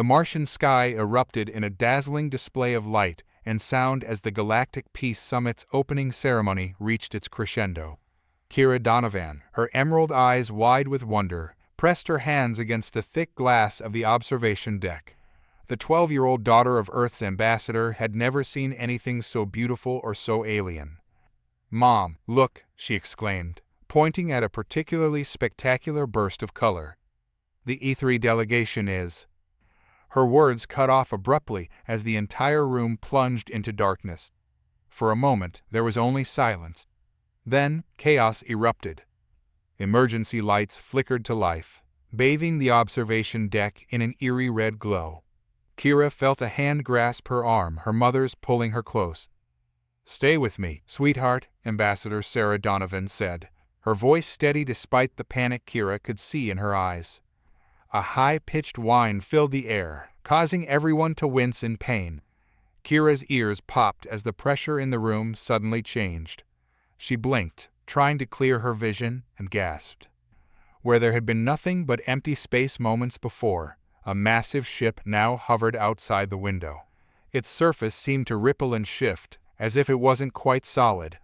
The Martian sky erupted in a dazzling display of light and sound as the Galactic Peace Summit's opening ceremony reached its crescendo. Kira Donovan, her emerald eyes wide with wonder, pressed her hands against the thick glass of the observation deck. The 12-year-old daughter of Earth's ambassador had never seen anything so beautiful or so alien. "Mom, look," she exclaimed, pointing at a particularly spectacular burst of color. "The E3 delegation is—" Her words cut off abruptly as the entire room plunged into darkness. For a moment, there was only silence. Then, chaos erupted. Emergency lights flickered to life, bathing the observation deck in an eerie red glow. Kira felt a hand grasp her arm, her mother's pulling her close. "Stay with me, sweetheart," Ambassador Sarah Donovan said, her voice steady despite the panic Kira could see in her eyes. A high-pitched whine filled the air, causing everyone to wince in pain. Kira's ears popped as the pressure in the room suddenly changed. She blinked, trying to clear her vision, and gasped. Where there had been nothing but empty space moments before, a massive ship now hovered outside the window. Its surface seemed to ripple and shift, as if it wasn't quite solid.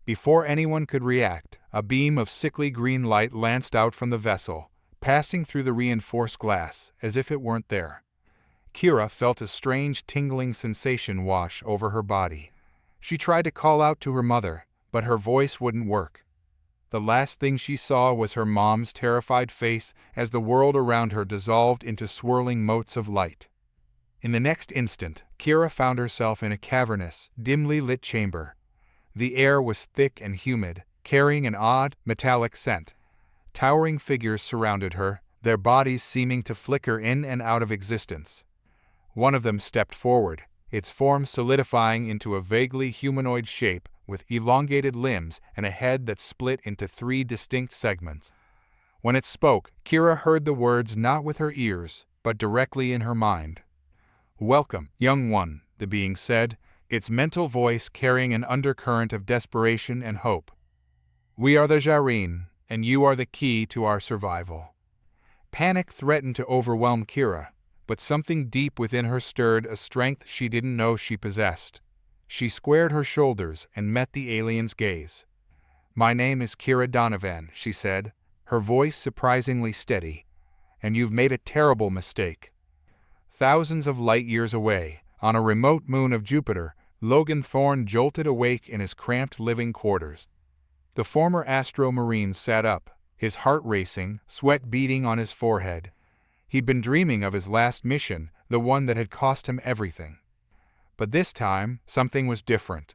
Before anyone could react, a beam of sickly green light lanced out from the vessel, passing through the reinforced glass, as if it weren't there. Kira felt a strange tingling sensation wash over her body. She tried to call out to her mother, but her voice wouldn't work. The last thing she saw was her mom's terrified face as the world around her dissolved into swirling motes of light. In the next instant, Kira found herself in a cavernous, dimly lit chamber. The air was thick and humid, carrying an odd, metallic scent. Towering figures surrounded her, their bodies seeming to flicker in and out of existence. One of them stepped forward, its form solidifying into a vaguely humanoid shape with elongated limbs and a head that split into 3 distinct segments. When it spoke, Kira heard the words not with her ears, but directly in her mind. "Welcome, young one," the being said, its mental voice carrying an undercurrent of desperation and hope. "We are the Jareen, and you are the key to our survival." Panic threatened to overwhelm Kira, but something deep within her stirred a strength she didn't know she possessed. She squared her shoulders and met the alien's gaze. "My name is Kira Donovan," she said, her voice surprisingly steady. "And you've made a terrible mistake." Thousands of light years away, on a remote moon of Jupiter, Logan Thorne jolted awake in his cramped living quarters. The former Astro Marine sat up, his heart racing, sweat beading on his forehead. He'd been dreaming of his last mission, the one that had cost him everything. But this time, something was different.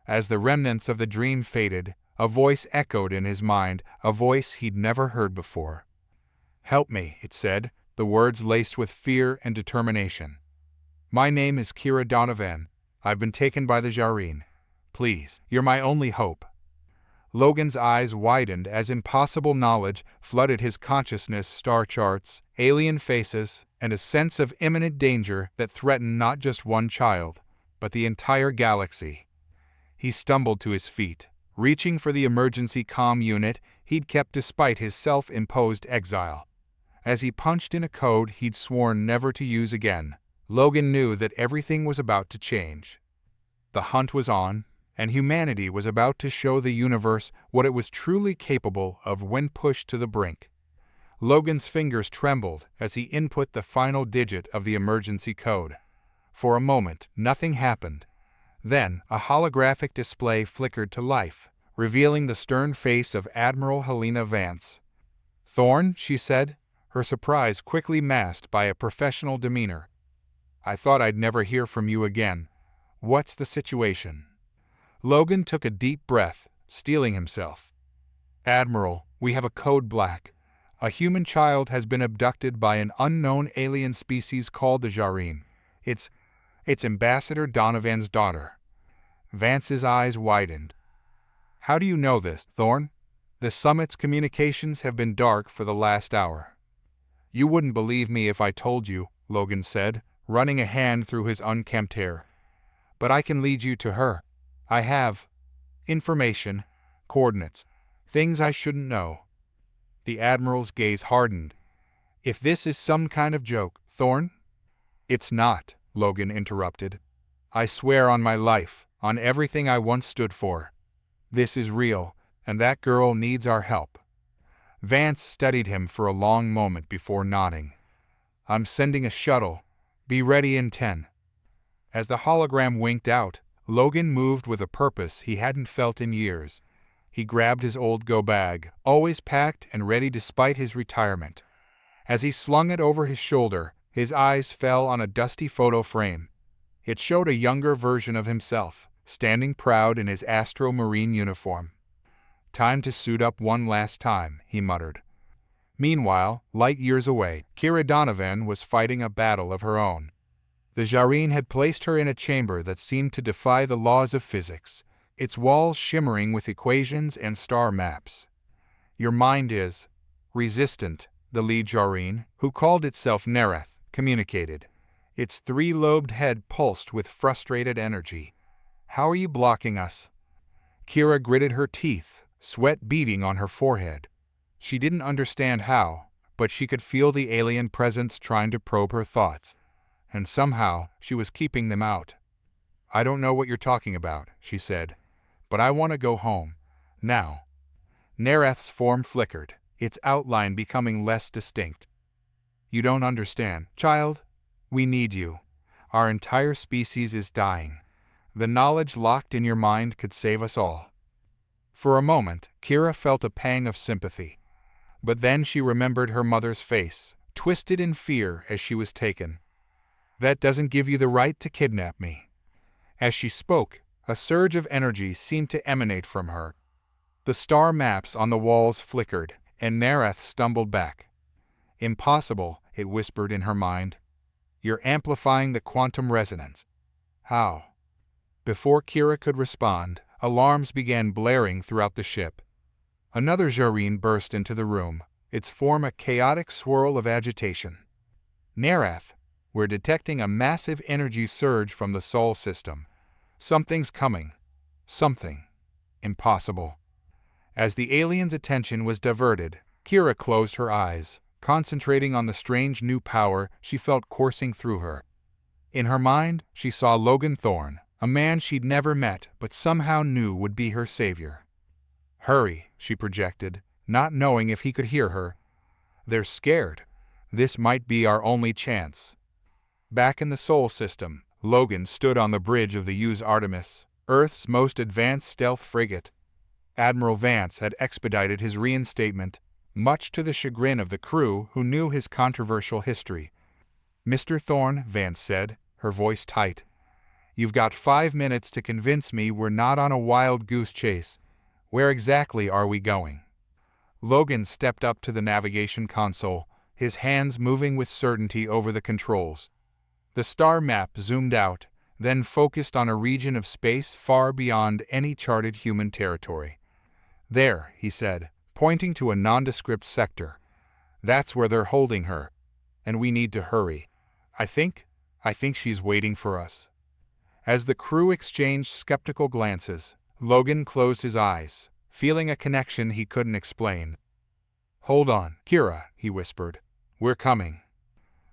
As the remnants of the dream faded, a voice echoed in his mind, a voice he'd never heard before. "Help me," it said, the words laced with fear and determination. "My name is Kira Donovan. I've been taken by the Jareen. Please, you're my only hope." Logan's eyes widened as impossible knowledge flooded his consciousness, star charts, alien faces, and a sense of imminent danger that threatened not just one child, but the entire galaxy. He stumbled to his feet, reaching for the emergency comm unit he'd kept despite his self-imposed exile. As he punched in a code he'd sworn never to use again, Logan knew that everything was about to change. The hunt was on, and humanity was about to show the universe what it was truly capable of when pushed to the brink. Logan's fingers trembled as he input the final digit of the emergency code. For a moment, nothing happened. Then, a holographic display flickered to life, revealing the stern face of Admiral Helena Vance. "Thorne," she said, her surprise quickly masked by a professional demeanor. "I thought I'd never hear from you again. What's the situation?" Logan took a deep breath, steeling himself. "Admiral, we have a code black. A human child has been abducted by an unknown alien species called the Jareen. It's Ambassador Donovan's daughter." Vance's eyes widened. "How do you know this, Thorne? The summit's communications have been dark for the last hour." "You wouldn't believe me if I told you," Logan said, running a hand through his unkempt hair. "But I can lead you to her. I have information, coordinates, things I shouldn't know." The Admiral's gaze hardened. "If this is some kind of joke, Thorne?" "It's not," Logan interrupted. "I swear on my life, on everything I once stood for. This is real, and that girl needs our help." Vance studied him for a long moment before nodding. "I'm sending a shuttle. Be ready in 10. As the hologram winked out, Logan moved with a purpose he hadn't felt in years. He grabbed his old go bag, always packed and ready despite his retirement. As he slung it over his shoulder, his eyes fell on a dusty photo frame. It showed a younger version of himself, standing proud in his Astro Marine uniform. "Time to suit up one last time," he muttered. Meanwhile, light years away, Kira Donovan was fighting a battle of her own. The Jareen had placed her in a chamber that seemed to defy the laws of physics, its walls shimmering with equations and star maps. "Your mind is resistant," the lead Jareen, who called itself Nereth, communicated. Its three-lobed head pulsed with frustrated energy. "How are you blocking us?" Kira gritted her teeth, sweat beading on her forehead. She didn't understand how, but she could feel the alien presence trying to probe her thoughts. And somehow, she was keeping them out. "I don't know what you're talking about," she said, "but I want to go home. Now." Nereth's form flickered, its outline becoming less distinct. "You don't understand, child. We need you. Our entire species is dying. The knowledge locked in your mind could save us all." For a moment, Kira felt a pang of sympathy. But then she remembered her mother's face, twisted in fear as she was taken. "That doesn't give you the right to kidnap me." As she spoke, a surge of energy seemed to emanate from her. The star maps on the walls flickered, and Nereth stumbled back. "Impossible," it whispered in her mind. "You're amplifying the quantum resonance." "How?" Before Kira could respond, alarms began blaring throughout the ship. Another Jareen burst into the room, its form a chaotic swirl of agitation. "Nereth, we're detecting a massive energy surge from the Sol system. Something's coming. Something. Impossible." As the alien's attention was diverted, Kira closed her eyes, concentrating on the strange new power she felt coursing through her. In her mind, she saw Logan Thorne, a man she'd never met but somehow knew would be her savior. "Hurry," she projected, not knowing if he could hear her. "They're scared. This might be our only chance." Back in the Sol system, Logan stood on the bridge of the USS Artemis, Earth's most advanced stealth frigate. Admiral Vance had expedited his reinstatement, much to the chagrin of the crew who knew his controversial history. "Mr. Thorne," Vance said, her voice tight, "you've got 5 minutes to convince me we're not on a wild goose chase. Where exactly are we going?" Logan stepped up to the navigation console, his hands moving with certainty over the controls. The star map zoomed out, then focused on a region of space far beyond any charted human territory. "There," he said, pointing to a nondescript sector. "That's where they're holding her. And we need to hurry. I think she's waiting for us." As the crew exchanged skeptical glances, Logan closed his eyes, feeling a connection he couldn't explain. "Hold on, Kira," he whispered. "We're coming."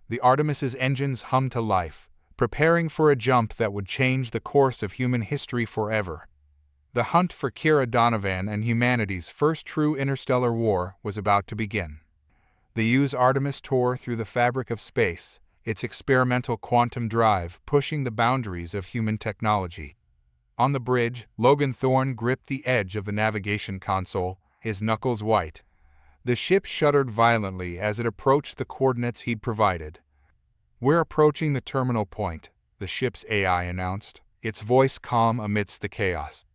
The Artemis's engines hummed to life, preparing for a jump that would change the course of human history forever. The hunt for Kira Donovan and humanity's first true interstellar war was about to begin. The USS Artemis tore through the fabric of space, its experimental quantum drive pushing the boundaries of human technology. On the bridge, Logan Thorne gripped the edge of the navigation console, his knuckles white. The ship shuddered violently as it approached the coordinates he'd provided. "We're approaching the terminal point," the ship's AI announced, its voice calm amidst the chaos.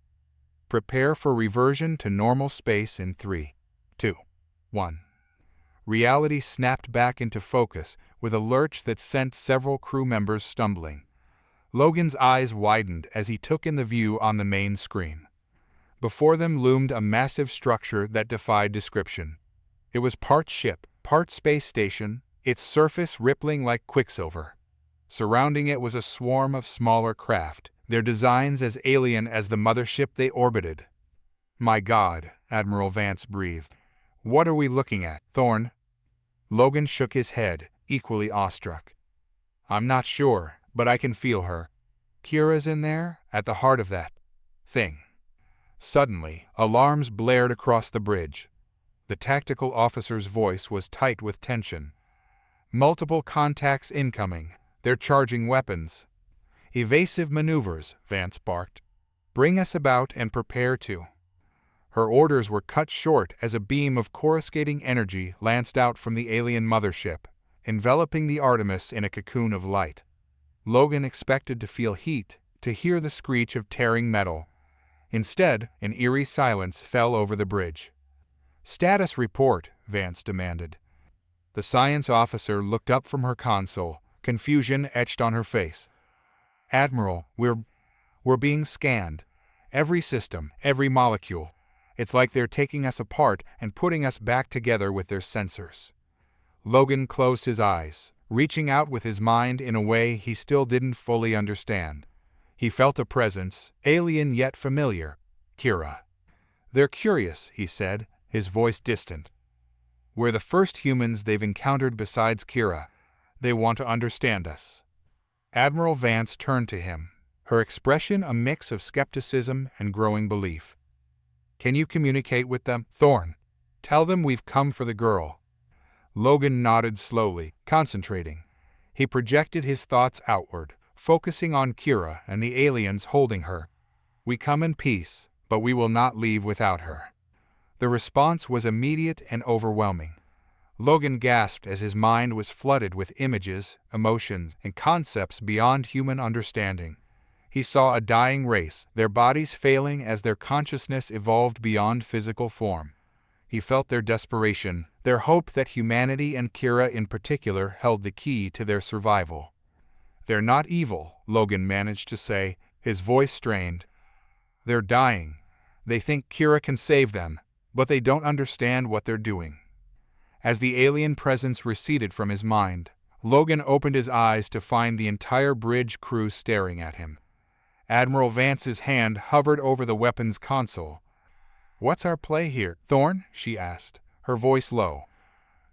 "Prepare for reversion to normal space in 3, 2, 1. Reality snapped back into focus with a lurch that sent several crew members stumbling. Logan's eyes widened as he took in the view on the main screen. Before them loomed a massive structure that defied description. It was part ship, part space station, its surface rippling like quicksilver. Surrounding it was a swarm of smaller craft, their designs as alien as the mothership they orbited. "My God," Admiral Vance breathed. "What are we looking at, Thorne?" Logan shook his head, equally awestruck. I'm not sure, but I can feel her. Kira's in there, at the heart of that thing. Suddenly, alarms blared across the bridge. The tactical officer's voice was tight with tension. Multiple contacts incoming. They're charging weapons. Evasive maneuvers, Vance barked. Bring us about and prepare to. Her orders were cut short as a beam of coruscating energy lanced out from the alien mothership, enveloping the Artemis in a cocoon of light. Logan expected to feel heat, to hear the screech of tearing metal. Instead, an eerie silence fell over the bridge. Status report, Vance demanded. The science officer looked up from her console, confusion etched on her face. Admiral, we're being scanned. Every system, every molecule. It's like they're taking us apart and putting us back together with their sensors. Logan closed his eyes, reaching out with his mind in a way he still didn't fully understand. He felt a presence, alien yet familiar. Kira. They're curious, he said, his voice distant. We're the first humans they've encountered besides Kira. They want to understand us. Admiral Vance turned to him, her expression a mix of skepticism and growing belief. Can you communicate with them, Thorn? Tell them we've come for the girl. Logan nodded slowly, concentrating. He projected his thoughts outward, focusing on Kira and the aliens holding her. We come in peace, but we will not leave without her. The response was immediate and overwhelming. Logan gasped as his mind was flooded with images, emotions, and concepts beyond human understanding. He saw a dying race, their bodies failing as their consciousness evolved beyond physical form. He felt their desperation, their hope that humanity and Kira in particular held the key to their survival. They're not evil, Logan managed to say, his voice strained. They're dying. They think Kira can save them, but they don't understand what they're doing. As the alien presence receded from his mind, Logan opened his eyes to find the entire bridge crew staring at him. Admiral Vance's hand hovered over the weapons console. What's our play here, Thorn? She asked, her voice low.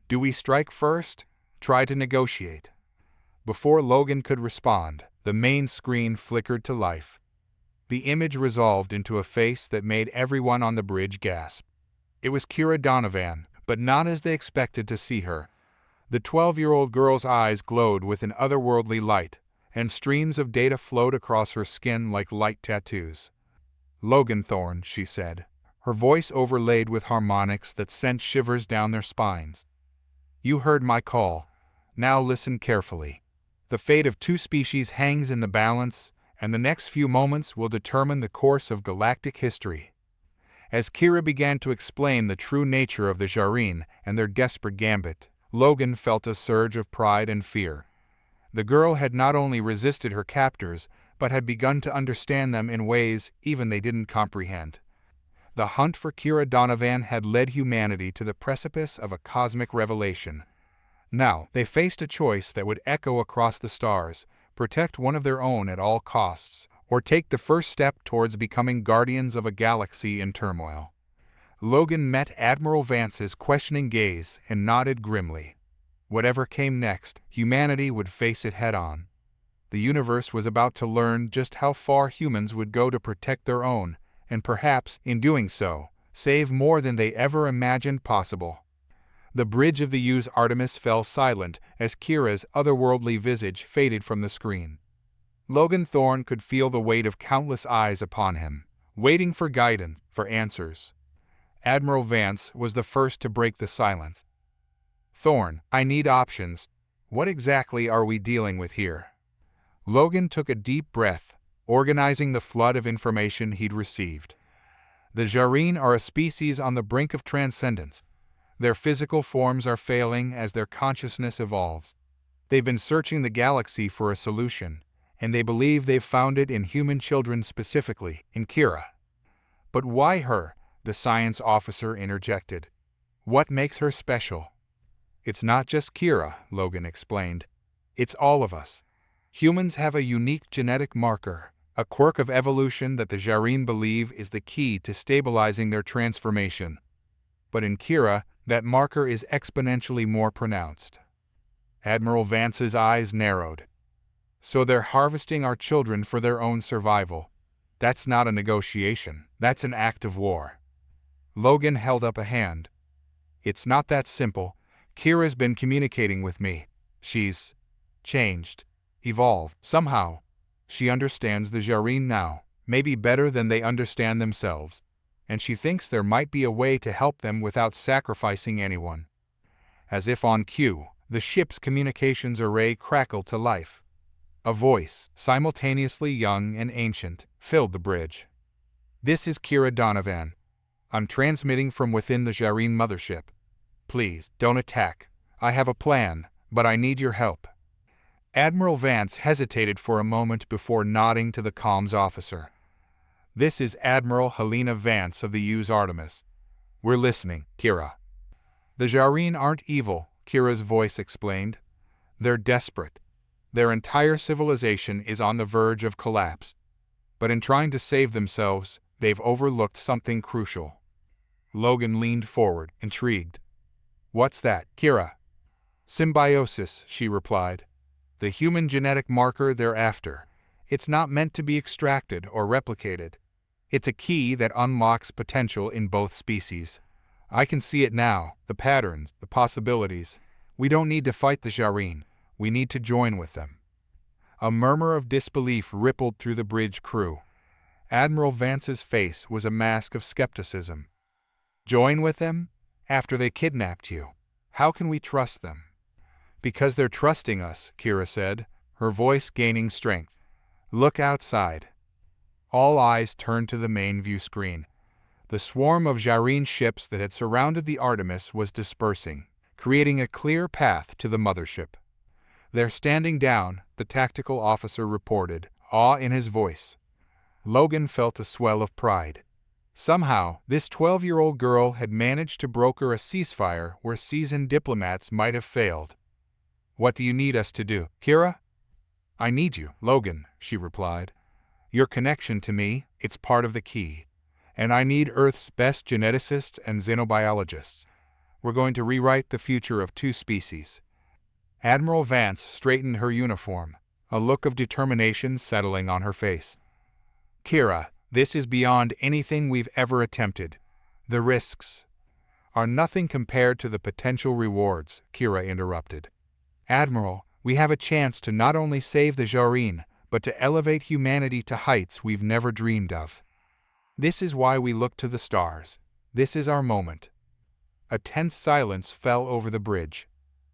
Do we strike first? Try to negotiate. Before Logan could respond, the main screen flickered to life. The image resolved into a face that made everyone on the bridge gasp. It was Kira Donovan, but not as they expected to see her. The 12-year-old girl's eyes glowed with an otherworldly light, and streams of data flowed across her skin like light tattoos. Logan Thorn, she said, her voice overlaid with harmonics that sent shivers down their spines. You heard my call. Now listen carefully. The fate of two species hangs in the balance, and the next few moments will determine the course of galactic history. As Kira began to explain the true nature of the Jareen and their desperate gambit, Logan felt a surge of pride and fear. The girl had not only resisted her captors, but had begun to understand them in ways even they didn't comprehend. The hunt for Kira Donovan had led humanity to the precipice of a cosmic revelation. Now, they faced a choice that would echo across the stars: protect one of their own at all costs, or take the first step towards becoming guardians of a galaxy in turmoil. Logan met Admiral Vance's questioning gaze and nodded grimly. Whatever came next, humanity would face it head-on. The universe was about to learn just how far humans would go to protect their own, and perhaps, in doing so, save more than they ever imagined possible. The bridge of the UU's Artemis fell silent as Kira's otherworldly visage faded from the screen. Logan Thorn could feel the weight of countless eyes upon him, waiting for guidance, for answers. Admiral Vance was the first to break the silence. Thorn, I need options. What exactly are we dealing with here? Logan took a deep breath, organizing the flood of information he'd received. The Jareen are a species on the brink of transcendence. Their physical forms are failing as their consciousness evolves. They've been searching the galaxy for a solution, and they believe they've found it in human children, specifically in Kira. But why her? The science officer interjected. What makes her special? It's not just Kira, Logan explained. It's all of us. Humans have a unique genetic marker, a quirk of evolution that the Jareen believe is the key to stabilizing their transformation. But in Kira, that marker is exponentially more pronounced. Admiral Vance's eyes narrowed. So they're harvesting our children for their own survival. That's not a negotiation, that's an act of war. Logan held up a hand. It's not that simple. Kira's been communicating with me. She's changed, evolved, somehow. She understands the Jareen now, maybe better than they understand themselves. And she thinks there might be a way to help them without sacrificing anyone. As if on cue, the ship's communications array crackled to life. A voice, simultaneously young and ancient, filled the bridge. "This is Kira Donovan. I'm transmitting from within the Jareen mothership. Please, don't attack. I have a plan, but I need your help." Admiral Vance hesitated for a moment before nodding to the comms officer. "This is Admiral Helena Vance of the USS Artemis. We're listening, Kira." "The Jareen aren't evil," Kira's voice explained. "They're desperate. Their entire civilization is on the verge of collapse. But in trying to save themselves, they've overlooked something crucial." Logan leaned forward, intrigued. "What's that, Kira?" "Symbiosis," she replied. "The human genetic marker they're after. It's not meant to be extracted or replicated. It's a key that unlocks potential in both species. I can see it now, the patterns, the possibilities. We don't need to fight the Jareen. We need to join with them." A murmur of disbelief rippled through the bridge crew. Admiral Vance's face was a mask of skepticism. "Join with them? After they kidnapped you? How can we trust them?" "Because they're trusting us," Kira said, her voice gaining strength. "Look outside." All eyes turned to the main view screen. The swarm of Jareen ships that had surrounded the Artemis was dispersing, creating a clear path to the mothership. "They're standing down," the tactical officer reported, awe in his voice. Logan felt a swell of pride. Somehow, this 12-year-old girl had managed to broker a ceasefire where seasoned diplomats might have failed. "What do you need us to do, Kira?" "I need you, Logan," she replied. "Your connection to me, it's part of the key. And I need Earth's best geneticists and xenobiologists. We're going to rewrite the future of two species." Admiral Vance straightened her uniform, a look of determination settling on her face. "Kira, this is beyond anything we've ever attempted. The risks are nothing compared to the potential rewards," Kira interrupted. "Admiral, we have a chance to not only save the Jareen, but to elevate humanity to heights we've never dreamed of. This is why we look to the stars. This is our moment." A tense silence fell over the bridge.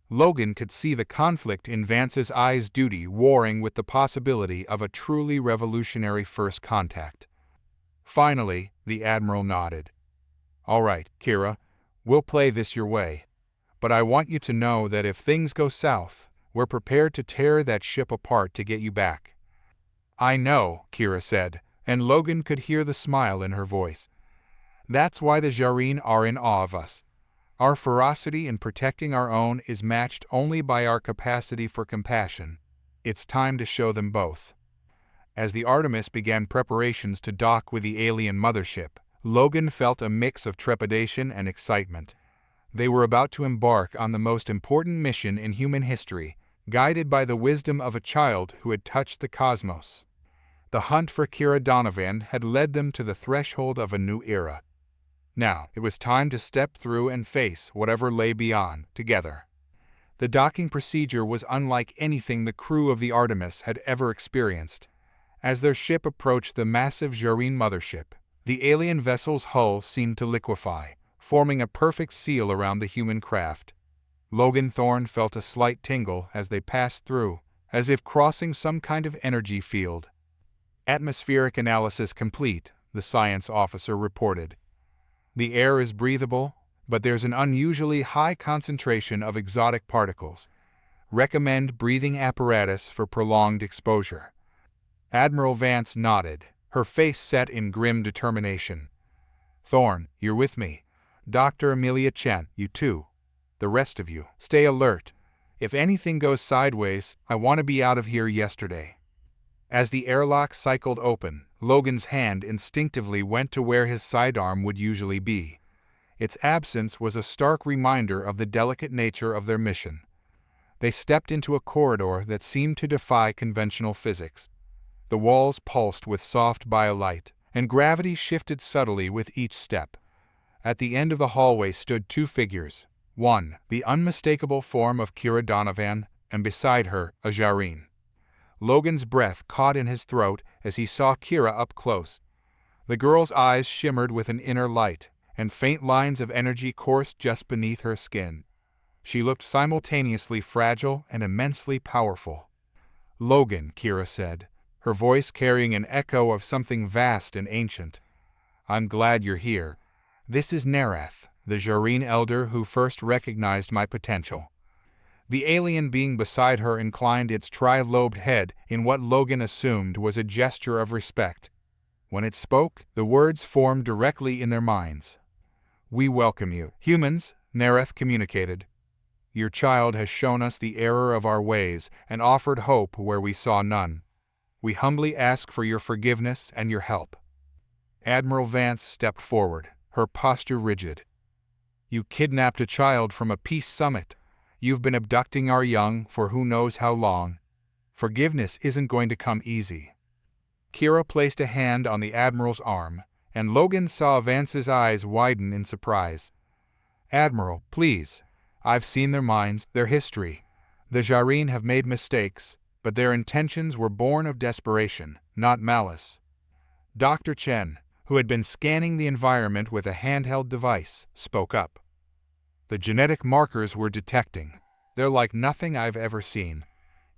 Logan could see the conflict in Vance's eyes, duty warring with the possibility of a truly revolutionary first contact. Finally, the Admiral nodded. "All right, Kira, we'll play this your way. But I want you to know that if things go south, we're prepared to tear that ship apart to get you back." "I know," Kira said, and Logan could hear the smile in her voice. "That's why the Jareen are in awe of us. Our ferocity in protecting our own is matched only by our capacity for compassion. It's time to show them both." As the Artemis began preparations to dock with the alien mothership, Logan felt a mix of trepidation and excitement. They were about to embark on the most important mission in human history, guided by the wisdom of a child who had touched the cosmos. The hunt for Kira Donovan had led them to the threshold of a new era. Now, it was time to step through and face whatever lay beyond, together. The docking procedure was unlike anything the crew of the Artemis had ever experienced. As their ship approached the massive Jareen mothership, the alien vessel's hull seemed to liquefy, forming a perfect seal around the human craft. Logan Thorne felt a slight tingle as they passed through, as if crossing some kind of energy field. "Atmospheric analysis complete," the science officer reported. "The air is breathable, but there's an unusually high concentration of exotic particles. Recommend breathing apparatus for prolonged exposure." Admiral Vance nodded, her face set in grim determination. "Thorne, you're with me. Dr. Amelia Chen, you too. The rest of you, stay alert. If anything goes sideways, I want to be out of here yesterday." As the airlock cycled open, Logan's hand instinctively went to where his sidearm would usually be. Its absence was a stark reminder of the delicate nature of their mission. They stepped into a corridor that seemed to defy conventional physics. The walls pulsed with soft biolight, and gravity shifted subtly with each step. At the end of the hallway stood two figures. One, the unmistakable form of Kira Donovan, and beside her, a Jareen. Logan's breath caught in his throat as he saw Kira up close. The girl's eyes shimmered with an inner light, and faint lines of energy coursed just beneath her skin. She looked simultaneously fragile and immensely powerful. "Logan," Kira said, her voice carrying an echo of something vast and ancient. "I'm glad you're here. This is Nereth, the Jareen elder who first recognized my potential." The alien being beside her inclined its tri-lobed head in what Logan assumed was a gesture of respect. When it spoke, the words formed directly in their minds. "We welcome you, humans," Nereth communicated. "Your child has shown us the error of our ways and offered hope where we saw none. We humbly ask for your forgiveness and your help." Admiral Vance stepped forward, her posture rigid. "You kidnapped a child from a peace summit. You've been abducting our young for who knows how long. Forgiveness isn't going to come easy." Kira placed a hand on the Admiral's arm, and Logan saw Vance's eyes widen in surprise. "Admiral, please. I've seen their minds, their history. The Jareen have made mistakes, but their intentions were born of desperation, not malice." Dr. Chen, who had been scanning the environment with a handheld device, spoke up. "The genetic markers we're detecting, they're like nothing I've ever seen.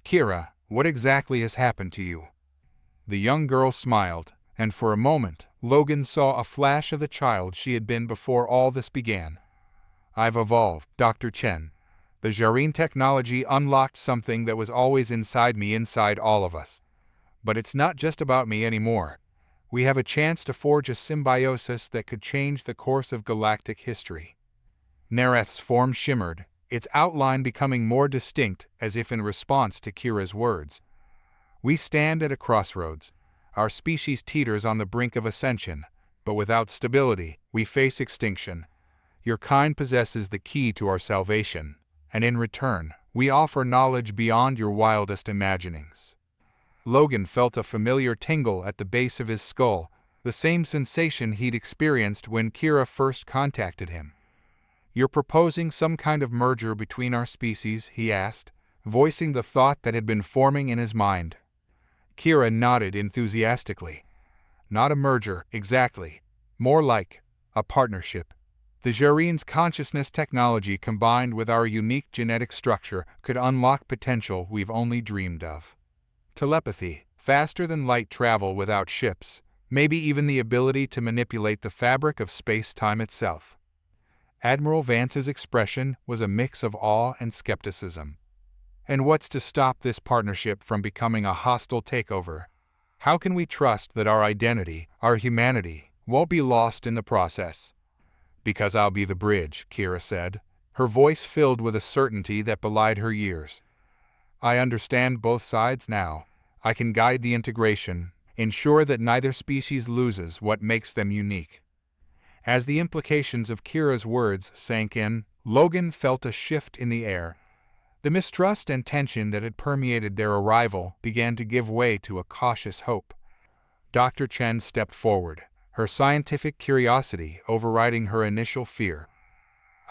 Kira, what exactly has happened to you?" The young girl smiled, and for a moment, Logan saw a flash of the child she had been before all this began. "I've evolved, Dr. Chen. The Jareen technology unlocked something that was always inside me, inside all of us. But it's not just about me anymore. We have a chance to forge a symbiosis that could change the course of galactic history." Nereth's form shimmered, its outline becoming more distinct as if in response to Kira's words. "We stand at a crossroads. Our species teeters on the brink of ascension, but without stability, we face extinction. Your kind possesses the key to our salvation, and in return, we offer knowledge beyond your wildest imaginings." Logan felt a familiar tingle at the base of his skull, the same sensation he'd experienced when Kira first contacted him. "You're proposing some kind of merger between our species?" he asked, voicing the thought that had been forming in his mind. Kira nodded enthusiastically. "Not a merger, exactly. More like a partnership. The Jareen's consciousness technology combined with our unique genetic structure could unlock potential we've only dreamed of. Telepathy, faster than light travel without ships, maybe even the ability to manipulate the fabric of space-time itself." Admiral Vance's expression was a mix of awe and skepticism. "And what's to stop this partnership from becoming a hostile takeover? How can we trust that our identity, our humanity, won't be lost in the process?" "Because I'll be the bridge," Kira said, her voice filled with a certainty that belied her years. "I understand both sides now. I can guide the integration, ensure that neither species loses what makes them unique." As the implications of Kira's words sank in, Logan felt a shift in the air. The mistrust and tension that had permeated their arrival began to give way to a cautious hope. Dr. Chen stepped forward, her scientific curiosity overriding her initial fear.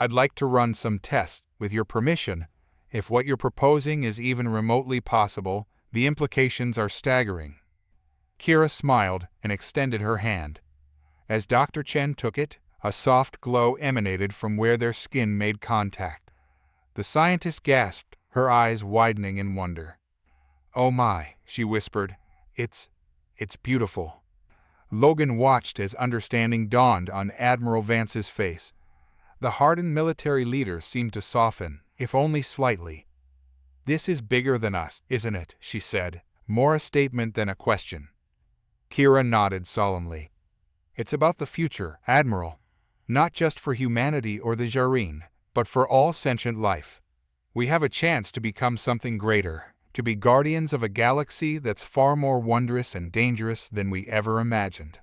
"I'd like to run some tests, with your permission. If what you're proposing is even remotely possible, the implications are staggering." Kira smiled and extended her hand. As Dr. Chen took it, a soft glow emanated from where their skin made contact. The scientist gasped, her eyes widening in wonder. "Oh my," she whispered, It's beautiful." Logan watched as understanding dawned on Admiral Vance's face. The hardened military leader seemed to soften, if only slightly. "This is bigger than us, isn't it?" she said, more a statement than a question. Kira nodded solemnly. "It's about the future, Admiral. Not just for humanity or the Jareen, but for all sentient life. We have a chance to become something greater, to be guardians of a galaxy that's far more wondrous and dangerous than we ever imagined."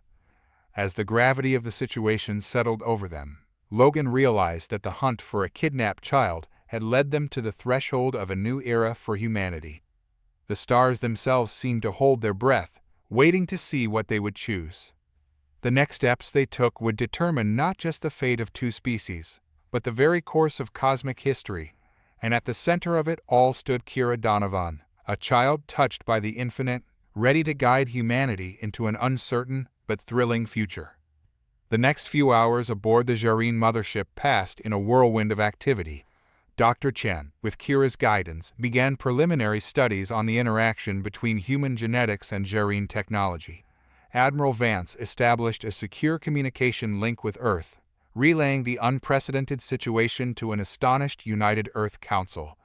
As the gravity of the situation settled over them, Logan realized that the hunt for a kidnapped child had led them to the threshold of a new era for humanity. The stars themselves seemed to hold their breath, waiting to see what they would choose. The next steps they took would determine not just the fate of two species, but the very course of cosmic history, and at the center of it all stood Kira Donovan, a child touched by the infinite, ready to guide humanity into an uncertain but thrilling future. The next few hours aboard the Jareen mothership passed in a whirlwind of activity. Dr. Chen, with Kira's guidance, began preliminary studies on the interaction between human genetics and Jareen technology. Admiral Vance established a secure communication link with Earth, relaying the unprecedented situation to an astonished United Earth Council.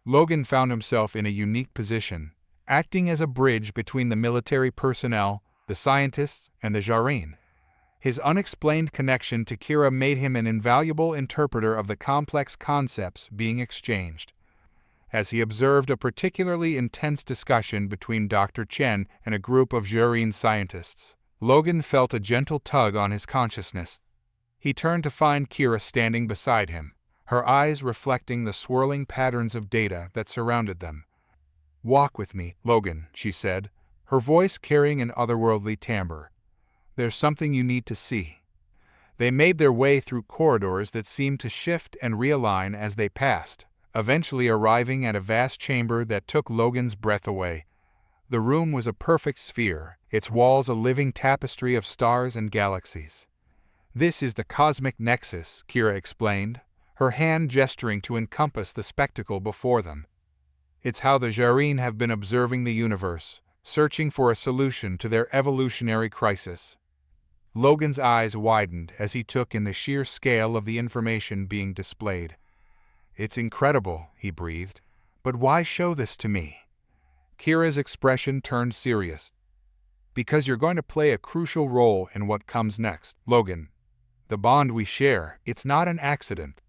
Logan found himself in a unique position, acting as a bridge between the military personnel, the scientists, and the Jareen. His unexplained connection to Kira made him an invaluable interpreter of the complex concepts being exchanged. As he observed a particularly intense discussion between Dr. Chen and a group of Jareen scientists, Logan felt a gentle tug on his consciousness. He turned to find Kira standing beside him, her eyes reflecting the swirling patterns of data that surrounded them. "Walk with me, Logan," she said, her voice carrying an otherworldly timbre. "There's something you need to see." They made their way through corridors that seemed to shift and realign as they passed, eventually arriving at a vast chamber that took Logan's breath away. The room was a perfect sphere, its walls a living tapestry of stars and galaxies. "This is the cosmic nexus," Kira explained, her hand gesturing to encompass the spectacle before them. "It's how the Jareen have been observing the universe, searching for a solution to their evolutionary crisis." Logan's eyes widened as he took in the sheer scale of the information being displayed. "It's incredible," he breathed. "But why show this to me?" Kira's expression turned serious. "Because you're going to play a crucial role in what comes next, Logan. The bond we share, it's not an accident.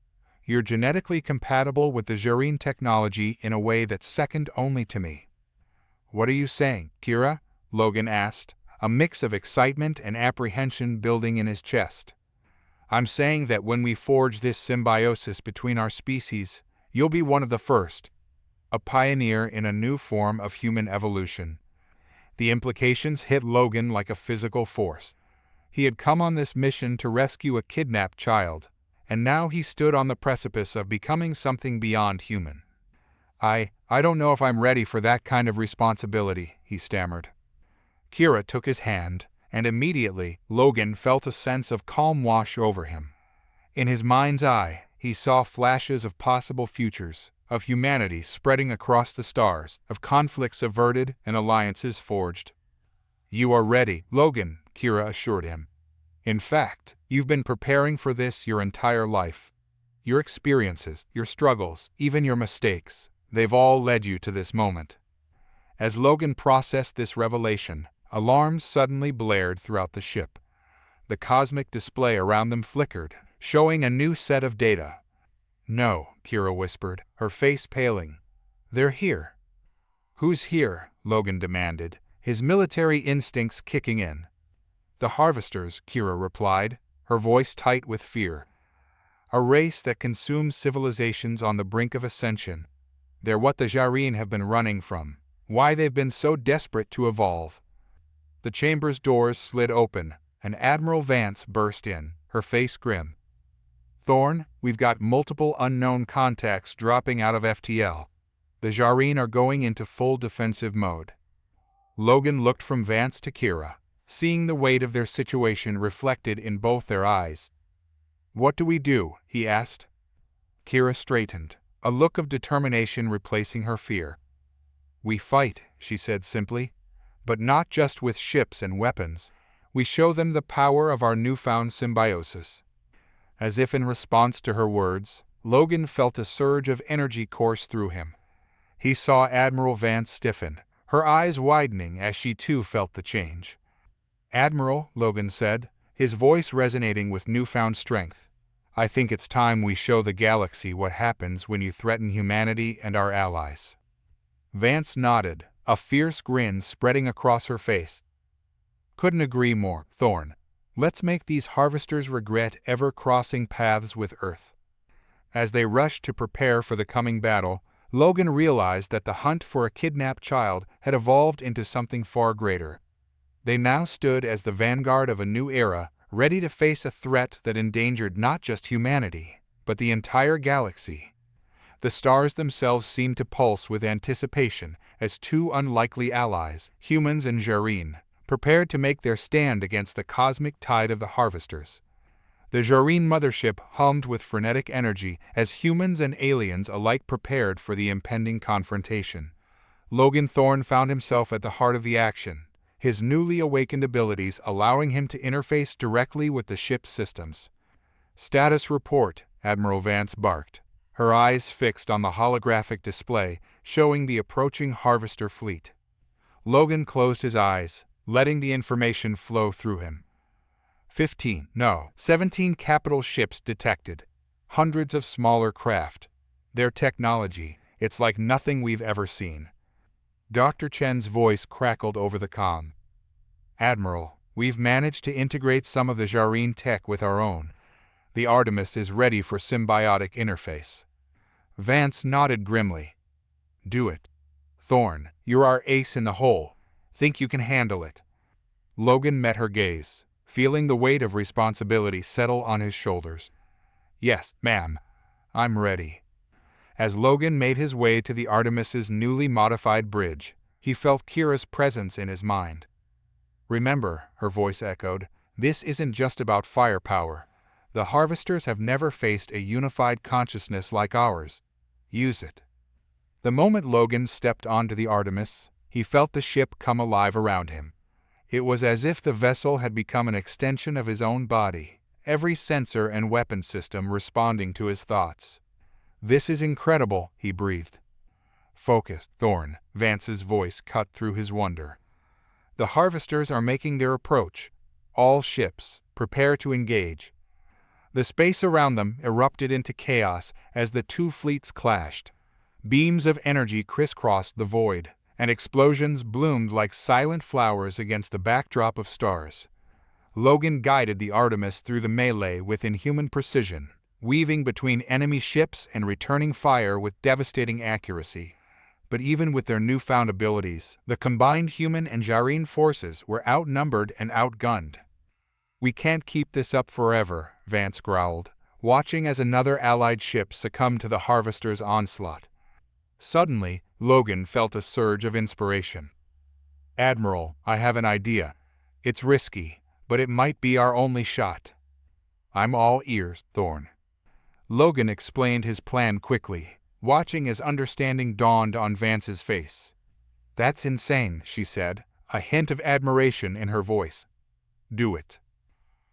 You're genetically compatible with the Jareen technology in a way that's second only to me." "What are you saying, Kira?" Logan asked, a mix of excitement and apprehension building in his chest. "I'm saying that when we forge this symbiosis between our species, you'll be one of the first, a pioneer in a new form of human evolution." The implications hit Logan like a physical force. He had come on this mission to rescue a kidnapped child, and now he stood on the precipice of becoming something beyond human. I don't know if I'm ready for that kind of responsibility," he stammered. Kira took his hand, and immediately Logan felt a sense of calm wash over him. In his mind's eye, he saw flashes of possible futures, of humanity spreading across the stars, of conflicts averted and alliances forged. "You are ready, Logan," Kira assured him. "In fact, you've been preparing for this your entire life. Your experiences, your struggles, even your mistakes, they've all led you to this moment." As Logan processed this revelation, alarms suddenly blared throughout the ship. The cosmic display around them flickered, showing a new set of data. "No," Kira whispered, her face paling. "They're here." "Who's here?" Logan demanded, his military instincts kicking in. "The Harvesters," Kira replied, her voice tight with fear. "A race that consumes civilizations on the brink of ascension. They're what the Jareen have been running from, why they've been so desperate to evolve." The chamber's doors slid open, and Admiral Vance burst in, her face grim. "Thorne, we've got multiple unknown contacts dropping out of FTL. The Jareen are going into full defensive mode." Logan looked from Vance to Kira, seeing the weight of their situation reflected in both their eyes. "What do we do?" he asked. Kira straightened, a look of determination replacing her fear. "We fight," she said simply, "but not just with ships and weapons. We show them the power of our newfound symbiosis." As if in response to her words, Logan felt a surge of energy course through him. He saw Admiral Vance stiffen, her eyes widening as she too felt the change. "Admiral," Logan said, his voice resonating with newfound strength, "I think it's time we show the galaxy what happens when you threaten humanity and our allies." Vance nodded, a fierce grin spreading across her face. "Couldn't agree more, Thorne. Let's make these harvesters regret ever crossing paths with Earth." As they rushed to prepare for the coming battle, Logan realized that the hunt for a kidnapped child had evolved into something far greater. They now stood as the vanguard of a new era, ready to face a threat that endangered not just humanity, but the entire galaxy. The stars themselves seemed to pulse with anticipation as two unlikely allies, humans and Jareen, prepared to make their stand against the cosmic tide of the Harvesters. The Jareen mothership hummed with frenetic energy as humans and aliens alike prepared for the impending confrontation. Logan Thorne found himself at the heart of the action, his newly awakened abilities allowing him to interface directly with the ship's systems. "Status report," Admiral Vance barked, her eyes fixed on the holographic display showing the approaching Harvester fleet. Logan closed his eyes, letting the information flow through him. 17 capital ships detected. Hundreds of smaller craft. Their technology, it's like nothing we've ever seen. Dr. Chen's voice crackled over the comm. "Admiral, we've managed to integrate some of the Jareen tech with our own. The Artemis is ready for symbiotic interface." Vance nodded grimly. "Do it. Thorne, you're our ace in the hole. Think you can handle it?" Logan met her gaze, feeling the weight of responsibility settle on his shoulders. "Yes, ma'am. I'm ready." As Logan made his way to the Artemis's newly modified bridge, he felt Kira's presence in his mind. "Remember," her voice echoed, "this isn't just about firepower. The Harvesters have never faced a unified consciousness like ours. Use it." The moment Logan stepped onto the Artemis, he felt the ship come alive around him. It was as if the vessel had become an extension of his own body, every sensor and weapon system responding to his thoughts. "This is incredible," he breathed. "Focus, Thorne," Vance's voice cut through his wonder. "The Harvesters are making their approach. All ships, prepare to engage." The space around them erupted into chaos as the two fleets clashed. Beams of energy crisscrossed the void, and explosions bloomed like silent flowers against the backdrop of stars. Logan guided the Artemis through the melee with inhuman precision, weaving between enemy ships and returning fire with devastating accuracy. But even with their newfound abilities, the combined human and Jareen forces were outnumbered and outgunned. "We can't keep this up forever," Vance growled, watching as another allied ship succumbed to the Harvester's onslaught. Suddenly, Logan felt a surge of inspiration. "Admiral, I have an idea. It's risky, but it might be our only shot." "I'm all ears, Thorne." Logan explained his plan quickly, watching as understanding dawned on Vance's face. "That's insane," she said, a hint of admiration in her voice. "Do it."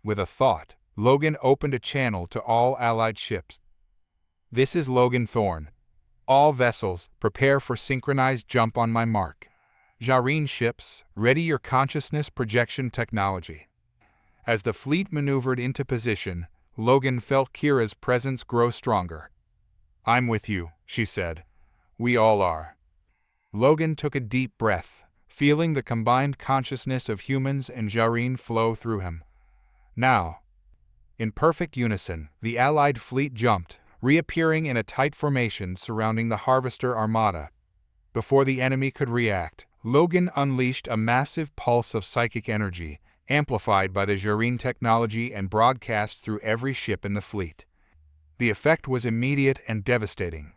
With a thought, Logan opened a channel to all allied ships. "This is Logan Thorne. All vessels, prepare for synchronized jump on my mark. Jareen ships, ready your consciousness projection technology." As the fleet maneuvered into position, Logan felt Kira's presence grow stronger. "I'm with you," she said. "We all are." Logan took a deep breath, feeling the combined consciousness of humans and Jareen flow through him. Now, in perfect unison, the Allied fleet jumped, reappearing in a tight formation surrounding the Harvester armada. Before the enemy could react, Logan unleashed a massive pulse of psychic energy, amplified by the Jareen technology and broadcast through every ship in the fleet. The effect was immediate and devastating.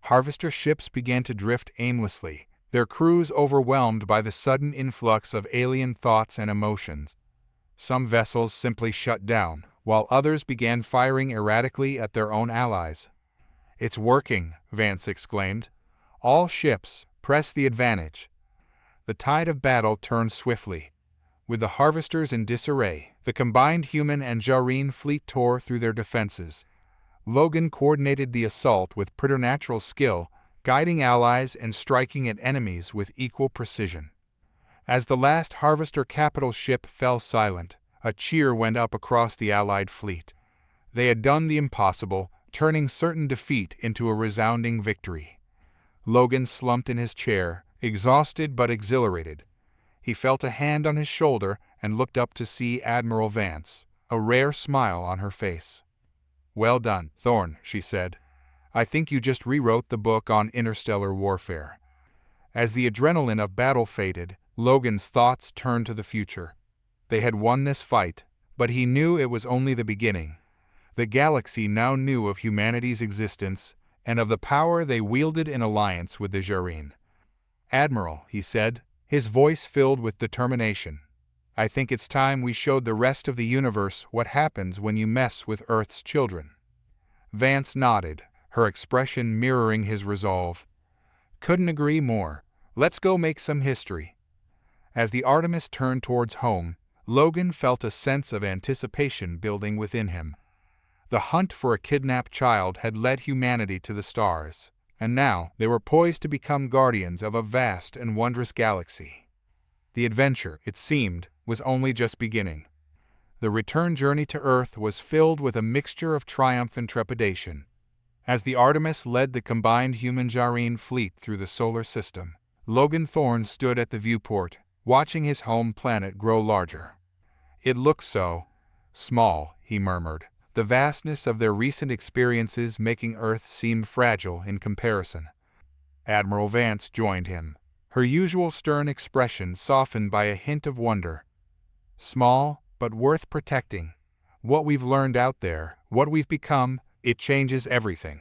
Harvester ships began to drift aimlessly, their crews overwhelmed by the sudden influx of alien thoughts and emotions. Some vessels simply shut down, while others began firing erratically at their own allies. "It's working," Vance exclaimed. "All ships, press the advantage." The tide of battle turned swiftly. With the Harvesters in disarray, the combined human and Jareen fleet tore through their defenses. Logan coordinated the assault with preternatural skill, guiding allies and striking at enemies with equal precision. As the last Harvester capital ship fell silent, a cheer went up across the Allied fleet. They had done the impossible, turning certain defeat into a resounding victory. Logan slumped in his chair, exhausted but exhilarated. He felt a hand on his shoulder and looked up to see Admiral Vance, a rare smile on her face. "Well done, Thorne," she said. I think you just rewrote the book on interstellar warfare." As the adrenaline of battle faded, Logan's thoughts turned to the future. They had won this fight, but he knew it was only the beginning. The galaxy now knew of humanity's existence and of the power they wielded in alliance with the Jareen. "Admiral," he said, his voice filled with determination, "I think it's time we showed the rest of the universe what happens when you mess with Earth's children." Vance nodded, her expression mirroring his resolve. "Couldn't agree more. Let's go make some history." As the Artemis turned towards home, Logan felt a sense of anticipation building within him. The hunt for a kidnapped child had led humanity to the stars, and now they were poised to become guardians of a vast and wondrous galaxy. The adventure, it seemed, was only just beginning. The return journey to Earth was filled with a mixture of triumph and trepidation. As the Artemis led the combined human-Jareen fleet through the solar system, Logan Thorne stood at the viewport, watching his home planet grow larger. "It looks so small," he murmured, the vastness of their recent experiences making Earth seem fragile in comparison. Admiral Vance joined him, her usual stern expression softened by a hint of wonder. "Small, but worth protecting. What we've learned out there, what we've become, it changes everything."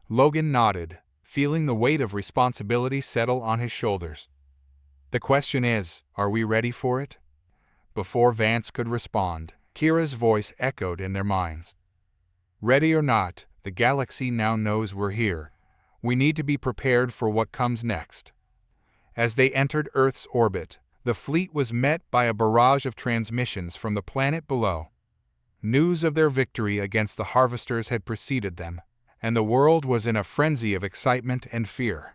Logan nodded, feeling the weight of responsibility settle on his shoulders. "The question is, are we ready for it?" Before Vance could respond, Kira's voice echoed in their minds. "Ready or not, the galaxy now knows we're here. We need to be prepared for what comes next." As they entered Earth's orbit, the fleet was met by a barrage of transmissions from the planet below. News of their victory against the Harvesters had preceded them, and the world was in a frenzy of excitement and fear.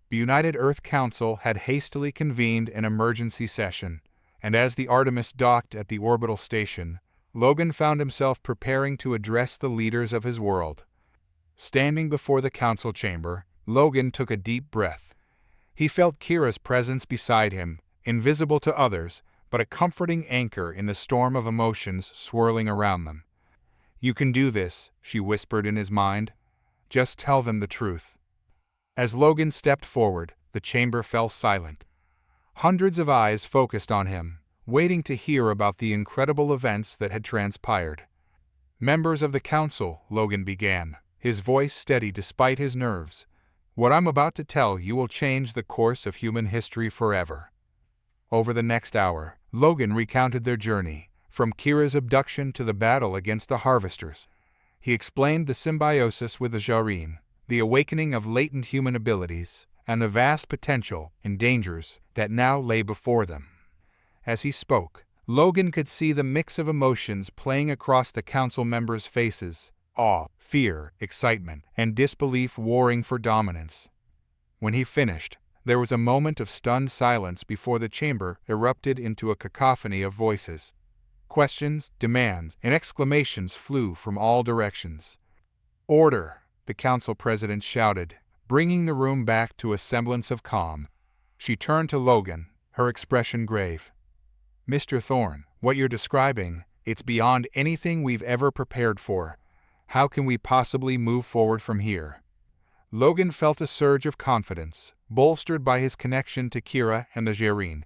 The United Earth Council had hastily convened an emergency session, and as the Artemis docked at the orbital station, Logan found himself preparing to address the leaders of his world. Standing before the council chamber, Logan took a deep breath. He felt Kira's presence beside him, invisible to others, but a comforting anchor in the storm of emotions swirling around them. "You can do this," she whispered in his mind. "Just tell them the truth." As Logan stepped forward, the chamber fell silent. Hundreds of eyes focused on him, waiting to hear about the incredible events that had transpired. "Members of the council," Logan began, his voice steady despite his nerves, "what I'm about to tell you will change the course of human history forever." Over the next hour, Logan recounted their journey, from Kira's abduction to the battle against the Harvesters. He explained the symbiosis with the Jareen, the awakening of latent human abilities, and the vast potential and dangers that now lay before them. As he spoke, Logan could see the mix of emotions playing across the council members' faces: awe, fear, excitement, and disbelief warring for dominance. When he finished, there was a moment of stunned silence before the chamber erupted into a cacophony of voices. Questions, demands, and exclamations flew from all directions. "Order!" the council president shouted, bringing the room back to a semblance of calm. She turned to Logan, her expression grave. "Mr. Thorne, what you're describing, it's beyond anything we've ever prepared for. How can we possibly move forward from here?" Logan felt a surge of confidence, bolstered by his connection to Kira and the Jareen.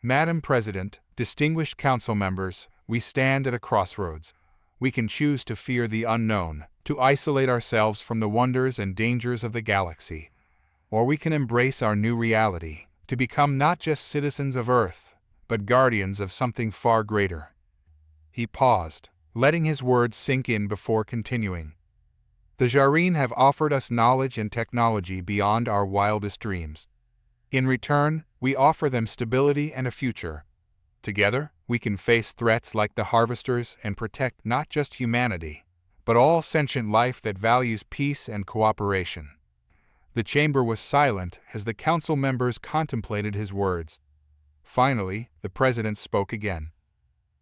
"Madam President, distinguished council members, we stand at a crossroads. We can choose to fear the unknown, to isolate ourselves from the wonders and dangers of the galaxy. Or we can embrace our new reality, to become not just citizens of Earth, but guardians of something far greater." He paused, letting his words sink in before continuing. "The Jareen have offered us knowledge and technology beyond our wildest dreams. In return, we offer them stability and a future. Together, we can face threats like the Harvesters and protect not just humanity, but all sentient life that values peace and cooperation." The chamber was silent as the council members contemplated his words. Finally, the president spoke again.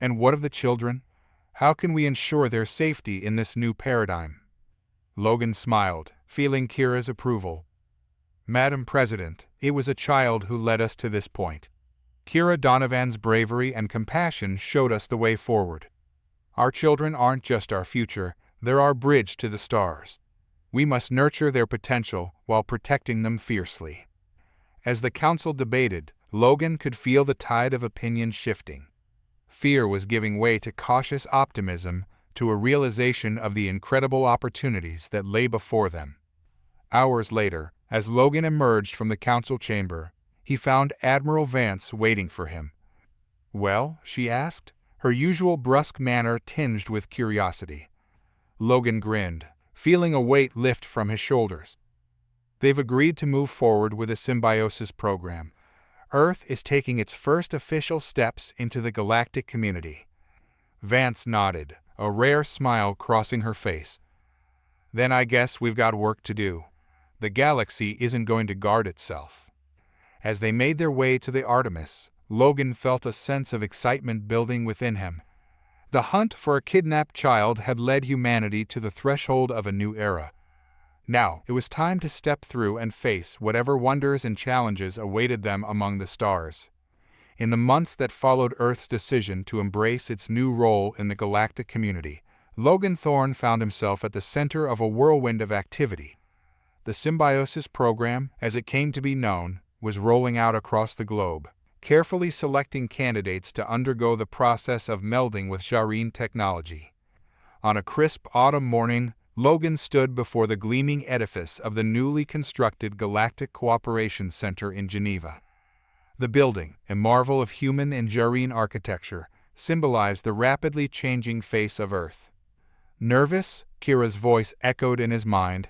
"And what of the children? How can we ensure their safety in this new paradigm?" Logan smiled, feeling Kira's approval. "Madam President, it was a child who led us to this point. Kira Donovan's bravery and compassion showed us the way forward. Our children aren't just our future, they're our bridge to the stars." We must nurture their potential while protecting them fiercely. As the council debated, Logan could feel the tide of opinion shifting. Fear was giving way to cautious optimism, to a realization of the incredible opportunities that lay before them. Hours later, as Logan emerged from the council chamber, he found Admiral Vance waiting for him. "Well?" she asked, her usual brusque manner tinged with curiosity. Logan grinned, feeling a weight lift from his shoulders. "They've agreed to move forward with a symbiosis program. Earth is taking its first official steps into the galactic community." Vance nodded, a rare smile crossing her face. "Then I guess we've got work to do. The galaxy isn't going to guard itself." As they made their way to the Artemis, Logan felt a sense of excitement building within him. The hunt for a kidnapped child had led humanity to the threshold of a new era. Now, it was time to step through and face whatever wonders and challenges awaited them among the stars. In the months that followed Earth's decision to embrace its new role in the galactic community, Logan Thorne found himself at the center of a whirlwind of activity. The symbiosis program, as it came to be known, was rolling out across the globe, carefully selecting candidates to undergo the process of melding with Jareen technology. On a crisp autumn morning, Logan stood before the gleaming edifice of the newly constructed Galactic Cooperation Center in Geneva. The building, a marvel of human and Jareen architecture, symbolized the rapidly changing face of Earth. "Nervous?" Kira's voice echoed in his mind.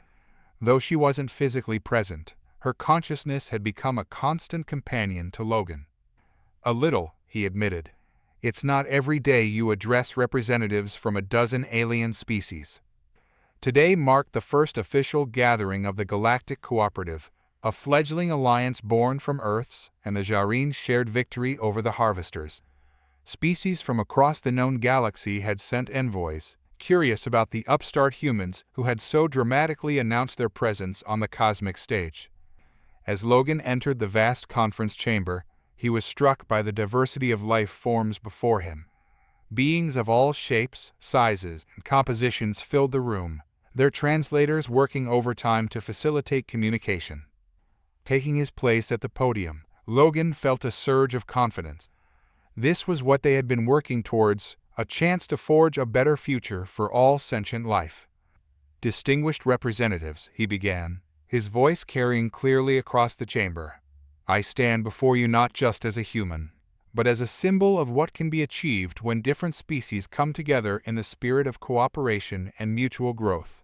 Though she wasn't physically present, her consciousness had become a constant companion to Logan. "A little," he admitted. "It's not every day you address representatives from a dozen alien species." Today marked the first official gathering of the Galactic Cooperative, a fledgling alliance born from Earth's and the Jareen's shared victory over the Harvesters. Species from across the known galaxy had sent envoys, curious about the upstart humans who had so dramatically announced their presence on the cosmic stage. As Logan entered the vast conference chamber, he was struck by the diversity of life forms before him. Beings of all shapes, sizes, and compositions filled the room, their translators working overtime to facilitate communication. Taking his place at the podium, Logan felt a surge of confidence. This was what they had been working towards, a chance to forge a better future for all sentient life. "Distinguished representatives," he began, his voice carrying clearly across the chamber. "I stand before you not just as a human, but as a symbol of what can be achieved when different species come together in the spirit of cooperation and mutual growth."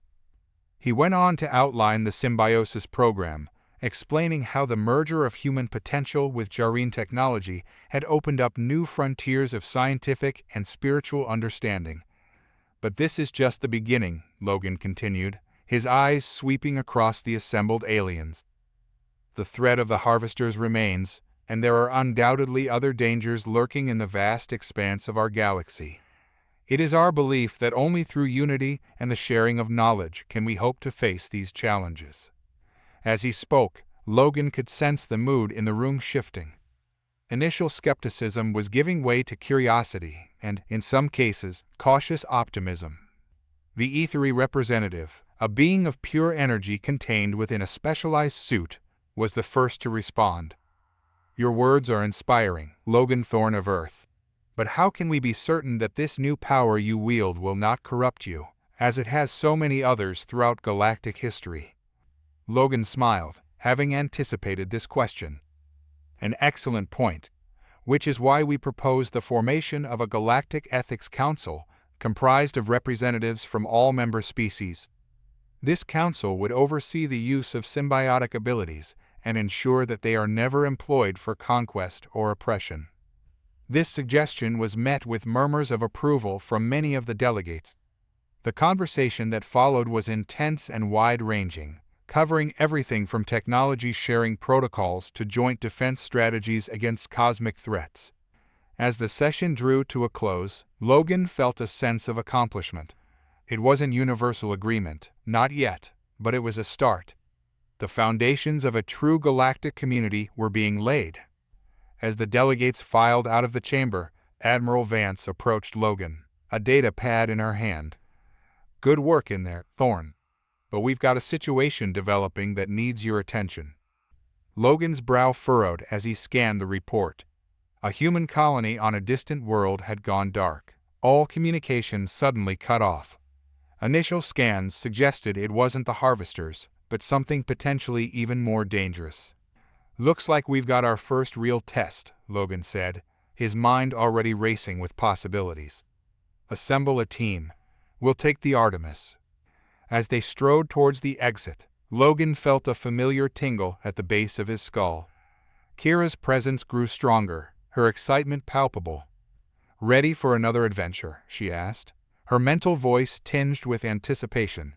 He went on to outline the symbiosis program, explaining how the merger of human potential with Jareen technology had opened up new frontiers of scientific and spiritual understanding. "But this is just the beginning," Logan continued, his eyes sweeping across the assembled aliens. "The threat of the Harvesters remains, and there are undoubtedly other dangers lurking in the vast expanse of our galaxy. It is our belief that only through unity and the sharing of knowledge can we hope to face these challenges." As he spoke, Logan could sense the mood in the room shifting. Initial skepticism was giving way to curiosity and, in some cases, cautious optimism. The ethery representative, a being of pure energy contained within a specialized suit, was the first to respond. "Your words are inspiring, Logan Thorne of Earth. But how can we be certain that this new power you wield will not corrupt you, as it has so many others throughout galactic history?" Logan smiled, having anticipated this question. "An excellent point, which is why we propose the formation of a Galactic Ethics Council comprised of representatives from all member species. This council would oversee the use of symbiotic abilities and ensure that they are never employed for conquest or oppression." This suggestion was met with murmurs of approval from many of the delegates. The conversation that followed was intense and wide-ranging, covering everything from technology-sharing protocols to joint defense strategies against cosmic threats. As the session drew to a close, Logan felt a sense of accomplishment. It wasn't universal agreement, not yet, but it was a start. The foundations of a true galactic community were being laid. As the delegates filed out of the chamber, Admiral Vance approached Logan, a data pad in her hand. "Good work in there, Thorne. but we've got a situation developing that needs your attention." Logan's brow furrowed as he scanned the report. A human colony on a distant world had gone dark. All communication suddenly cut off. Initial scans suggested it wasn't the harvesters, but something potentially even more dangerous. "Looks like we've got our first real test," Logan said, his mind already racing with possibilities. "Assemble a team. We'll take the Artemis." As they strode towards the exit, Logan felt a familiar tingle at the base of his skull. Kira's presence grew stronger, her excitement palpable. "Ready for another adventure?" she asked, her mental voice tinged with anticipation.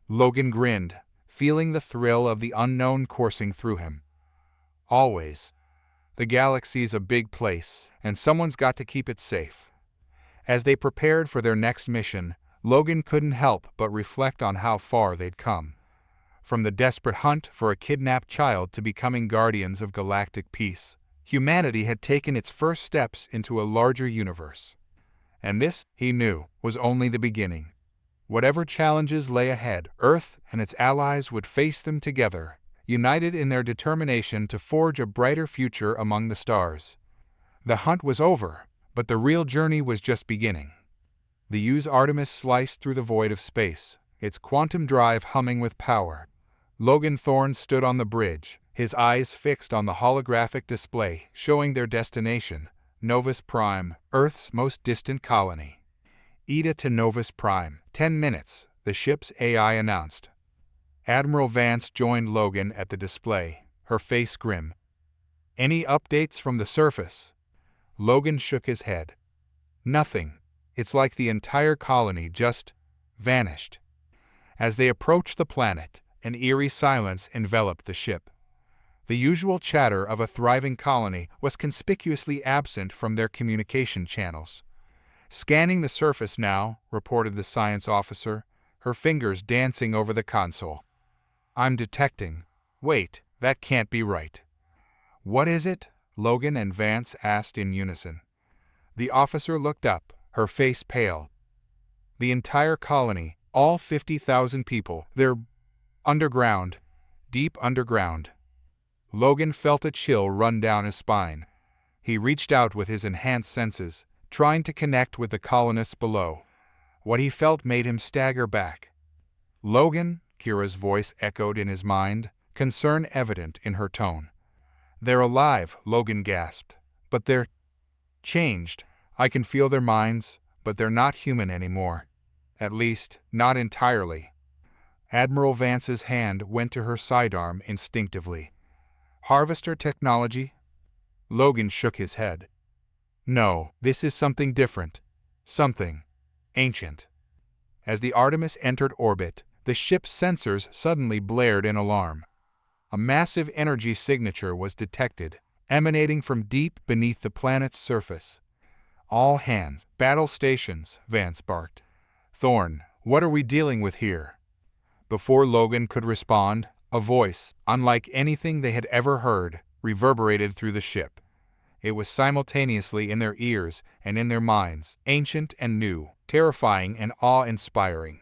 Logan grinned, feeling the thrill of the unknown coursing through him. "Always. The galaxy's a big place, and someone's got to keep it safe." As they prepared for their next mission, Logan couldn't help but reflect on how far they'd come. From the desperate hunt for a kidnapped child to becoming guardians of galactic peace, humanity had taken its first steps into a larger universe. And this, he knew, was only the beginning. Whatever challenges lay ahead, Earth and its allies would face them together, united in their determination to forge a brighter future among the stars. The hunt was over, but the real journey was just beginning. The U's Artemis sliced through the void of space, its quantum drive humming with power. Logan Thorne stood on the bridge, his eyes fixed on the holographic display showing their destination, Novus Prime, Earth's most distant colony. "Ida to Novus Prime, 10 minutes, the ship's AI announced. Admiral Vance joined Logan at the display, her face grim. "Any updates from the surface?" Logan shook his head. "Nothing. It's like the entire colony just vanished." As they approached the planet, an eerie silence enveloped the ship. The usual chatter of a thriving colony was conspicuously absent from their communication channels. "Scanning the surface now," reported the science officer, her fingers dancing over the console. "I'm detecting. Wait, that can't be right." "What is it?" Logan and Vance asked in unison. The officer looked up, her face pale. "The entire colony, all 50,000 people, they're underground, deep underground." Logan felt a chill run down his spine. He reached out with his enhanced senses, trying to connect with the colonists below. What he felt made him stagger back. "Logan?" Kira's voice echoed in his mind, concern evident in her tone. "They're alive," Logan gasped. "But they're changed. I can feel their minds, but they're not human anymore. At least, not entirely." Admiral Vance's hand went to her sidearm instinctively. "Harvester technology?" Logan shook his head. "No, this is something different. Something ancient." As the Artemis entered orbit, the ship's sensors suddenly blared in alarm. A massive energy signature was detected, emanating from deep beneath the planet's surface. "All hands, battle stations," Vance barked. "Thorne, what are we dealing with here?" Before Logan could respond, a voice, unlike anything they had ever heard, reverberated through the ship. It was simultaneously in their ears and in their minds, ancient and new, terrifying and awe-inspiring.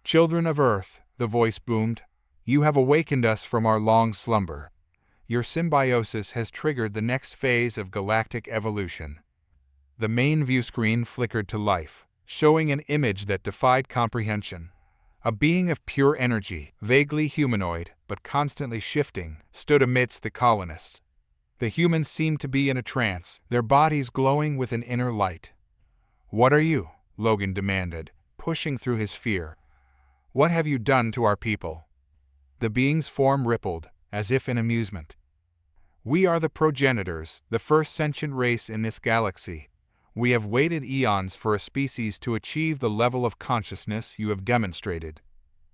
"Children of Earth," the voice boomed, "you have awakened us from our long slumber. Your symbiosis has triggered the next phase of galactic evolution." The main view screen flickered to life, showing an image that defied comprehension. A being of pure energy, vaguely humanoid, but constantly shifting, stood amidst the colonists. The humans seemed to be in a trance, their bodies glowing with an inner light. "What are you?" Logan demanded, pushing through his fear. "What have you done to our people?" The being's form rippled, as if in amusement. "We are the progenitors, the first sentient race in this galaxy. We have waited eons for a species to achieve the level of consciousness you have demonstrated.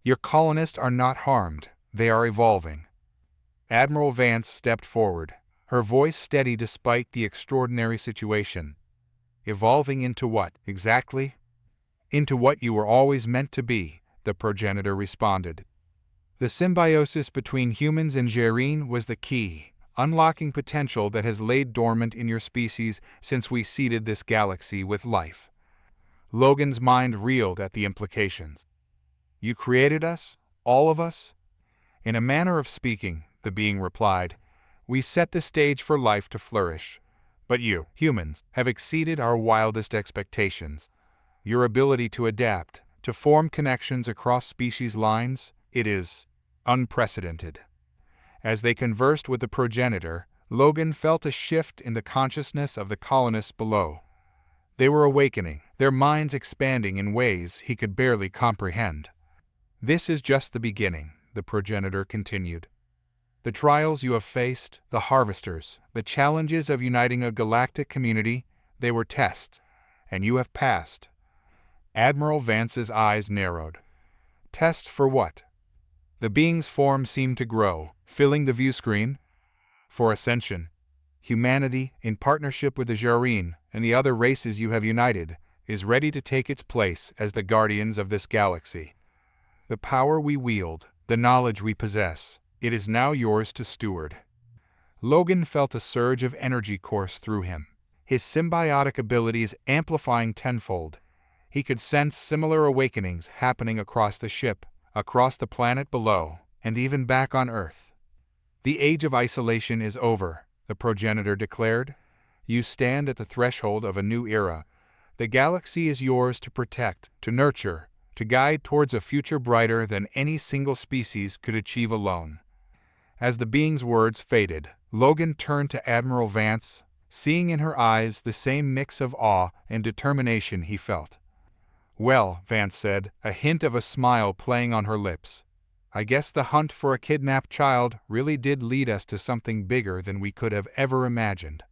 Your colonists are not harmed, they are evolving." Admiral Vance stepped forward, her voice steady despite the extraordinary situation. "Evolving into what, exactly?" "Into what you were always meant to be," the progenitor responded. "The symbiosis between humans and Gerene was the key, unlocking potential that has laid dormant in your species since we seeded this galaxy with life." Logan's mind reeled at the implications. "You created us? All of us? In a manner of speaking, the being replied, we set the stage for life to flourish. But you, humans, have exceeded our wildest expectations. Your ability to adapt, to form connections across species lines, it is unprecedented. As they conversed with the progenitor, Logan felt a shift in the consciousness of the colonists below. They were awakening, their minds expanding in ways he could barely comprehend. This is just the beginning, the progenitor continued. The trials you have faced, the harvesters, the challenges of uniting a galactic community, they were tests, and you have passed. Admiral Vance's eyes narrowed. Test for what? The being's form seemed to grow, filling the view screen. For ascension. Humanity, in partnership with the Jareen and the other races you have united, is ready to take its place as the guardians of this galaxy. The power we wield, the knowledge we possess, it is now yours to steward. Logan felt a surge of energy course through him, his symbiotic abilities amplifying tenfold. He could sense similar awakenings happening across the ship, across the planet below, and even back on Earth. The age of isolation is over, the progenitor declared. You stand at the threshold of a new era. The galaxy is yours to protect, to nurture, to guide towards a future brighter than any single species could achieve alone. As the being's words faded, Logan turned to Admiral Vance, seeing in her eyes the same mix of awe and determination he felt. Well, Vance said, a hint of a smile playing on her lips. I guess the hunt for a kidnapped child really did lead us to something bigger than we could have ever imagined.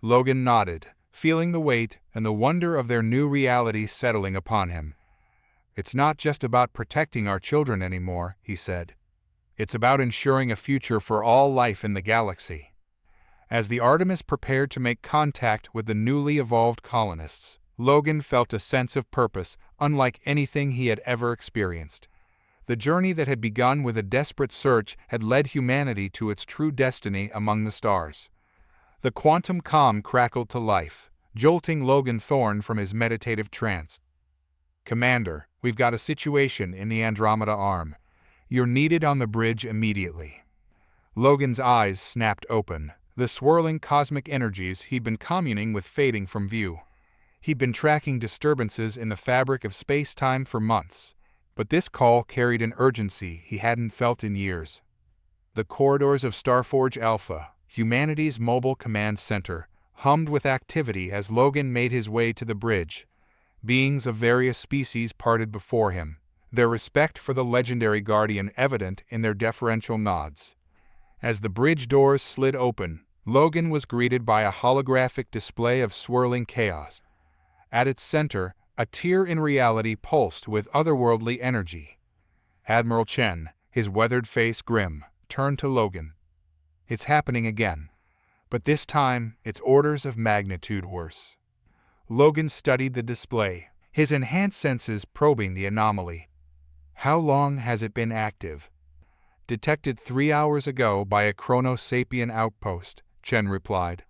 Logan nodded, feeling the weight and the wonder of their new reality settling upon him. It's not just about protecting our children anymore, he said. It's about ensuring a future for all life in the galaxy. As the Artemis prepared to make contact with the newly evolved colonists, Logan felt a sense of purpose unlike anything he had ever experienced. The journey that had begun with a desperate search had led humanity to its true destiny among the stars. The quantum comm crackled to life, jolting Logan Thorne from his meditative trance. Commander, we've got a situation in the Andromeda Arm. You're needed on the bridge immediately. Logan's eyes snapped open, the swirling cosmic energies he'd been communing with fading from view. He'd been tracking disturbances in the fabric of space-time for months, but this call carried an urgency he hadn't felt in years. The corridors of Starforge Alpha, humanity's mobile command center, hummed with activity as Logan made his way to the bridge. Beings of various species parted before him, their respect for the legendary Guardian evident in their deferential nods. As the bridge doors slid open, Logan was greeted by a holographic display of swirling chaos. At its center, a tier in reality pulsed with otherworldly energy. Admiral Chen, his weathered face grim, turned to Logan. It's happening again. But this time, it's orders of magnitude worse. Logan studied the display, his enhanced senses probing the anomaly. How long has it been active? Detected 3 hours ago by a Chrono-Sapien outpost, Chen replied.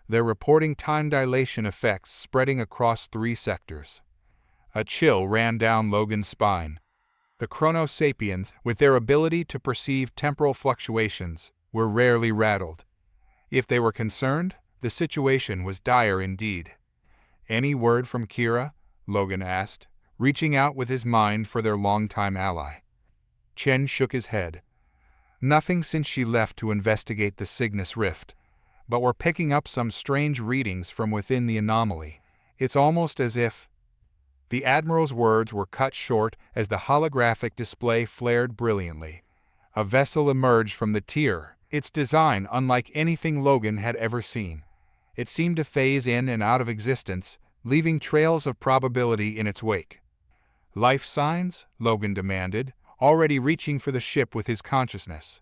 They're reporting time dilation effects spreading across 3 sectors. A chill ran down Logan's spine. The Chrono-Sapiens, with their ability to perceive temporal fluctuations, were rarely rattled. If they were concerned, the situation was dire indeed. Any word from Kira? Logan asked, reaching out with his mind for their longtime ally. Chen shook his head. Nothing since she left to investigate the Cygnus Rift. But we're picking up some strange readings from within the anomaly. It's almost as if... The Admiral's words were cut short as the holographic display flared brilliantly. A vessel emerged from the tier, its design unlike anything Logan had ever seen. It seemed to phase in and out of existence, leaving trails of probability in its wake. Life signs? Logan demanded, already reaching for the ship with his consciousness.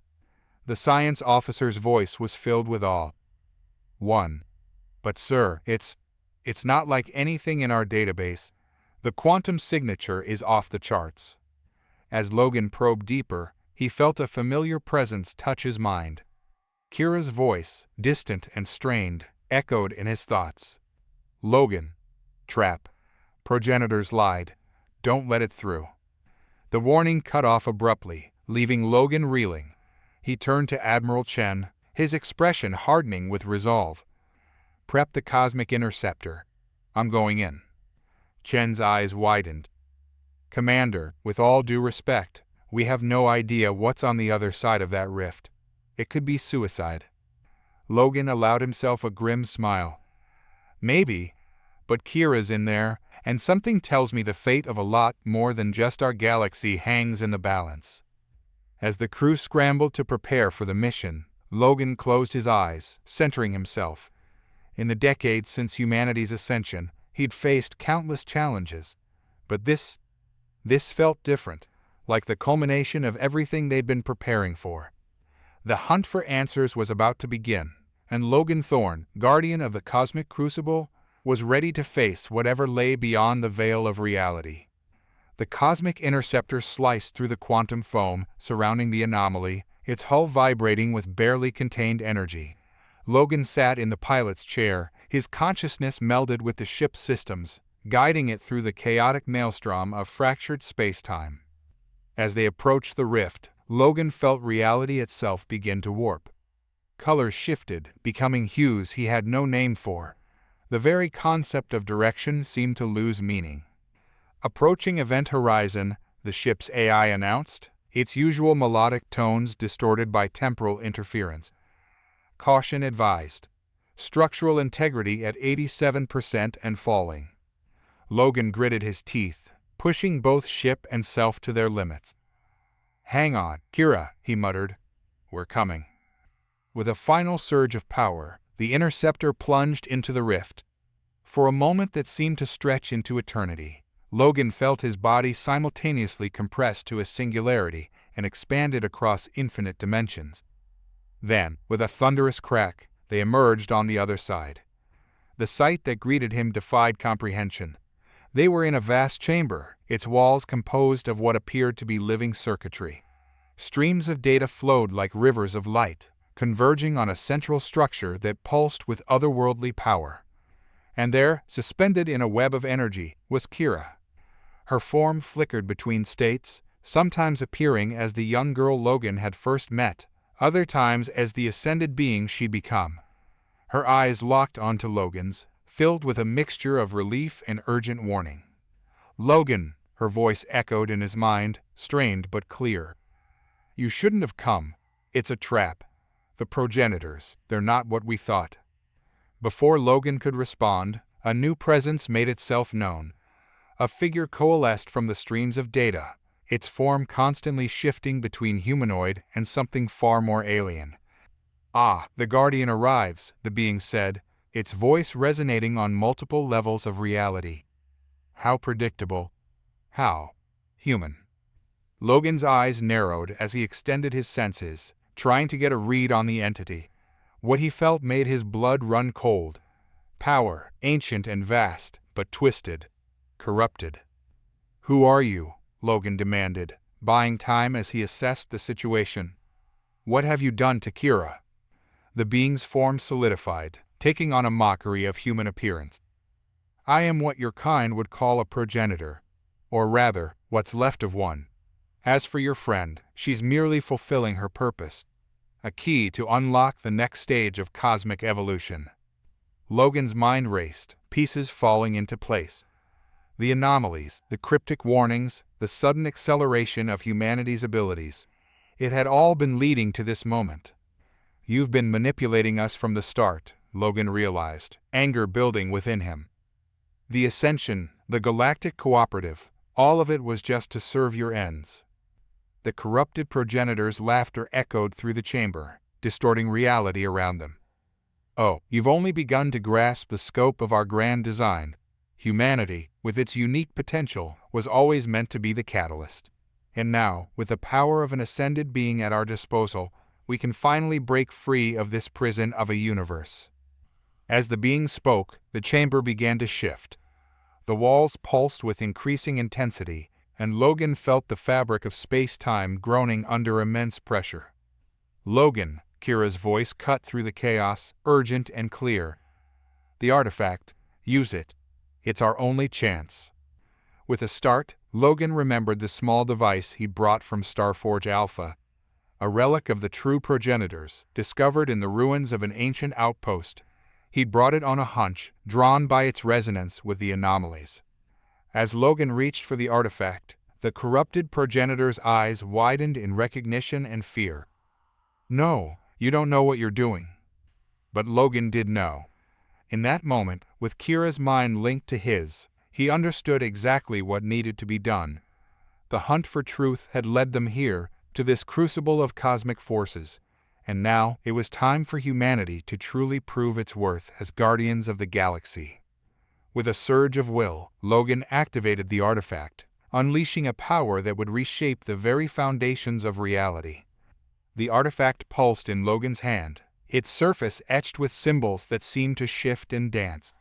The science officer's voice was filled with awe. 1. But sir, it's not like anything in our database. The quantum signature is off the charts. As Logan probed deeper, he felt a familiar presence touch his mind. Kira's voice, distant and strained, echoed in his thoughts. Logan. Trap. Progenitors lied. Don't let it through. The warning cut off abruptly, leaving Logan reeling. He turned to Admiral Chen, his expression hardening with resolve. "Prep the cosmic interceptor. I'm going in." Chen's eyes widened. "Commander, with all due respect, we have no idea what's on the other side of that rift. It could be suicide." Logan allowed himself a grim smile. "Maybe, but Kira's in there, and something tells me the fate of a lot more than just our galaxy hangs in the balance." As the crew scrambled to prepare for the mission, Logan closed his eyes, centering himself. In the decades since humanity's ascension, he'd faced countless challenges. But this felt different, like the culmination of everything they'd been preparing for. The hunt for answers was about to begin, and Logan Thorne, guardian of the cosmic crucible, was ready to face whatever lay beyond the veil of reality. The cosmic interceptor sliced through the quantum foam surrounding the anomaly, its hull vibrating with barely contained energy. Logan sat in the pilot's chair, his consciousness melded with the ship's systems, guiding it through the chaotic maelstrom of fractured space-time. As they approached the rift, Logan felt reality itself begin to warp. Colors shifted, becoming hues he had no name for. The very concept of direction seemed to lose meaning. Approaching event horizon, the ship's AI announced, its usual melodic tones distorted by temporal interference. "Caution advised. Structural integrity at 87% and falling." Logan gritted his teeth, pushing both ship and self to their limits. "Hang on, Kira," he muttered. "We're coming." With a final surge of power, the interceptor plunged into the rift. For a moment that seemed to stretch into eternity, Logan felt his body simultaneously compressed to a singularity and expanded across infinite dimensions. Then, with a thunderous crack, they emerged on the other side. The sight that greeted him defied comprehension. They were in a vast chamber, its walls composed of what appeared to be living circuitry. Streams of data flowed like rivers of light, converging on a central structure that pulsed with otherworldly power. And there, suspended in a web of energy, was Kira. Her form flickered between states, sometimes appearing as the young girl Logan had first met, other times as the ascended being she'd become. Her eyes locked onto Logan's, filled with a mixture of relief and urgent warning. "Logan," her voice echoed in his mind, strained but clear. "You shouldn't have come. It's a trap. The progenitors, they're not what we thought." Before Logan could respond, a new presence made itself known. A figure coalesced from the streams of data, its form constantly shifting between humanoid and something far more alien. "Ah, the Guardian arrives," the being said, its voice resonating on multiple levels of reality. How predictable. How human. Logan's eyes narrowed as he extended his senses, trying to get a read on the entity. What he felt made his blood run cold. Power, ancient and vast, but twisted, corrupted. "Who are you?" Logan demanded, buying time as he assessed the situation. "What have you done to Kira?" The being's form solidified, taking on a mockery of human appearance. "I am what your kind would call a progenitor, or rather, what's left of one. As for your friend, she's merely fulfilling her purpose, a key to unlock the next stage of cosmic evolution." Logan's mind raced, pieces falling into place. The anomalies, the cryptic warnings, the sudden acceleration of humanity's abilities. It had all been leading to this moment. "You've been manipulating us from the start," Logan realized, anger building within him. "The Ascension, the Galactic Cooperative, all of it was just to serve your ends." The corrupted progenitor's laughter echoed through the chamber, distorting reality around them. "Oh, you've only begun to grasp the scope of our grand design. Humanity, with its unique potential, was always meant to be the catalyst. And now, with the power of an ascended being at our disposal, we can finally break free of this prison of a universe." As the being spoke, the chamber began to shift. The walls pulsed with increasing intensity, and Logan felt the fabric of space-time groaning under immense pressure. "Logan," Kira's voice cut through the chaos, urgent and clear. "The artifact, use it. It's our only chance." With a start, Logan remembered the small device he brought from Starforge Alpha, a relic of the true progenitors, discovered in the ruins of an ancient outpost. He brought it on a hunch, drawn by its resonance with the anomalies. As Logan reached for the artifact, the corrupted progenitor's eyes widened in recognition and fear. "No, you don't know what you're doing." But Logan did know. In that moment, with Kira's mind linked to his, he understood exactly what needed to be done. The hunt for truth had led them here, to this crucible of cosmic forces, and now it was time for humanity to truly prove its worth as guardians of the galaxy. With a surge of will, Logan activated the artifact, unleashing a power that would reshape the very foundations of reality. The artifact pulsed in Logan's hand, its surface etched with symbols that seemed to shift and dance.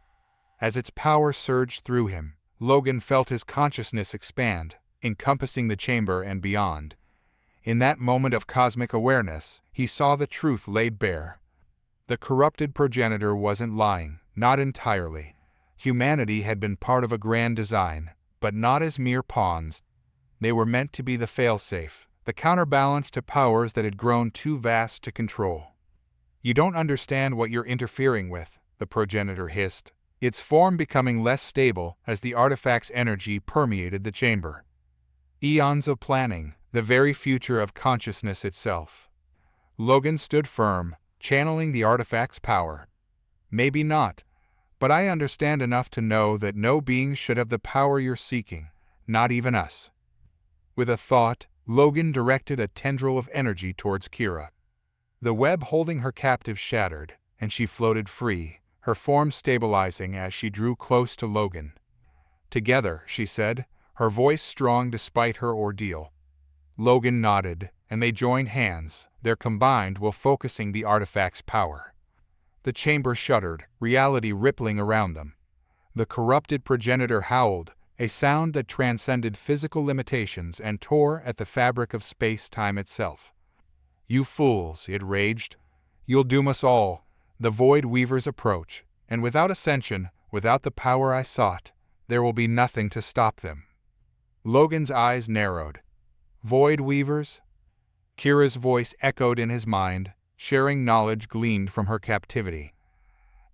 As its power surged through him, Logan felt his consciousness expand, encompassing the chamber and beyond. In that moment of cosmic awareness, he saw the truth laid bare. The corrupted progenitor wasn't lying, not entirely. Humanity had been part of a grand design, but not as mere pawns. They were meant to be the failsafe, the counterbalance to powers that had grown too vast to control. "You don't understand what you're interfering with," the progenitor hissed, its form becoming less stable as the artifact's energy permeated the chamber. Eons of planning, the very future of consciousness itself. Logan stood firm, channeling the artifact's power. "Maybe not, but I understand enough to know that no being should have the power you're seeking, not even us." With a thought, Logan directed a tendril of energy towards Kira. The web holding her captive shattered, and she floated free, her form stabilizing as she drew close to Logan. "Together," she said, her voice strong despite her ordeal. Logan nodded, and they joined hands, their combined will focusing the artifact's power. The chamber shuddered, reality rippling around them. The corrupted progenitor howled, a sound that transcended physical limitations and tore at the fabric of space-time itself. "You fools," it raged. "You'll doom us all." The Void Weavers approach, and without ascension, without the power I sought, there will be nothing to stop them. Logan's eyes narrowed. "Void Weavers?" Kira's voice echoed in his mind, sharing knowledge gleaned from her captivity.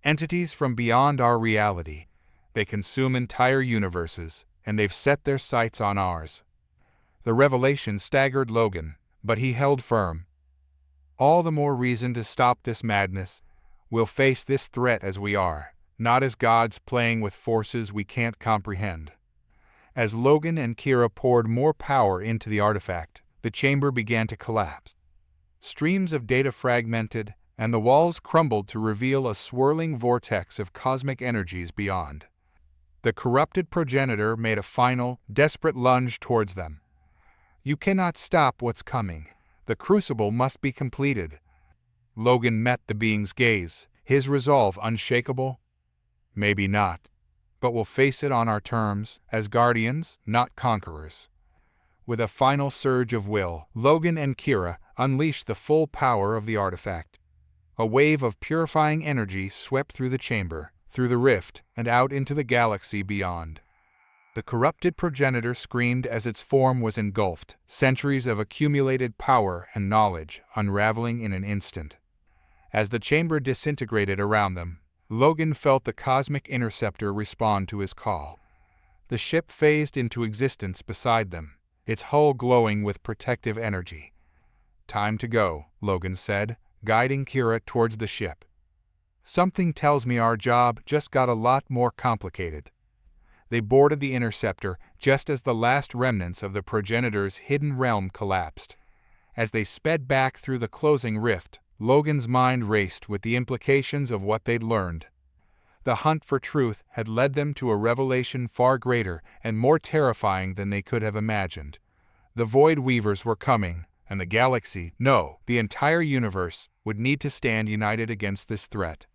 "Entities from beyond our reality. They consume entire universes, and they've set their sights on ours." The revelation staggered Logan, but he held firm. "All the more reason to stop this madness. We'll face this threat as we are, not as gods playing with forces we can't comprehend." As Logan and Kira poured more power into the artifact, the chamber began to collapse. Streams of data fragmented, and the walls crumbled to reveal a swirling vortex of cosmic energies beyond. The corrupted progenitor made a final, desperate lunge towards them. "You cannot stop what's coming. The crucible must be completed." Logan met the being's gaze, his resolve unshakable. "Maybe not. But we'll face it on our terms, as guardians, not conquerors." With a final surge of will, Logan and Kira unleashed the full power of the artifact. A wave of purifying energy swept through the chamber, through the rift, and out into the galaxy beyond. The corrupted progenitor screamed as its form was engulfed, centuries of accumulated power and knowledge unraveling in an instant. As the chamber disintegrated around them, Logan felt the cosmic interceptor respond to his call. The ship phased into existence beside them, its hull glowing with protective energy. "Time to go," Logan said, guiding Kira towards the ship. "Something tells me our job just got a lot more complicated." They boarded the interceptor just as the last remnants of the progenitor's hidden realm collapsed. As they sped back through the closing rift, Logan's mind raced with the implications of what they'd learned. The hunt for truth had led them to a revelation far greater and more terrifying than they could have imagined. The Void Weavers were coming, and the galaxy, no, the entire universe, would need to stand united against this threat.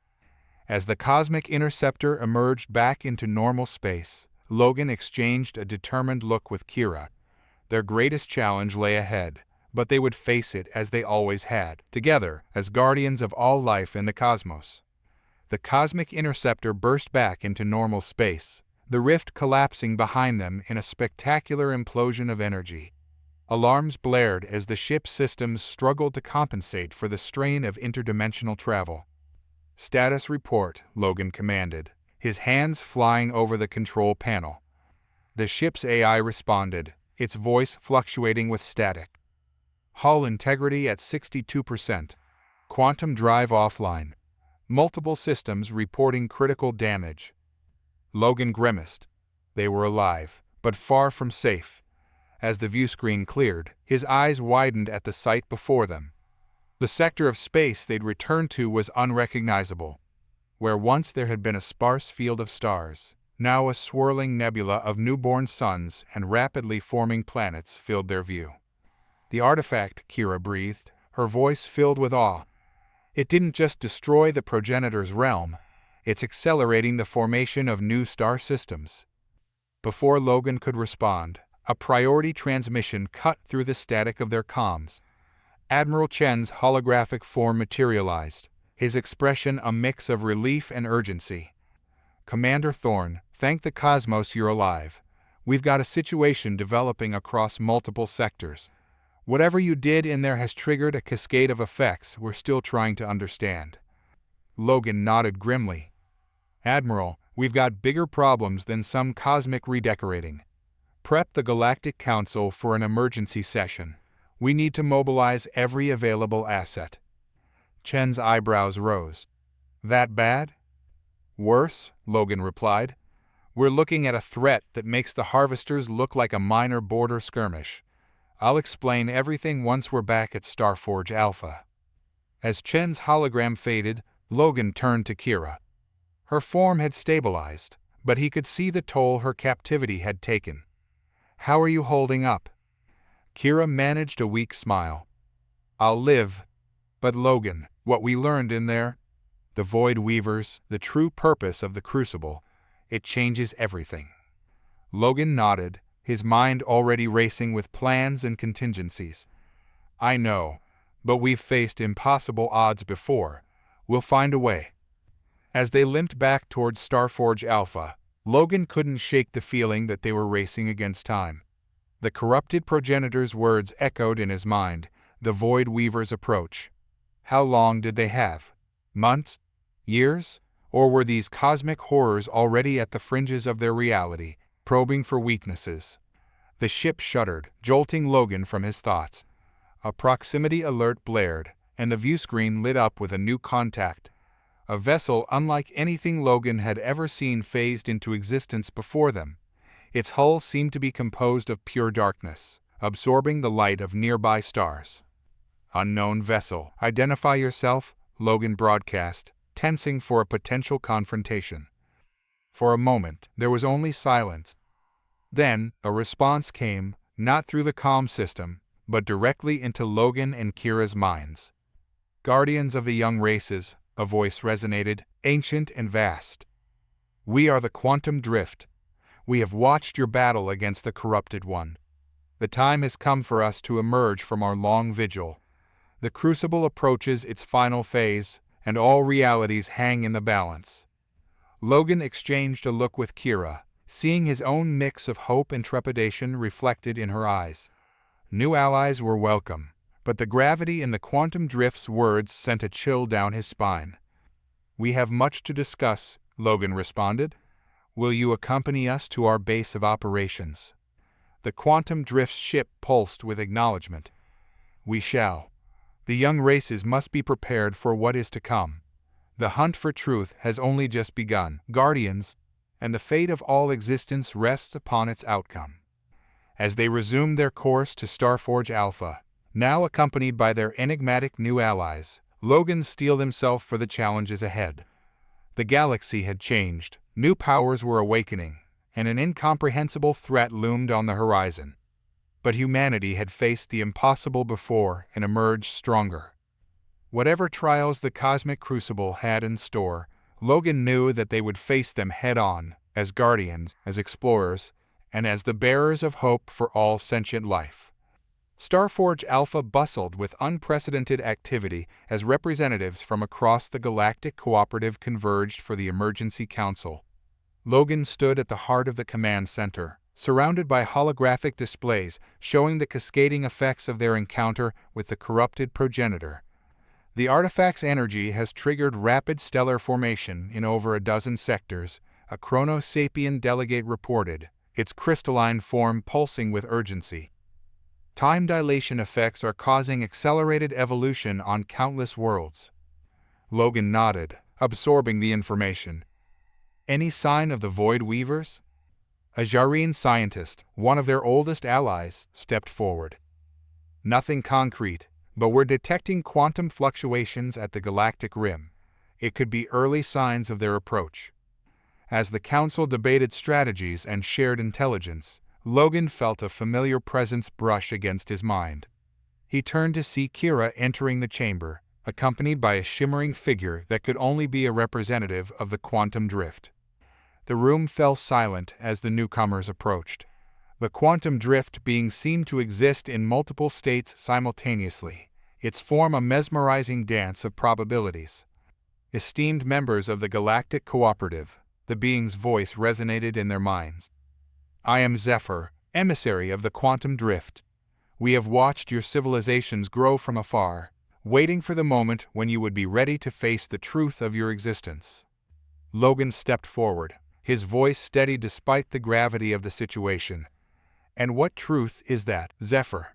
As the cosmic interceptor emerged back into normal space, Logan exchanged a determined look with Kira. Their greatest challenge lay ahead, but they would face it as they always had, together, as guardians of all life in the cosmos. The cosmic interceptor burst back into normal space, the rift collapsing behind them in a spectacular implosion of energy. Alarms blared as the ship's systems struggled to compensate for the strain of interdimensional travel. "Status report," Logan commanded, his hands flying over the control panel. The ship's AI responded, its voice fluctuating with static. "Hull integrity at 62%. Quantum drive offline. Multiple systems reporting critical damage." Logan grimaced. They were alive, but far from safe. As the viewscreen cleared, his eyes widened at the sight before them. The sector of space they'd returned to was unrecognizable. Where once there had been a sparse field of stars, now a swirling nebula of newborn suns and rapidly forming planets filled their view. "The artifact," Kira breathed, her voice filled with awe. "It didn't just destroy the progenitor's realm, it's accelerating the formation of new star systems." Before Logan could respond, a priority transmission cut through the static of their comms. Admiral Chen's holographic form materialized, his expression a mix of relief and urgency. "Commander Thorne, thank the cosmos you're alive. We've got a situation developing across multiple sectors. Whatever you did in there has triggered a cascade of effects we're still trying to understand." Logan nodded grimly. "Admiral, we've got bigger problems than some cosmic redecorating. Prep the Galactic Council for an emergency session. We need to mobilize every available asset." Chen's eyebrows rose. "That bad?" "Worse," Logan replied. "We're looking at a threat that makes the Harvesters look like a minor border skirmish. I'll explain everything once we're back at Starforge Alpha." As Chen's hologram faded, Logan turned to Kira. Her form had stabilized, but he could see the toll her captivity had taken. "How are you holding up?" Kira managed a weak smile. "I'll live. But Logan, what we learned in there, the Void Weavers, the true purpose of the Crucible, it changes everything." Logan nodded, his mind already racing with plans and contingencies. "I know, but we've faced impossible odds before. We'll find a way." As they limped back towards Starforge Alpha, Logan couldn't shake the feeling that they were racing against time. The corrupted progenitor's words echoed in his mind, the Void Weaver's approach. How long did they have? Months? Years? Or were these cosmic horrors already at the fringes of their reality, probing for weaknesses? The ship shuddered, jolting Logan from his thoughts. A proximity alert blared, and the viewscreen lit up with a new contact. A vessel unlike anything Logan had ever seen phased into existence before them. Its hull seemed to be composed of pure darkness, absorbing the light of nearby stars. "Unknown vessel, identify yourself," Logan broadcast, tensing for a potential confrontation. For a moment, there was only silence. Then, a response came, not through the comm system, but directly into Logan and Kira's minds. "Guardians of the young races," a voice resonated, ancient and vast. "We are the Quantum Drift. We have watched your battle against the Corrupted One. The time has come for us to emerge from our long vigil. The Crucible approaches its final phase, and all realities hang in the balance." Logan exchanged a look with Kira, seeing his own mix of hope and trepidation reflected in her eyes. New allies were welcome, but the gravity in the Quantum Drift's words sent a chill down his spine. "We have much to discuss," Logan responded. "Will you accompany us to our base of operations?" The Quantum Drift's ship pulsed with acknowledgement. "We shall. The young races must be prepared for what is to come. The hunt for truth has only just begun, Guardians, and the fate of all existence rests upon its outcome." As they resumed their course to Starforge Alpha, now accompanied by their enigmatic new allies, Logan steeled himself for the challenges ahead. The galaxy had changed, new powers were awakening, and an incomprehensible threat loomed on the horizon. But humanity had faced the impossible before and emerged stronger. Whatever trials the cosmic crucible had in store, Logan knew that they would face them head-on, as guardians, as explorers, and as the bearers of hope for all sentient life. Starforge Alpha bustled with unprecedented activity as representatives from across the galactic cooperative converged for the emergency council. Logan stood at the heart of the command center, surrounded by holographic displays showing the cascading effects of their encounter with the corrupted progenitor. The artifact's energy has triggered rapid stellar formation in over a dozen sectors, a Chrono Sapien delegate reported, its crystalline form pulsing with urgency. Time dilation effects are causing accelerated evolution on countless worlds. Logan nodded, absorbing the information. Any sign of the Void Weavers? A Jareen scientist, one of their oldest allies, stepped forward. Nothing concrete, but we're detecting quantum fluctuations at the galactic rim. It could be early signs of their approach. As the council debated strategies and shared intelligence, Logan felt a familiar presence brush against his mind. He turned to see Kira entering the chamber, accompanied by a shimmering figure that could only be a representative of the quantum drift. The room fell silent as the newcomers approached. The quantum drift being seemed to exist in multiple states simultaneously, its form a mesmerizing dance of probabilities. Esteemed members of the Galactic Cooperative, the being's voice resonated in their minds. I am Zephyr, emissary of the quantum drift. We have watched your civilizations grow from afar, waiting for the moment when you would be ready to face the truth of your existence. Logan stepped forward, his voice steady despite the gravity of the situation. And what truth is that, Zephyr?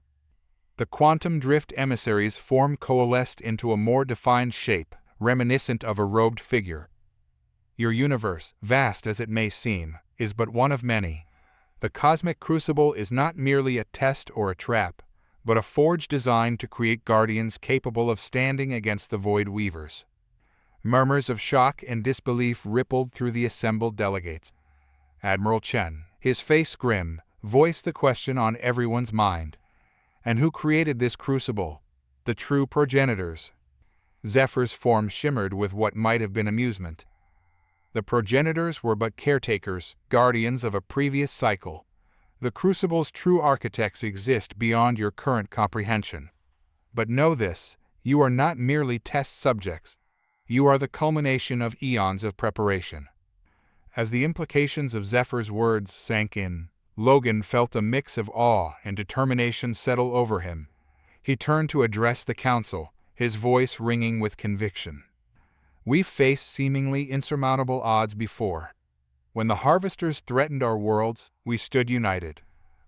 The quantum drift emissary's form coalesced into a more defined shape, reminiscent of a robed figure. Your universe, vast as it may seem, is but one of many. The cosmic crucible is not merely a test or a trap, but a forge designed to create guardians capable of standing against the Void Weavers. Murmurs of shock and disbelief rippled through the assembled delegates. Admiral Chen, his face grim, voiced the question on everyone's mind. And who created this crucible? The true progenitors. Zephyr's form shimmered with what might have been amusement. The progenitors were but caretakers, guardians of a previous cycle. The crucible's true architects exist beyond your current comprehension. But know this, you are not merely test subjects. You are the culmination of eons of preparation. As the implications of Zephyr's words sank in, Logan felt a mix of awe and determination settle over him. He turned to address the council, his voice ringing with conviction. We've faced seemingly insurmountable odds before. When the harvesters threatened our worlds, we stood united.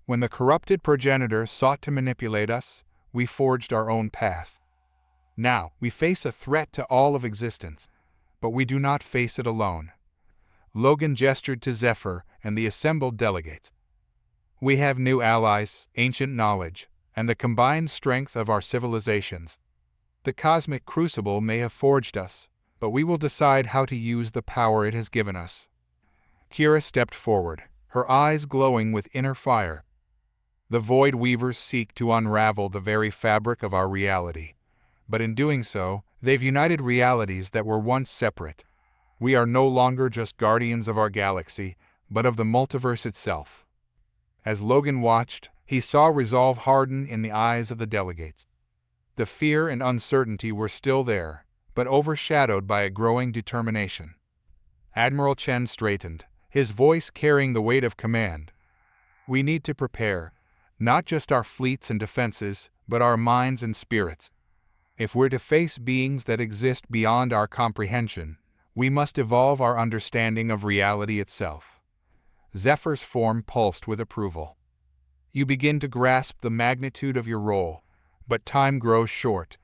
When the corrupted progenitor sought to manipulate us, we forged our own path. Now, we face a threat to all of existence, but we do not face it alone. Logan gestured to Zephyr and the assembled delegates. We have new allies, ancient knowledge, and the combined strength of our civilizations. The cosmic crucible may have forged us, but we will decide how to use the power it has given us. Kira stepped forward, her eyes glowing with inner fire. The Void Weavers seek to unravel the very fabric of our reality. But in doing so, they've united realities that were once separate. We are no longer just guardians of our galaxy, but of the multiverse itself. As Logan watched, he saw resolve harden in the eyes of the delegates. The fear and uncertainty were still there, but overshadowed by a growing determination. Admiral Chen straightened, his voice carrying the weight of command. We need to prepare, not just our fleets and defenses, but our minds and spirits. If we're to face beings that exist beyond our comprehension, we must evolve our understanding of reality itself. Zephyr's form pulsed with approval. You begin to grasp the magnitude of your role, but time grows short.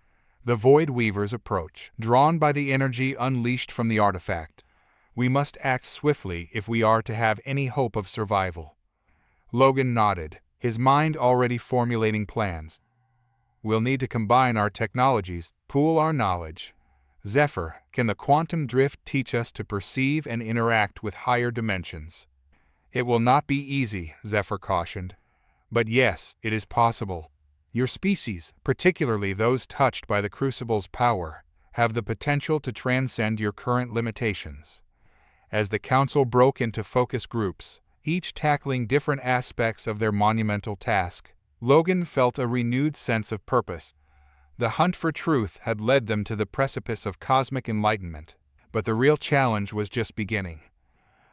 The Void Weavers approach, drawn by the energy unleashed from the artifact. We must act swiftly if we are to have any hope of survival. Logan nodded, his mind already formulating plans. We'll need to combine our technologies, pool our knowledge. Zephyr, can the quantum drift teach us to perceive and interact with higher dimensions? It will not be easy, Zephyr cautioned. But yes, it is possible. Your species, particularly those touched by the Crucible's power, have the potential to transcend your current limitations. As the Council broke into focus groups, each tackling different aspects of their monumental task, Logan felt a renewed sense of purpose. The hunt for truth had led them to the precipice of cosmic enlightenment, but the real challenge was just beginning.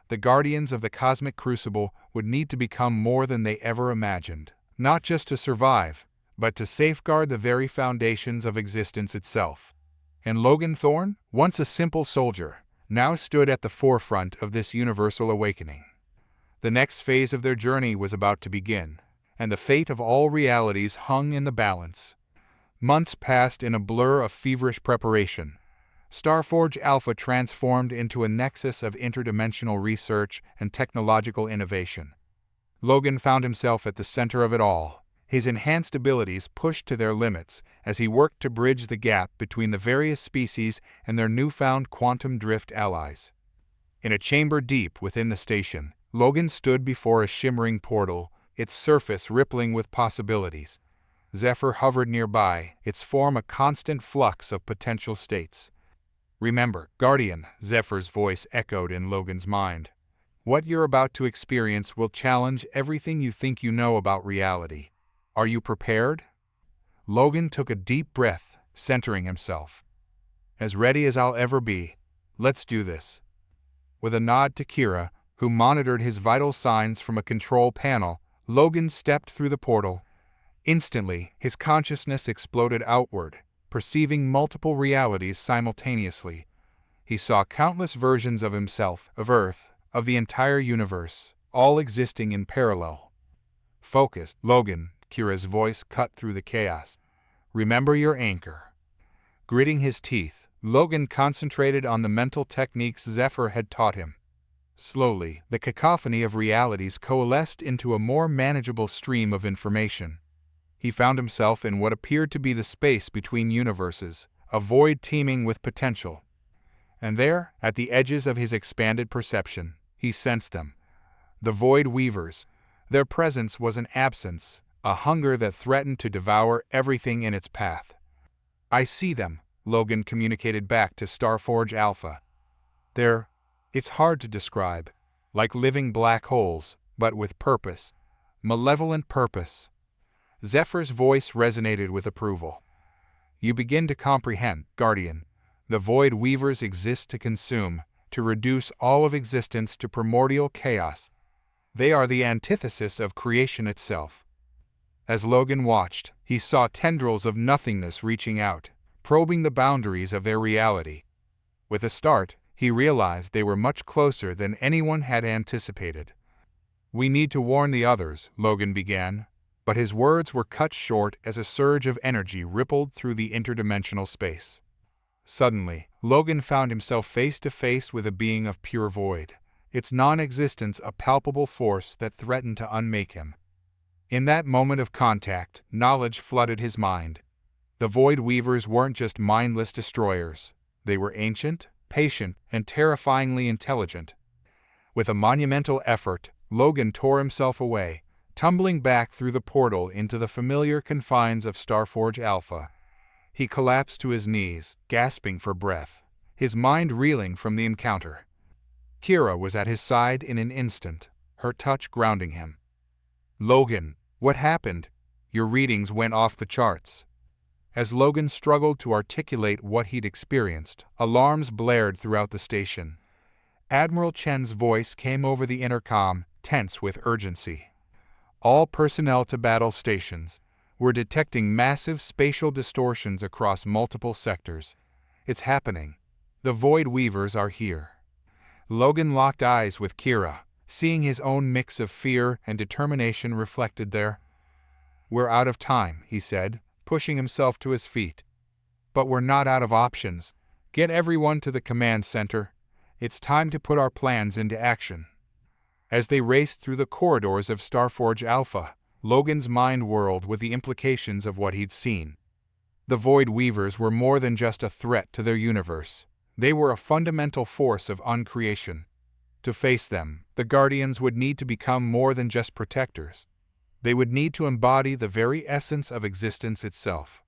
the guardians of the cosmic crucible would need to become more than they ever imagined, not just to survive, but to safeguard the very foundations of existence itself. And Logan Thorne, once a simple soldier, now stood at the forefront of this universal awakening. The next phase of their journey was about to begin, and the fate of all realities hung in the balance. Months passed in a blur of feverish preparation. Starforge Alpha transformed into a nexus of interdimensional research and technological innovation. Logan found himself at the center of it all, his enhanced abilities pushed to their limits as he worked to bridge the gap between the various species and their newfound quantum drift allies. In a chamber deep within the station, Logan stood before a shimmering portal, its surface rippling with possibilities. Zephyr hovered nearby, its form a constant flux of potential states. "Remember, Guardian," Zephyr's voice echoed in Logan's mind. "What you're about to experience will challenge everything you think you know about reality. Are you prepared?" Logan took a deep breath, centering himself. "As ready as I'll ever be. Let's do this." With a nod to Kira, who monitored his vital signs from a control panel, Logan stepped through the portal. Instantly, his consciousness exploded outward, perceiving multiple realities simultaneously. He saw countless versions of himself, of Earth, of the entire universe, all existing in parallel. "Focus, Logan," Kira's voice cut through the chaos. "Remember your anchor." Gritting his teeth, Logan concentrated on the mental techniques Zephyr had taught him. Slowly, the cacophony of realities coalesced into a more manageable stream of information. He found himself in what appeared to be the space between universes, a void teeming with potential. And there, at the edges of his expanded perception, he sensed them. The Void Weavers. Their presence was an absence, a hunger that threatened to devour everything in its path. "I see them," Logan communicated back to Starforge Alpha. It's hard to describe, like living black holes, but with purpose. Malevolent purpose." Zephyr's voice resonated with approval. "You begin to comprehend, Guardian. The Void Weavers exist to consume, to reduce all of existence to primordial chaos. They are the antithesis of creation itself." As Logan watched, he saw tendrils of nothingness reaching out, probing the boundaries of their reality. With a start, he realized they were much closer than anyone had anticipated. "We need to warn the others," Logan began, but his words were cut short as a surge of energy rippled through the interdimensional space. Suddenly, Logan found himself face to face with a being of pure void, its non-existence a palpable force that threatened to unmake him. In that moment of contact, knowledge flooded his mind. The Void Weavers weren't just mindless destroyers. They were ancient, patient, and terrifyingly intelligent. With a monumental effort, Logan tore himself away, tumbling back through the portal into the familiar confines of Starforge Alpha. He collapsed to his knees, gasping for breath, his mind reeling from the encounter. Kira was at his side in an instant, her touch grounding him. "Logan, what happened? Your readings went off the charts." As Logan struggled to articulate what he'd experienced, alarms blared throughout the station. Admiral Chen's voice came over the intercom, tense with urgency. "All personnel to battle stations. We're detecting massive spatial distortions across multiple sectors. It's happening. The Void Weavers are here." Logan locked eyes with Kira, seeing his own mix of fear and determination reflected there. "We're out of time," he said, pushing himself to his feet. "But we're not out of options. Get everyone to the command center. It's time to put our plans into action." As they raced through the corridors of Starforge Alpha, Logan's mind whirled with the implications of what he'd seen. The Void Weavers were more than just a threat to their universe. They were a fundamental force of uncreation. To face them, the Guardians would need to become more than just protectors. They would need to embody the very essence of existence itself.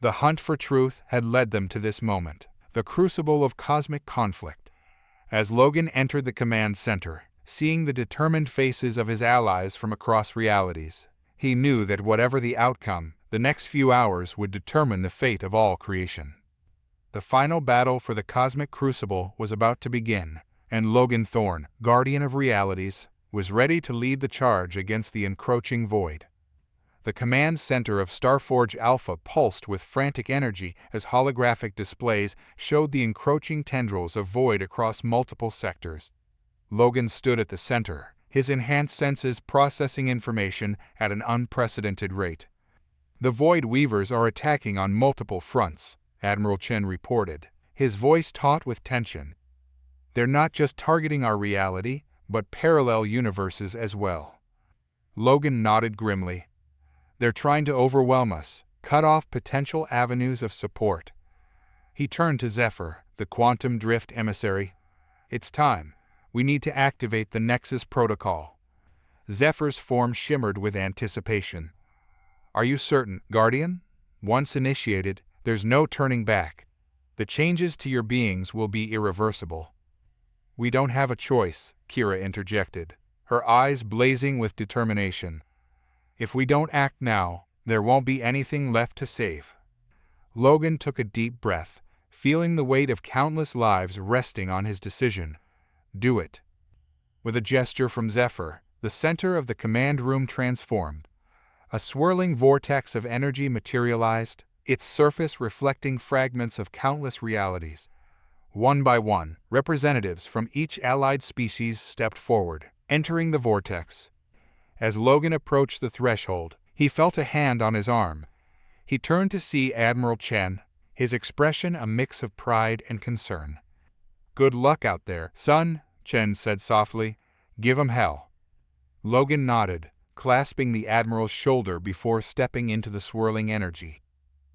The hunt for truth had led them to this moment, the crucible of cosmic conflict. As Logan entered the command center, seeing the determined faces of his allies from across realities, he knew that whatever the outcome, the next few hours would determine the fate of all creation. The final battle for the cosmic crucible was about to begin, and Logan Thorne, Guardian of Realities, was ready to lead the charge against the encroaching void. The command center of Starforge Alpha pulsed with frantic energy as holographic displays showed the encroaching tendrils of void across multiple sectors. Logan stood at the center, his enhanced senses processing information at an unprecedented rate. "The Void Weavers are attacking on multiple fronts," Admiral Chen reported, his voice taut with tension. "They're not just targeting our reality, but parallel universes as well." Logan nodded grimly. "They're trying to overwhelm us, cut off potential avenues of support." He turned to Zephyr, the quantum drift emissary. "It's time. We need to activate the Nexus protocol." Zephyr's form shimmered with anticipation. "Are you certain, Guardian? Once initiated, there's no turning back. The changes to your beings will be irreversible." "We don't have a choice," Kira interjected, her eyes blazing with determination. "If we don't act now, there won't be anything left to save." Logan took a deep breath, feeling the weight of countless lives resting on his decision. "Do it." With a gesture from Zephyr, the center of the command room transformed. A swirling vortex of energy materialized, its surface reflecting fragments of countless realities. One by one, representatives from each allied species stepped forward, entering the vortex. As Logan approached the threshold, he felt a hand on his arm. He turned to see Admiral Chen, his expression a mix of pride and concern. "Good luck out there, son," Chen said softly. "Give 'em hell." Logan nodded, clasping the Admiral's shoulder before stepping into the swirling energy.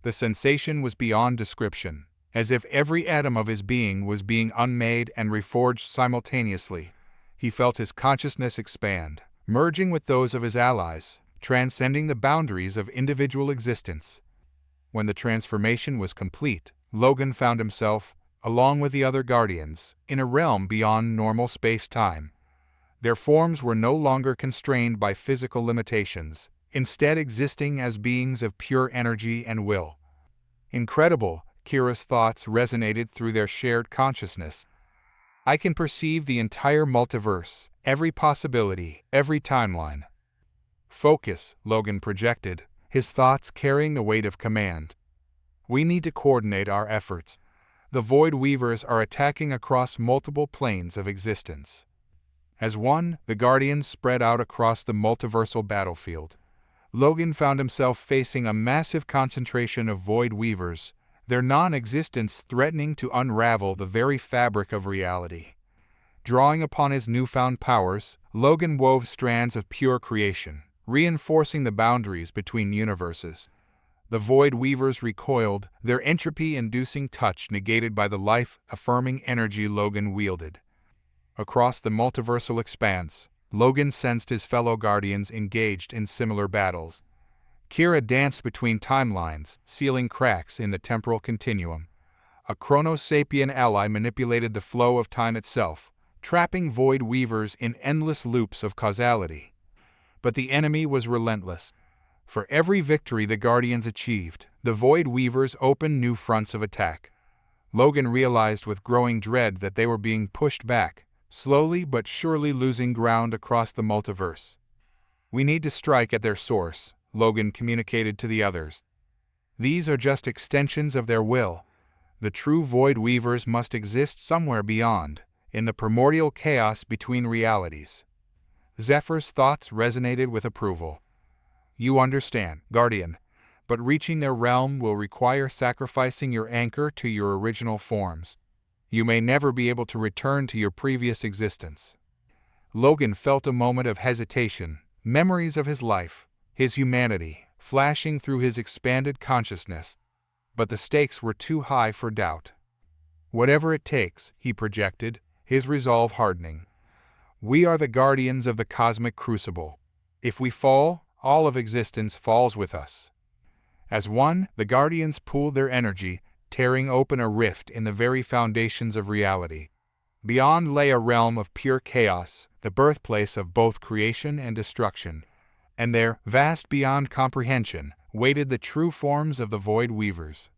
The sensation was beyond description, as if every atom of his being was being unmade and reforged simultaneously. He felt his consciousness expand, merging with those of his allies, transcending the boundaries of individual existence. When the transformation was complete, Logan found himself, along with the other Guardians, in a realm beyond normal space-time. Their forms were no longer constrained by physical limitations, instead existing as beings of pure energy and will. "Incredible," Kira's thoughts resonated through their shared consciousness. "I can perceive the entire multiverse, every possibility, every timeline." "Focus," Logan projected, his thoughts carrying the weight of command. "We need to coordinate our efforts. The Void Weavers are attacking across multiple planes of existence." As one, the Guardians spread out across the multiversal battlefield. Logan found himself facing a massive concentration of Void Weavers, their non-existence threatening to unravel the very fabric of reality. Drawing upon his newfound powers, Logan wove strands of pure creation, reinforcing the boundaries between universes. The Void Weavers recoiled, their entropy-inducing touch negated by the life-affirming energy Logan wielded. Across the multiversal expanse, Logan sensed his fellow Guardians engaged in similar battles. Kira danced between timelines, sealing cracks in the temporal continuum. A Chrono-Sapien ally manipulated the flow of time itself, trapping Void Weavers in endless loops of causality. But the enemy was relentless. For every victory the Guardians achieved, the Void Weavers opened new fronts of attack. Logan realized with growing dread that they were being pushed back, slowly but surely losing ground across the multiverse. "We need to strike at their source," Logan communicated to the others. "These are just extensions of their will. The true Void Weavers must exist somewhere beyond, in the primordial chaos between realities." Zephyr's thoughts resonated with approval. "You understand, Guardian, but reaching their realm will require sacrificing your anchor to your original forms. You may never be able to return to your previous existence." Logan felt a moment of hesitation, memories of his life, his humanity, flashing through his expanded consciousness. But the stakes were too high for doubt. "Whatever it takes," he projected, his resolve hardening. "We are the Guardians of the cosmic crucible. If we fall, all of existence falls with us." As one, the Guardians pooled their energy, tearing open a rift in the very foundations of reality. Beyond lay a realm of pure chaos, the birthplace of both creation and destruction. And there, vast beyond comprehension, waited the true forms of the Void Weavers.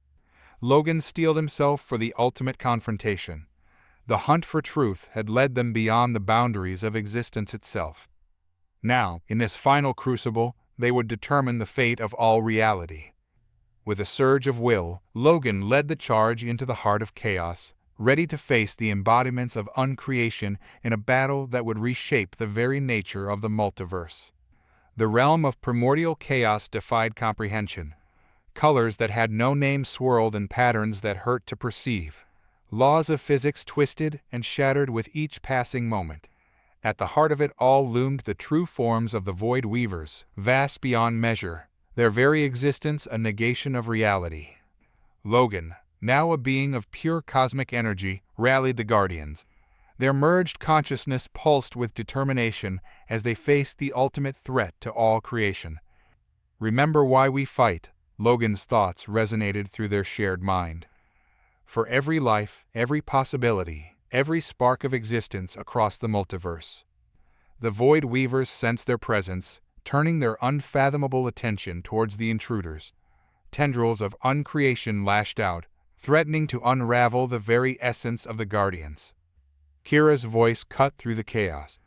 Logan steeled himself for the ultimate confrontation. The hunt for truth had led them beyond the boundaries of existence itself. Now, in this final crucible, they would determine the fate of all reality. With a surge of will, Logan led the charge into the heart of chaos, ready to face the embodiments of uncreation in a battle that would reshape the very nature of the multiverse. The realm of primordial chaos defied comprehension. Colors that had no name swirled in patterns that hurt to perceive. Laws of physics twisted and shattered with each passing moment. At the heart of it all loomed the true forms of the Void Weavers, vast beyond measure, their very existence a negation of reality. Logan, now a being of pure cosmic energy, rallied the Guardians. Their merged consciousness pulsed with determination as they faced the ultimate threat to all creation. "Remember why we fight," Logan's thoughts resonated through their shared mind. "For every life, every possibility, every spark of existence across the multiverse." The Void Weavers sensed their presence, turning their unfathomable attention towards the intruders. Tendrils of uncreation lashed out, threatening to unravel the very essence of the Guardians. Kira's voice cut through the chaos.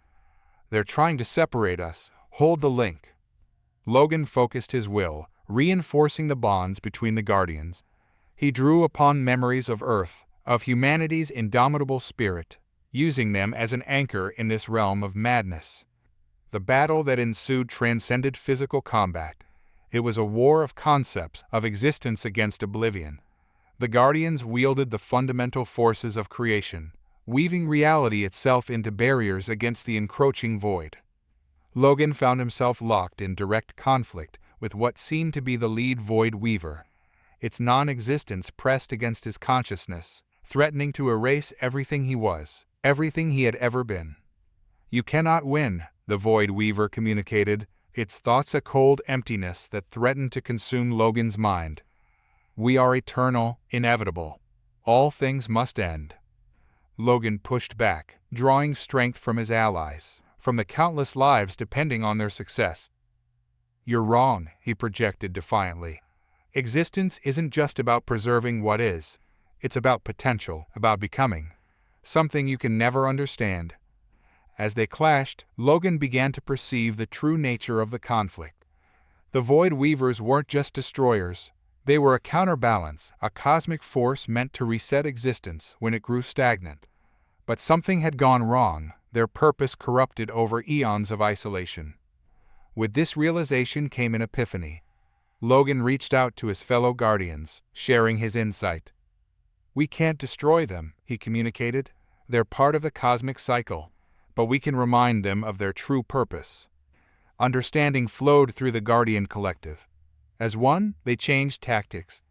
"They're trying to separate us. Hold the link." Logan focused his will, reinforcing the bonds between the Guardians. He drew upon memories of Earth, of humanity's indomitable spirit, using them as an anchor in this realm of madness. The battle that ensued transcended physical combat. It was a war of concepts, of existence against oblivion. The Guardians wielded the fundamental forces of creation, weaving reality itself into barriers against the encroaching void. Logan found himself locked in direct conflict with what seemed to be the lead Void Weaver. Its non-existence pressed against his consciousness, threatening to erase everything he was, everything he had ever been. "You cannot win," the Void Weaver communicated, its thoughts a cold emptiness that threatened to consume Logan's mind. "We are eternal, inevitable. All things must end." Logan pushed back, drawing strength from his allies, from the countless lives depending on their success. "You're wrong," he projected defiantly. "Existence isn't just about preserving what is. It's about potential, about becoming something you can never understand." As they clashed, Logan began to perceive the true nature of the conflict. The Void Weavers weren't just destroyers. They were a counterbalance, a cosmic force meant to reset existence when it grew stagnant. But something had gone wrong, their purpose corrupted over eons of isolation. With this realization came an epiphany. Logan reached out to his fellow Guardians, sharing his insight. "We can't destroy them," he communicated. "They're part of the cosmic cycle, but we can remind them of their true purpose." Understanding flowed through the Guardian collective. As one, they changed tactics.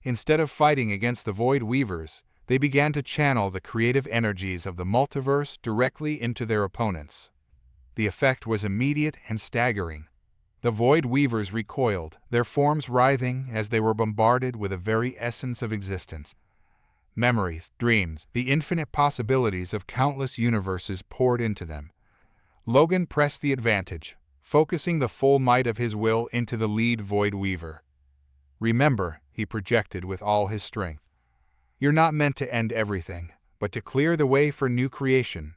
Instead of fighting against the Void Weavers, they began to channel the creative energies of the multiverse directly into their opponents. The effect was immediate and staggering. The Void Weavers recoiled, their forms writhing as they were bombarded with the very essence of existence. Memories, dreams, the infinite possibilities of countless universes poured into them. Logan pressed the advantage, focusing the full might of his will into the lead Void Weaver. "Remember," he projected with all his strength, "you're not meant to end everything, but to clear the way for new creation."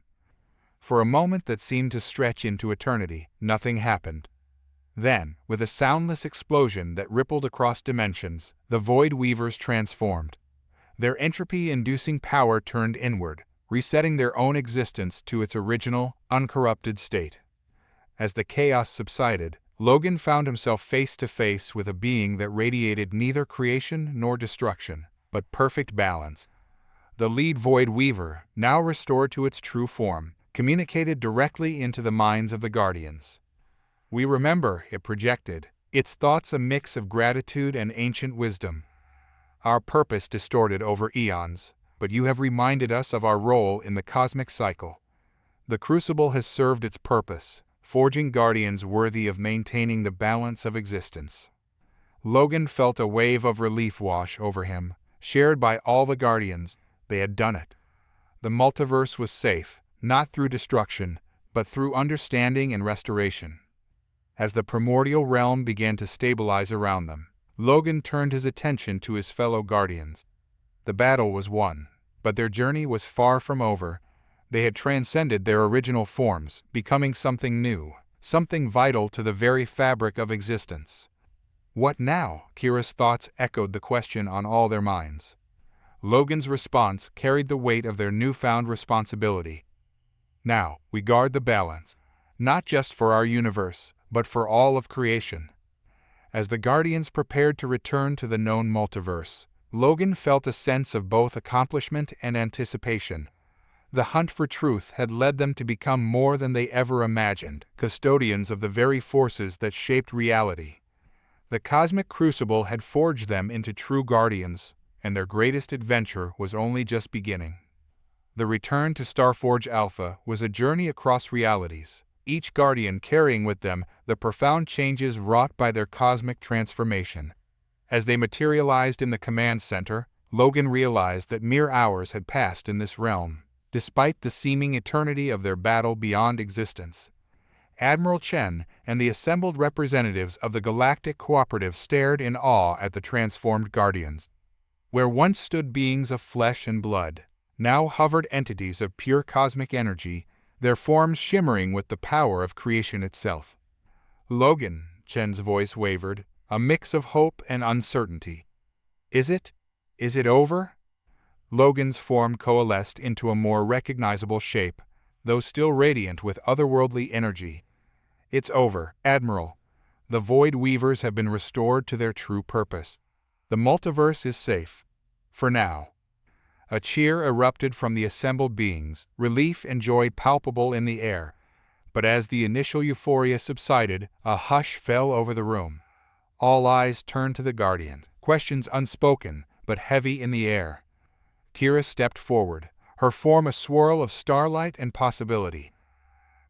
For a moment that seemed to stretch into eternity, nothing happened. Then, with a soundless explosion that rippled across dimensions, the Void Weavers transformed. Their entropy-inducing power turned inward, resetting their own existence to its original, uncorrupted state. As the chaos subsided, Logan found himself face to face with a being that radiated neither creation nor destruction, but perfect balance. The lead Void Weaver, now restored to its true form, communicated directly into the minds of the Guardians. "We remember," it projected, its thoughts a mix of gratitude and ancient wisdom. "Our purpose distorted over eons, but you have reminded us of our role in the cosmic cycle. The Crucible has served its purpose, forging Guardians worthy of maintaining the balance of existence." Logan felt a wave of relief wash over him, shared by all the Guardians. They had done it. The multiverse was safe, not through destruction, but through understanding and restoration. As the primordial realm began to stabilize around them, Logan turned his attention to his fellow Guardians. The battle was won. But their journey was far from over. They had transcended their original forms, becoming something new, something vital to the very fabric of existence. What now? Kira's thoughts echoed the question on all their minds. Logan's response carried the weight of their newfound responsibility. Now, we guard the balance, not just for our universe, but for all of creation. As the Guardians prepared to return to the known multiverse, Logan felt a sense of both accomplishment and anticipation. The hunt for truth had led them to become more than they ever imagined, custodians of the very forces that shaped reality. The cosmic crucible had forged them into true guardians, and their greatest adventure was only just beginning. The return to Starforge Alpha was a journey across realities, each guardian carrying with them the profound changes wrought by their cosmic transformation. As they materialized in the command center, Logan realized that mere hours had passed in this realm, despite the seeming eternity of their battle beyond existence. Admiral Chen and the assembled representatives of the Galactic Cooperative stared in awe at the transformed Guardians. Where once stood beings of flesh and blood, now hovered entities of pure cosmic energy, their forms shimmering with the power of creation itself. "Logan," Chen's voice wavered, a mix of hope and uncertainty. Is it over?" Logan's form coalesced into a more recognizable shape, though still radiant with otherworldly energy. "It's over, Admiral. The Void Weavers have been restored to their true purpose. The multiverse is safe. For now." A cheer erupted from the assembled beings, relief and joy palpable in the air. But as the initial euphoria subsided, a hush fell over the room. All eyes turned to the Guardians, questions unspoken, but heavy in the air. Kira stepped forward, her form a swirl of starlight and possibility.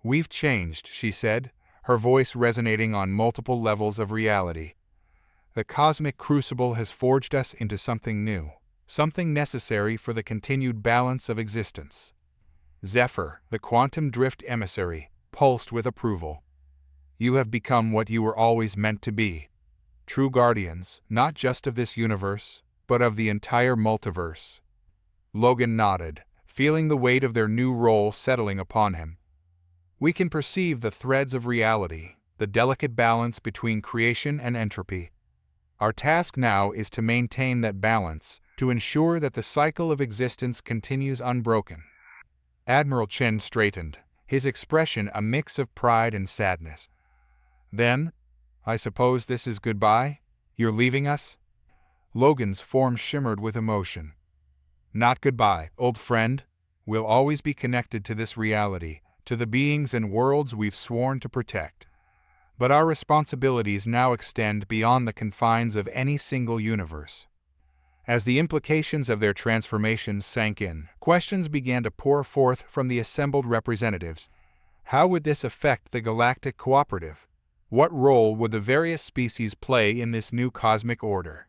"We've changed," she said, her voice resonating on multiple levels of reality. "The cosmic crucible has forged us into something new, something necessary for the continued balance of existence." Zephyr, the quantum drift emissary, pulsed with approval. "You have become what you were always meant to be. True guardians, not just of this universe, but of the entire multiverse." Logan nodded, feeling the weight of their new role settling upon him. "We can perceive the threads of reality, the delicate balance between creation and entropy. Our task now is to maintain that balance, to ensure that the cycle of existence continues unbroken." Admiral Chen straightened, his expression a mix of pride and sadness. "Then, I suppose this is goodbye? You're leaving us?" Logan's form shimmered with emotion. "Not goodbye, old friend. We'll always be connected to this reality, to the beings and worlds we've sworn to protect. But our responsibilities now extend beyond the confines of any single universe." As the implications of their transformations sank in, questions began to pour forth from the assembled representatives. How would this affect the Galactic Cooperative? What role would the various species play in this new cosmic order?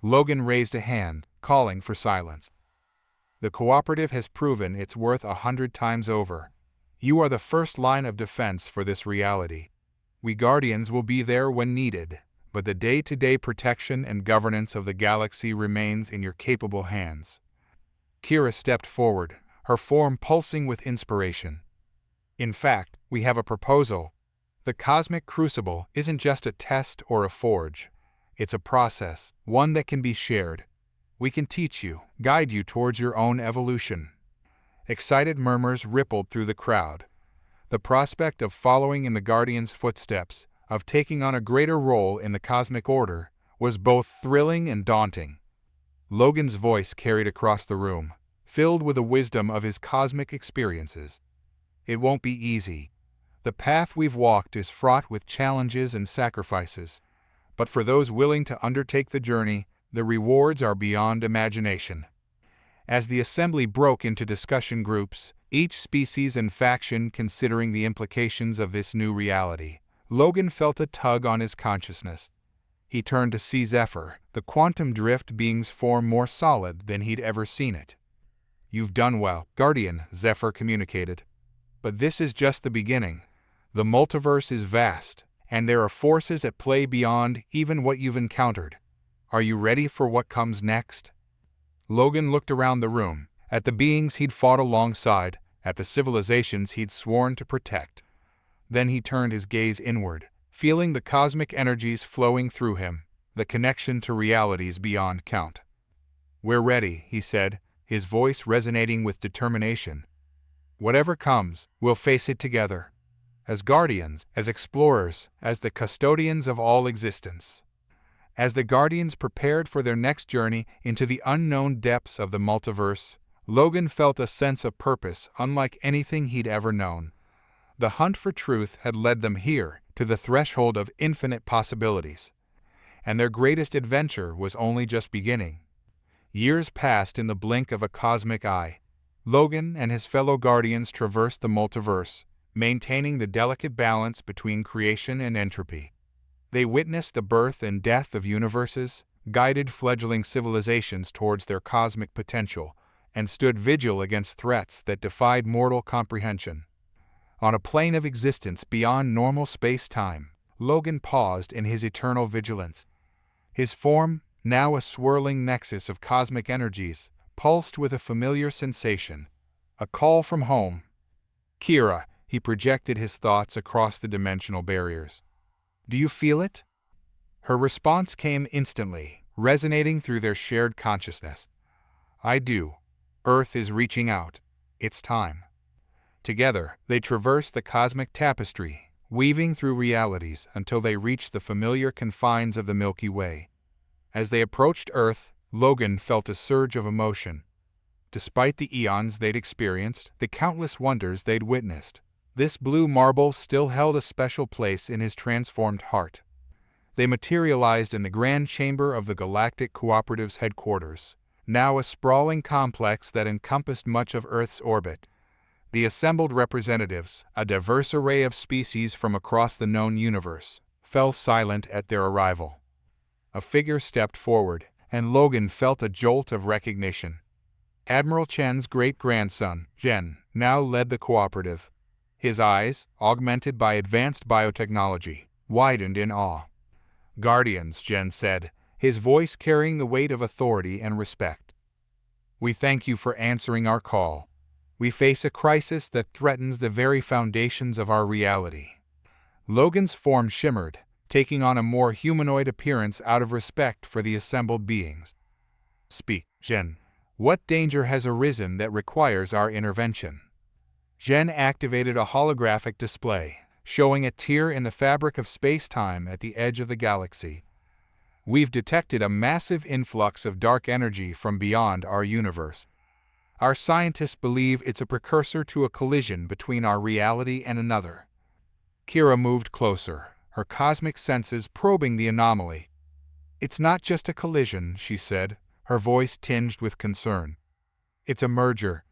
Logan raised a hand, calling for silence. "The Cooperative has proven its worth 100 times over. You are the first line of defense for this reality. We Guardians will be there when needed, but the day-to-day protection and governance of the galaxy remains in your capable hands." Kira stepped forward, her form pulsing with inspiration. "In fact, we have a proposal. The cosmic crucible isn't just a test or a forge. It's a process, one that can be shared. We can teach you, guide you towards your own evolution." Excited murmurs rippled through the crowd. The prospect of following in the Guardians' footsteps, of taking on a greater role in the cosmic order, was both thrilling and daunting. Logan's voice carried across the room, filled with the wisdom of his cosmic experiences. "It won't be easy. The path we've walked is fraught with challenges and sacrifices, but for those willing to undertake the journey, the rewards are beyond imagination." As the assembly broke into discussion groups, each species and faction considering the implications of this new reality, Logan felt a tug on his consciousness. He turned to see Zephyr, the quantum drift being's form more solid than he'd ever seen it. "You've done well, Guardian," Zephyr communicated. "But this is just the beginning. The multiverse is vast, and there are forces at play beyond even what you've encountered. Are you ready for what comes next?" Logan looked around the room, at the beings he'd fought alongside, at the civilizations he'd sworn to protect. Then he turned his gaze inward, feeling the cosmic energies flowing through him, the connection to realities beyond count. "We're ready," he said, his voice resonating with determination. "Whatever comes, we'll face it together. As guardians, as explorers, as the custodians of all existence." As the Guardians prepared for their next journey into the unknown depths of the multiverse, Logan felt a sense of purpose unlike anything he'd ever known. The hunt for truth had led them here, to the threshold of infinite possibilities. And their greatest adventure was only just beginning. Years passed in the blink of a cosmic eye. Logan and his fellow Guardians traversed the multiverse, maintaining the delicate balance between creation and entropy. They witnessed the birth and death of universes, guided fledgling civilizations towards their cosmic potential, and stood vigil against threats that defied mortal comprehension. On a plane of existence beyond normal space-time, Logan paused in his eternal vigilance. His form, now a swirling nexus of cosmic energies, pulsed with a familiar sensation, a call from home. "Kira," he projected his thoughts across the dimensional barriers. "Do you feel it?" Her response came instantly, resonating through their shared consciousness. "I do. Earth is reaching out. It's time." Together, they traversed the cosmic tapestry, weaving through realities until they reached the familiar confines of the Milky Way. As they approached Earth, Logan felt a surge of emotion. Despite the eons they'd experienced, the countless wonders they'd witnessed, this blue marble still held a special place in his transformed heart. They materialized in the grand chamber of the Galactic Cooperative's headquarters, now a sprawling complex that encompassed much of Earth's orbit. The assembled representatives, a diverse array of species from across the known universe, fell silent at their arrival. A figure stepped forward, and Logan felt a jolt of recognition. Admiral Chen's great-grandson, Zhen, now led the cooperative. His eyes, augmented by advanced biotechnology, widened in awe. "Guardians," Zhen said, his voice carrying the weight of authority and respect. "We thank you for answering our call. We face a crisis that threatens the very foundations of our reality." Logan's form shimmered, taking on a more humanoid appearance out of respect for the assembled beings. "Speak, Zhen. What danger has arisen that requires our intervention?" Zhen activated a holographic display, showing a tear in the fabric of space-time at the edge of the galaxy. "We've detected a massive influx of dark energy from beyond our universe. Our scientists believe it's a precursor to a collision between our reality and another." Kira moved closer, her cosmic senses probing the anomaly. "It's not just a collision," she said, her voice tinged with concern. "It's a merger.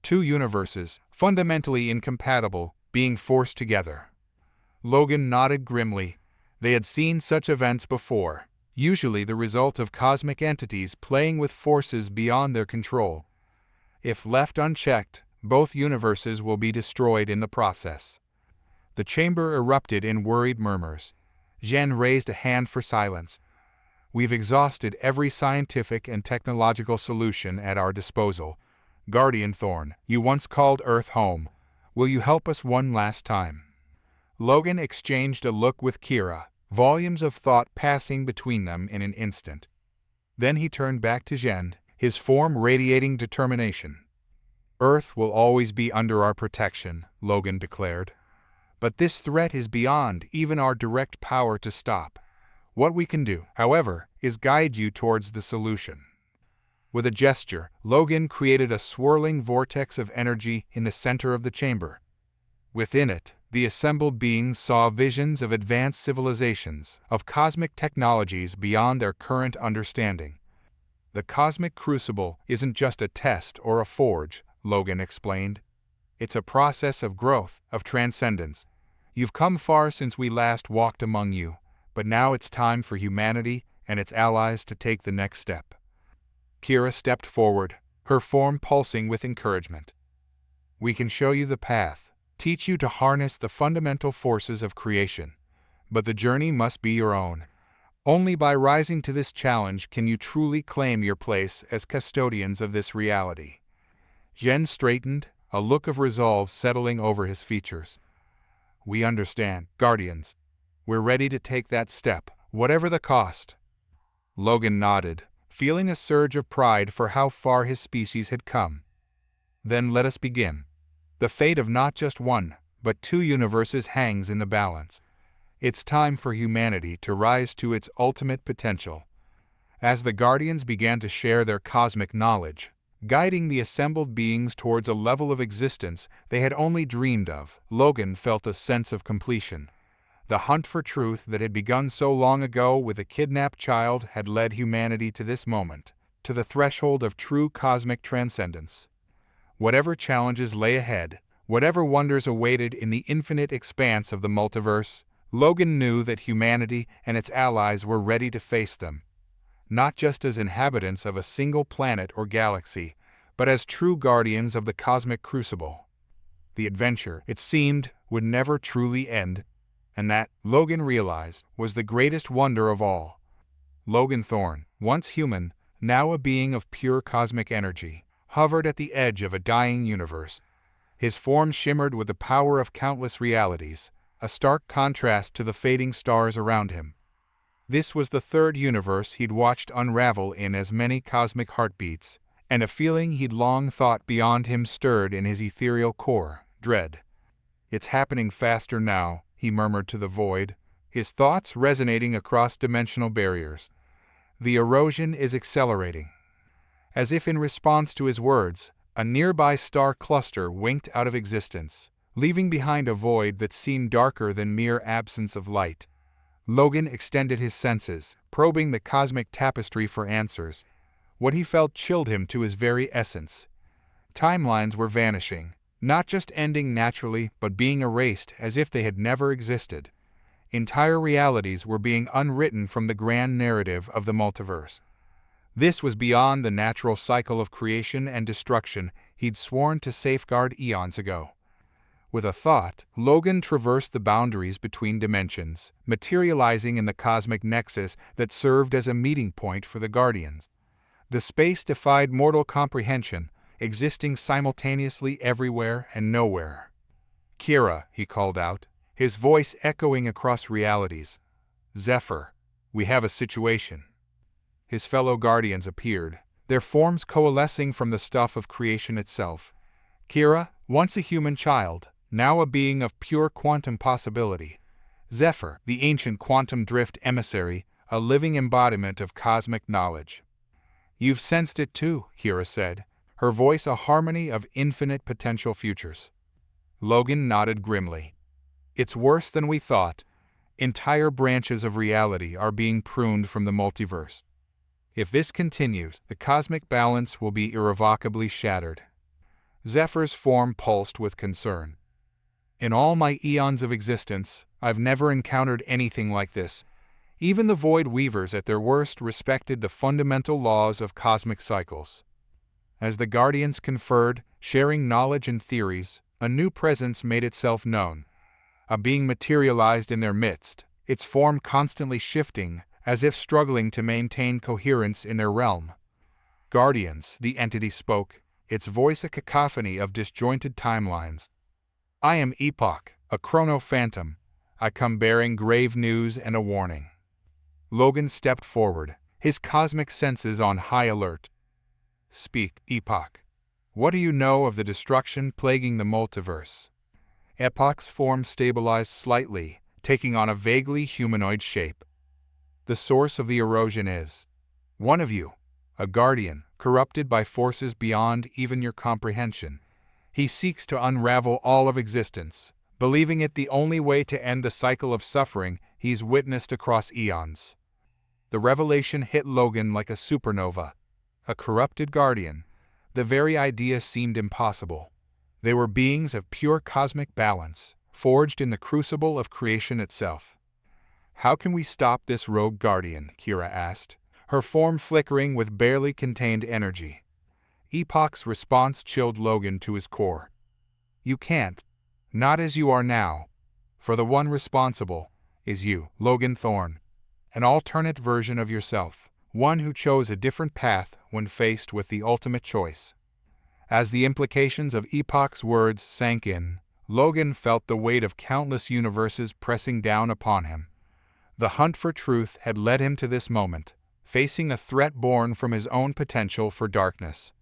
Two universes, fundamentally incompatible, being forced together." Logan nodded grimly. They had seen such events before, usually the result of cosmic entities playing with forces beyond their control. If left unchecked, both universes will be destroyed in the process. The chamber erupted in worried murmurs. Zhen raised a hand for silence. "We've exhausted every scientific and technological solution at our disposal. Guardian Thorn, you once called Earth home. Will you help us one last time?" Logan exchanged a look with Kira, volumes of thought passing between them in an instant. Then he turned back to Zhen, his form radiating determination. "Earth will always be under our protection," Logan declared. "But this threat is beyond even our direct power to stop. What we can do, however, is guide you towards the solution." With a gesture, Logan created a swirling vortex of energy in the center of the chamber. Within it, the assembled beings saw visions of advanced civilizations, of cosmic technologies beyond their current understanding. "The cosmic crucible isn't just a test or a forge," Logan explained. "It's a process of growth, of transcendence. You've come far since we last walked among you, but now it's time for humanity and its allies to take the next step." Kira stepped forward, her form pulsing with encouragement. "We can show you the path, teach you to harness the fundamental forces of creation, but the journey must be your own. Only by rising to this challenge can you truly claim your place as custodians of this reality." Yen straightened, a look of resolve settling over his features. We understand, Guardians. We're ready to take that step, whatever the cost. Logan nodded, feeling a surge of pride for how far his species had come. Then let us begin. The fate of not just one, but two universes hangs in the balance. It's time for humanity to rise to its ultimate potential. As the Guardians began to share their cosmic knowledge, guiding the assembled beings towards a level of existence they had only dreamed of, Logan felt a sense of completion. The hunt for truth that had begun so long ago with a kidnapped child had led humanity to this moment, to the threshold of true cosmic transcendence. Whatever challenges lay ahead, whatever wonders awaited in the infinite expanse of the multiverse, Logan knew that humanity and its allies were ready to face them. Not just as inhabitants of a single planet or galaxy, but as true guardians of the cosmic crucible. The adventure, it seemed, would never truly end, and that, Logan realized, was the greatest wonder of all. Logan Thorne, once human, now a being of pure cosmic energy, hovered at the edge of a dying universe. His form shimmered with the power of countless realities, a stark contrast to the fading stars around him. This was the third universe he'd watched unravel in as many cosmic heartbeats, and a feeling he'd long thought beyond him stirred in his ethereal core, dread. It's happening faster now, he murmured to the void, his thoughts resonating across dimensional barriers. The erosion is accelerating. As if in response to his words, a nearby star cluster winked out of existence, leaving behind a void that seemed darker than mere absence of light. Logan extended his senses, probing the cosmic tapestry for answers. What he felt chilled him to his very essence. Timelines were vanishing, not just ending naturally, but being erased as if they had never existed. Entire realities were being unwritten from the grand narrative of the multiverse. This was beyond the natural cycle of creation and destruction he'd sworn to safeguard eons ago. With a thought, Logan traversed the boundaries between dimensions, materializing in the cosmic nexus that served as a meeting point for the Guardians. The space defied mortal comprehension, existing simultaneously everywhere and nowhere. Kira, he called out, his voice echoing across realities. Zephyr, we have a situation. His fellow Guardians appeared, their forms coalescing from the stuff of creation itself. Kira, once a human child, now a being of pure quantum possibility. Zephyr, the ancient quantum drift emissary, a living embodiment of cosmic knowledge. You've sensed it too, Kira said, her voice a harmony of infinite potential futures. Logan nodded grimly. It's worse than we thought. Entire branches of reality are being pruned from the multiverse. If this continues, the cosmic balance will be irrevocably shattered. Zephyr's form pulsed with concern. In all my eons of existence, I've never encountered anything like this. Even the Void Weavers at their worst respected the fundamental laws of cosmic cycles. As the Guardians conferred, sharing knowledge and theories, a new presence made itself known. A being materialized in their midst, its form constantly shifting, as if struggling to maintain coherence in their realm. Guardians, the entity spoke, its voice a cacophony of disjointed timelines. I am Epoch, a chrono phantom. I come bearing grave news and a warning. Logan stepped forward, his cosmic senses on high alert. Speak, Epoch. What do you know of the destruction plaguing the multiverse? Epoch's form stabilized slightly, taking on a vaguely humanoid shape. The source of the erosion is one of you, a guardian, corrupted by forces beyond even your comprehension. He seeks to unravel all of existence, believing it the only way to end the cycle of suffering he's witnessed across eons. The revelation hit Logan like a supernova. A corrupted guardian. The very idea seemed impossible. They were beings of pure cosmic balance, forged in the crucible of creation itself. How can we stop this rogue guardian? Kira asked, her form flickering with barely contained energy. Epoch's response chilled Logan to his core. You can't. Not as you are now. For the one responsible is you, Logan Thorne. An alternate version of yourself, one who chose a different path when faced with the ultimate choice. As the implications of Epoch's words sank in, Logan felt the weight of countless universes pressing down upon him. The hunt for truth had led him to this moment, facing a threat born from his own potential for darkness.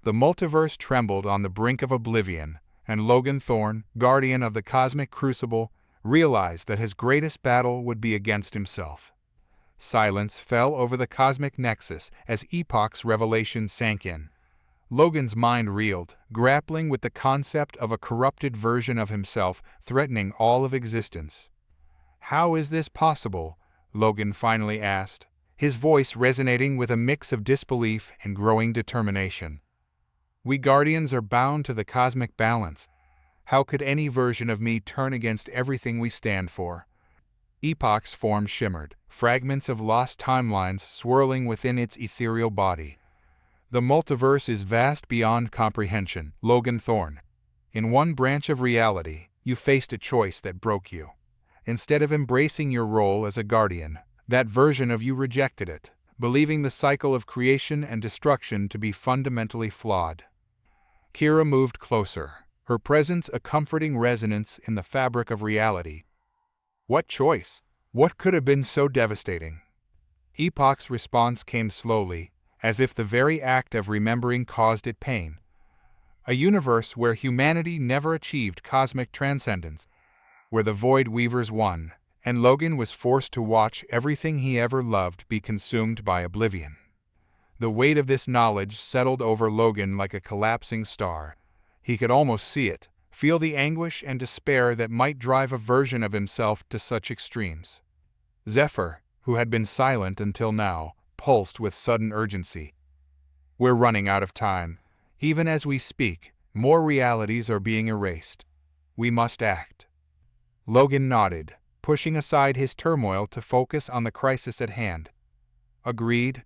The multiverse trembled on the brink of oblivion, and Logan Thorne, guardian of the cosmic crucible, realized that his greatest battle would be against himself. Silence fell over the cosmic nexus as Epoch's revelation sank in. Logan's mind reeled, grappling with the concept of a corrupted version of himself threatening all of existence. "How is this possible?" Logan finally asked, his voice resonating with a mix of disbelief and growing determination. "We Guardians are bound to the cosmic balance. How could any version of me turn against everything we stand for?" Epoch's form shimmered, fragments of lost timelines swirling within its ethereal body. "The multiverse is vast beyond comprehension, Logan Thorne. In one branch of reality, you faced a choice that broke you. Instead of embracing your role as a guardian, that version of you rejected it, believing the cycle of creation and destruction to be fundamentally flawed." Kira moved closer, her presence a comforting resonance in the fabric of reality. "What choice? What could have been so devastating?" Epoch's response came slowly, as if the very act of remembering caused it pain. "A universe where humanity never achieved cosmic transcendence, where the Void Weavers won, and Logan was forced to watch everything he ever loved be consumed by oblivion." The weight of this knowledge settled over Logan like a collapsing star. He could almost see it, feel the anguish and despair that might drive a version of himself to such extremes. Zephyr, who had been silent until now, pulsed with sudden urgency. "We're running out of time. Even as we speak, more realities are being erased. We must act." Logan nodded, pushing aside his turmoil to focus on the crisis at hand. "Agreed.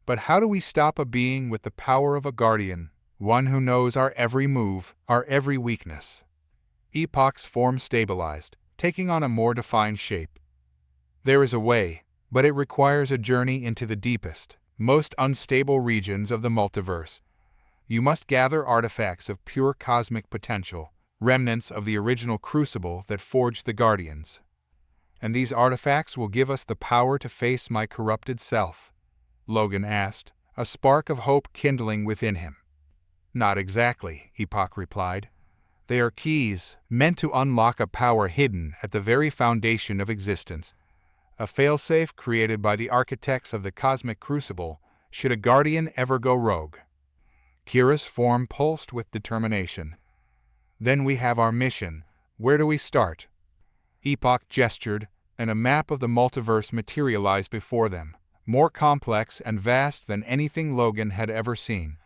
But how do we stop a being with the power of a guardian, one who knows our every move, our every weakness?" Epoch's form stabilized, taking on a more defined shape. "There is a way, but it requires a journey into the deepest, most unstable regions of the multiverse. You must gather artifacts of pure cosmic potential, remnants of the original crucible that forged the Guardians. And these artifacts will give us the power to face my corrupted self?" Logan asked, a spark of hope kindling within him. "Not exactly," Epoch replied. "They are keys, meant to unlock a power hidden at the very foundation of existence. A failsafe created by the architects of the cosmic crucible, should a guardian ever go rogue." Kira's form pulsed with determination. "Then we have our mission. Where do we start?" Epoch gestured, and a map of the multiverse materialized before them, more complex and vast than anything Logan had ever seen.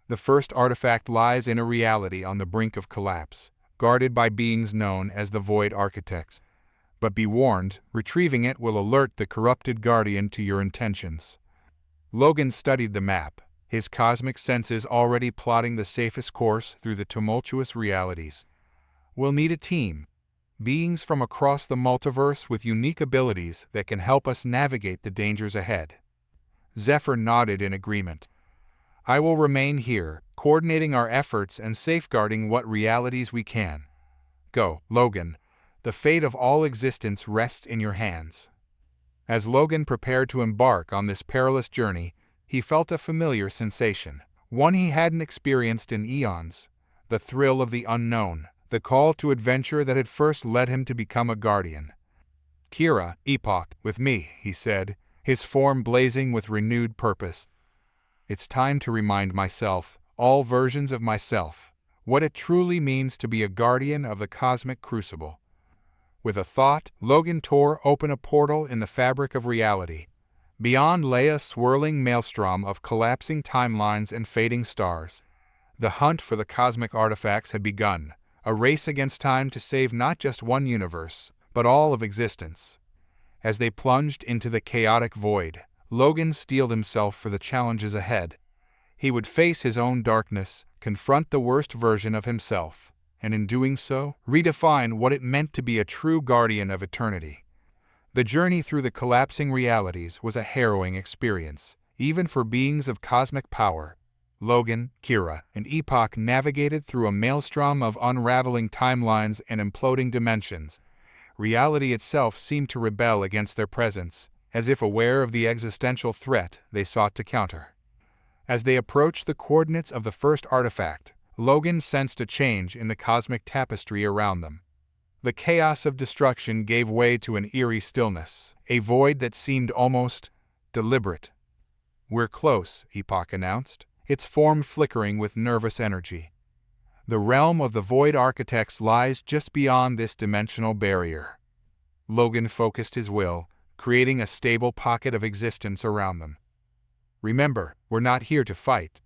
"The first artifact lies in a reality on the brink of collapse, guarded by beings known as the Void Architects. But be warned, retrieving it will alert the corrupted guardian to your intentions." Logan studied the map, his cosmic senses already plotting the safest course through the tumultuous realities. "We'll need a team, beings from across the multiverse with unique abilities that can help us navigate the dangers ahead." Zephyr nodded in agreement. "I will remain here, coordinating our efforts and safeguarding what realities we can. Go, Logan. The fate of all existence rests in your hands." As Logan prepared to embark on this perilous journey, he felt a familiar sensation, one he hadn't experienced in eons: the thrill of the unknown, the call to adventure that had first led him to become a guardian. "Kira, Epoch, with me," he said, his form blazing with renewed purpose. "It's time to remind myself, all versions of myself, what it truly means to be a guardian of the cosmic crucible." With a thought, Logan tore open a portal in the fabric of reality. Beyond lay a swirling maelstrom of collapsing timelines and fading stars. The hunt for the cosmic artifacts had begun, a race against time to save not just one universe, but all of existence. As they plunged into the chaotic void, Logan steeled himself for the challenges ahead. He would face his own darkness, confront the worst version of himself, and in doing so, redefine what it meant to be a true guardian of eternity. The journey through the collapsing realities was a harrowing experience, even for beings of cosmic power. Logan, Kira, and Epoch navigated through a maelstrom of unraveling timelines and imploding dimensions. Reality itself seemed to rebel against their presence, as if aware of the existential threat they sought to counter. As they approached the coordinates of the first artifact, Logan sensed a change in the cosmic tapestry around them. The chaos of destruction gave way to an eerie stillness, a void that seemed almost deliberate. "We're close," Epoch announced, its form flickering with nervous energy. "The realm of the Void Architects lies just beyond this dimensional barrier." Logan focused his will, creating a stable pocket of existence around them. "Remember, we're not here to fight.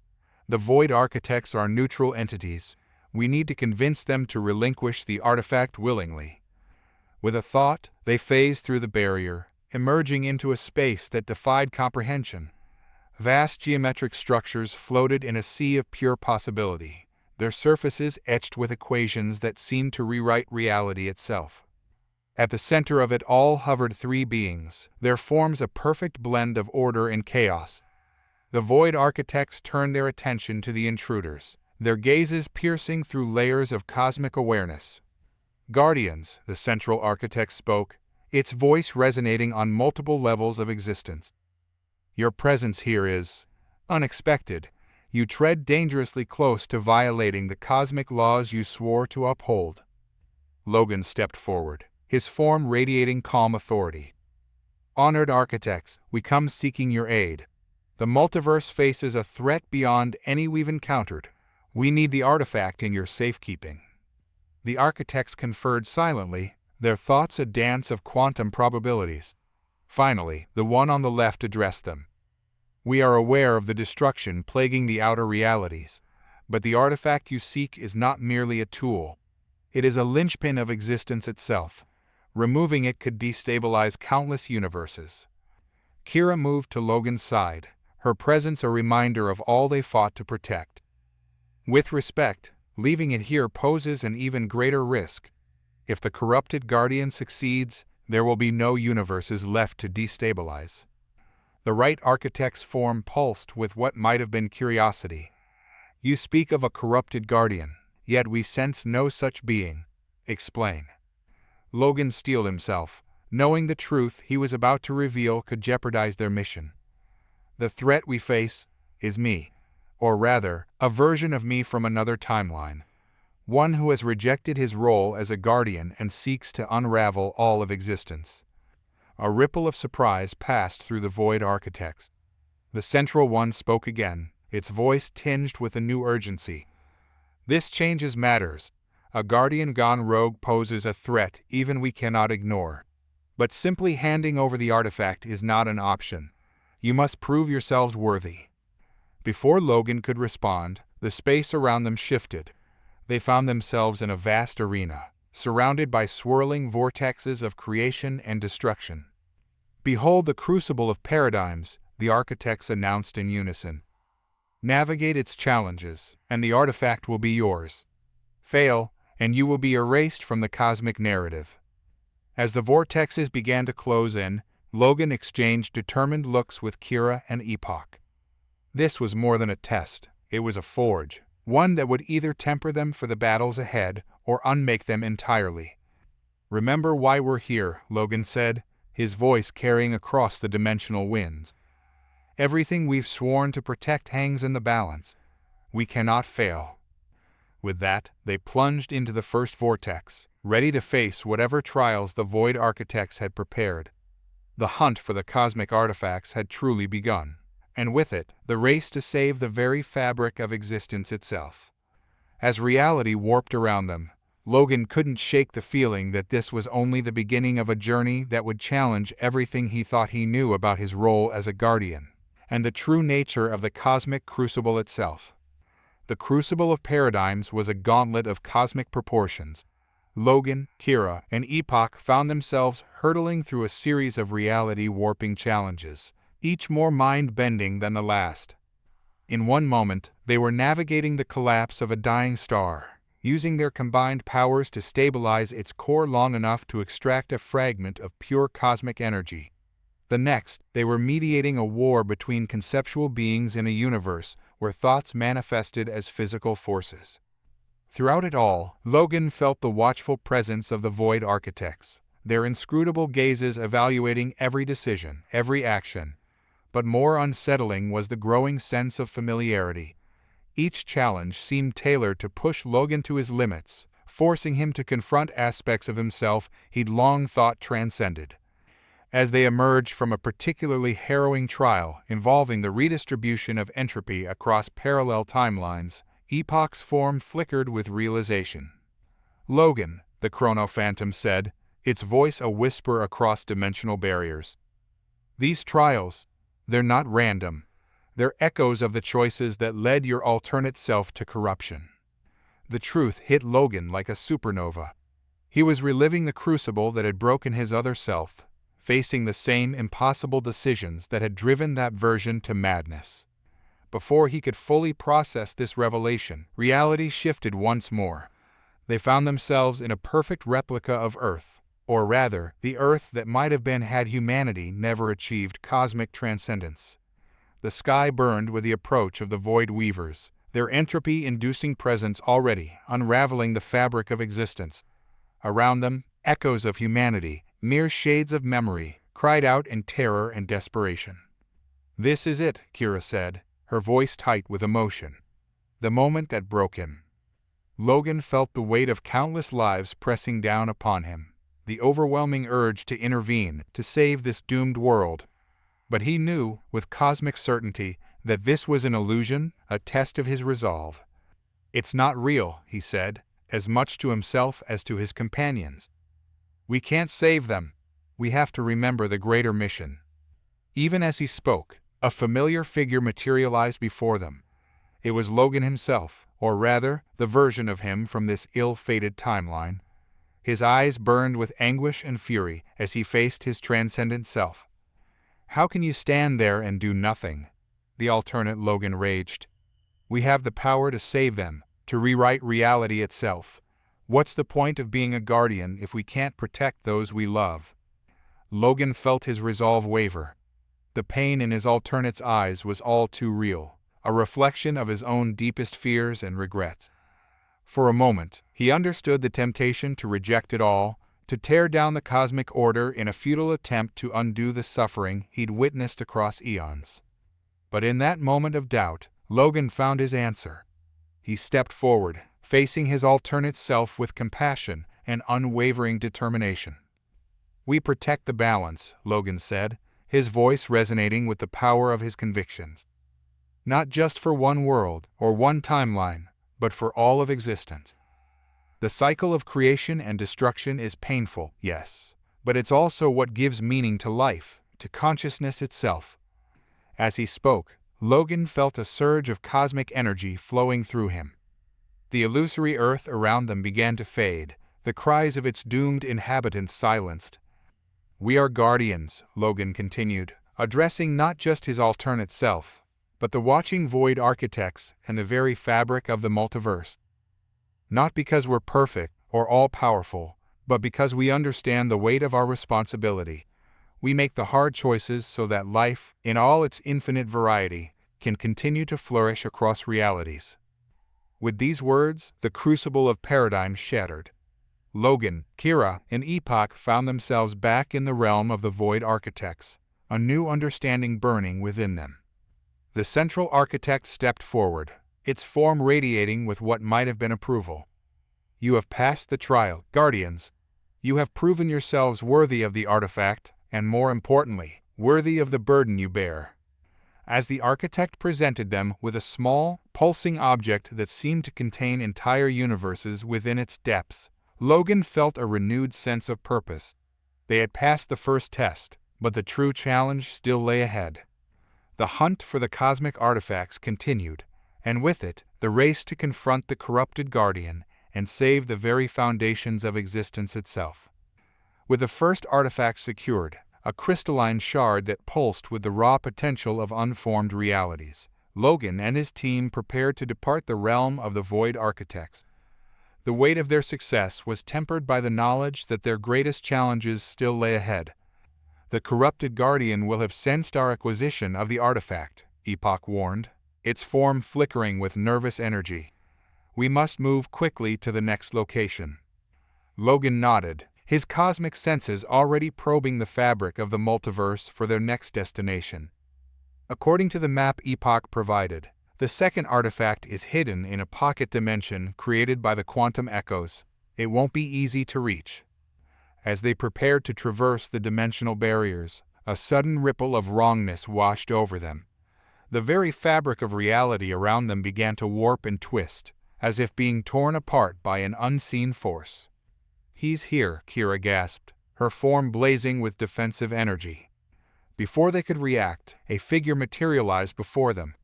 The Void Architects are neutral entities. We need to convince them to relinquish the artifact willingly." With a thought, they phased through the barrier, emerging into a space that defied comprehension. Vast geometric structures floated in a sea of pure possibility, their surfaces etched with equations that seemed to rewrite reality itself. At the center of it all hovered three beings, their forms a perfect blend of order and chaos. The Void Architects turned their attention to the intruders, their gazes piercing through layers of cosmic awareness. "Guardians," the Central Architect spoke, its voice resonating on multiple levels of existence. "Your presence here is unexpected. You tread dangerously close to violating the cosmic laws you swore to uphold." Logan stepped forward, his form radiating calm authority. "Honored Architects, we come seeking your aid. The multiverse faces a threat beyond any we've encountered. We need the artifact in your safekeeping." The Architects conferred silently, their thoughts a dance of quantum probabilities. Finally, the one on the left addressed them. "We are aware of the destruction plaguing the outer realities, but the artifact you seek is not merely a tool. It is a linchpin of existence itself. Removing it could destabilize countless universes." Kira moved to Logan's side, her presence a reminder of all they fought to protect. "With respect, leaving it here poses an even greater risk. If the corrupted Guardian succeeds, there will be no universes left to destabilize." The right Architect's form pulsed with what might have been curiosity. "You speak of a corrupted Guardian, yet we sense no such being. Explain." Logan steeled himself, knowing the truth he was about to reveal could jeopardize their mission. "The threat we face is me, or rather, a version of me from another timeline. One who has rejected his role as a guardian and seeks to unravel all of existence." A ripple of surprise passed through the Void Architects. The Central One spoke again, its voice tinged with a new urgency. "This changes matters. A guardian gone rogue poses a threat even we cannot ignore. But simply handing over the artifact is not an option. You must prove yourselves worthy." Before Logan could respond, the space around them shifted. They found themselves in a vast arena, surrounded by swirling vortexes of creation and destruction. "Behold the crucible of paradigms," the Architects announced in unison. "Navigate its challenges, and the artifact will be yours. Fail, and you will be erased from the cosmic narrative." As the vortexes began to close in, Logan exchanged determined looks with Kira and Epoch. This was more than a test, it was a forge, one that would either temper them for the battles ahead or unmake them entirely. "Remember why we're here," Logan said, his voice carrying across the dimensional winds. "Everything we've sworn to protect hangs in the balance. We cannot fail." With that, they plunged into the first vortex, ready to face whatever trials the Void Architects had prepared. The hunt for the cosmic artifacts had truly begun, and with it, the race to save the very fabric of existence itself. As reality warped around them, Logan couldn't shake the feeling that this was only the beginning of a journey that would challenge everything he thought he knew about his role as a guardian, and the true nature of the cosmic crucible itself. The Crucible of Paradigms was a gauntlet of cosmic proportions. Logan, Kira, and Epoch found themselves hurtling through a series of reality-warping challenges, each more mind-bending than the last. In one moment, they were navigating the collapse of a dying star, using their combined powers to stabilize its core long enough to extract a fragment of pure cosmic energy. The next, they were mediating a war between conceptual beings in a universe where thoughts manifested as physical forces. Throughout it all, Logan felt the watchful presence of the Void Architects, their inscrutable gazes evaluating every decision, every action. But more unsettling was the growing sense of familiarity. Each challenge seemed tailored to push Logan to his limits, forcing him to confront aspects of himself he'd long thought transcended. As they emerged from a particularly harrowing trial involving the redistribution of entropy across parallel timelines, Epoch's form flickered with realization. "Logan," the Chrono Phantom said, its voice a whisper across dimensional barriers. "These trials, they're not random. They're echoes of the choices that led your alternate self to corruption." The truth hit Logan like a supernova. He was reliving the crucible that had broken his other self, facing the same impossible decisions that had driven that version to madness. Before he could fully process this revelation, reality shifted once more. They found themselves in a perfect replica of Earth, or rather, the Earth that might have been had humanity never achieved cosmic transcendence. The sky burned with the approach of the Void Weavers, their entropy-inducing presence already unraveling the fabric of existence. Around them, echoes of humanity, mere shades of memory, cried out in terror and desperation. "This is it," Kira said, her voice tight with emotion. The moment that broke him. Logan felt the weight of countless lives pressing down upon him, the overwhelming urge to intervene, to save this doomed world. But he knew, with cosmic certainty, that this was an illusion, a test of his resolve. "It's not real," he said, as much to himself as to his companions. "We can't save them. We have to remember the greater mission." Even as he spoke, a familiar figure materialized before them. It was Logan himself, or rather, the version of him from this ill-fated timeline. His eyes burned with anguish and fury as he faced his transcendent self. "How can you stand there and do nothing?" the alternate Logan raged. "We have the power to save them, to rewrite reality itself. What's the point of being a guardian if we can't protect those we love?" Logan felt his resolve waver. The pain in his alternate's eyes was all too real, a reflection of his own deepest fears and regrets. For a moment, he understood the temptation to reject it all, to tear down the cosmic order in a futile attempt to undo the suffering he'd witnessed across eons. But in that moment of doubt, Logan found his answer. He stepped forward, facing his alternate self with compassion and unwavering determination. "We protect the balance," Logan said, his voice resonating with the power of his convictions. "Not just for one world or one timeline, but for all of existence. The cycle of creation and destruction is painful, yes, but it's also what gives meaning to life, to consciousness itself." As he spoke, Logan felt a surge of cosmic energy flowing through him. The illusory Earth around them began to fade, the cries of its doomed inhabitants silenced. "We are guardians," Logan continued, addressing not just his alternate self, but the watching Void Architects and the very fabric of the multiverse. "Not because we're perfect or all-powerful, but because we understand the weight of our responsibility. We make the hard choices so that life, in all its infinite variety, can continue to flourish across realities." With these words, the crucible of paradigm shattered. Logan, Kira, and Epoch found themselves back in the realm of the Void Architects, a new understanding burning within them. The central architect stepped forward, its form radiating with what might have been approval. "You have passed the trial, Guardians. You have proven yourselves worthy of the artifact, and more importantly, worthy of the burden you bear." As the architect presented them with a small, pulsing object that seemed to contain entire universes within its depths, Logan felt a renewed sense of purpose. They had passed the first test, but the true challenge still lay ahead. The hunt for the cosmic artifacts continued, and with it, the race to confront the corrupted guardian and save the very foundations of existence itself. With the first artifact secured, a crystalline shard that pulsed with the raw potential of unformed realities, Logan and his team prepared to depart the realm of the Void Architects. The weight of their success was tempered by the knowledge that their greatest challenges still lay ahead. "The corrupted guardian will have sensed our acquisition of the artifact," Epoch warned. its form flickering with nervous energy. "We must move quickly to the next location." Logan nodded, his cosmic senses already probing the fabric of the multiverse for their next destination. According to the map Epoch provided, the second artifact is hidden in a pocket dimension created by the quantum echoes. It won't be easy to reach. As they prepared to traverse the dimensional barriers, a sudden ripple of wrongness washed over them. The very fabric of reality around them began to warp and twist, as if being torn apart by an unseen force. "He's here," Kira gasped, her form blazing with defensive energy. Before they could react, a figure materialized before them.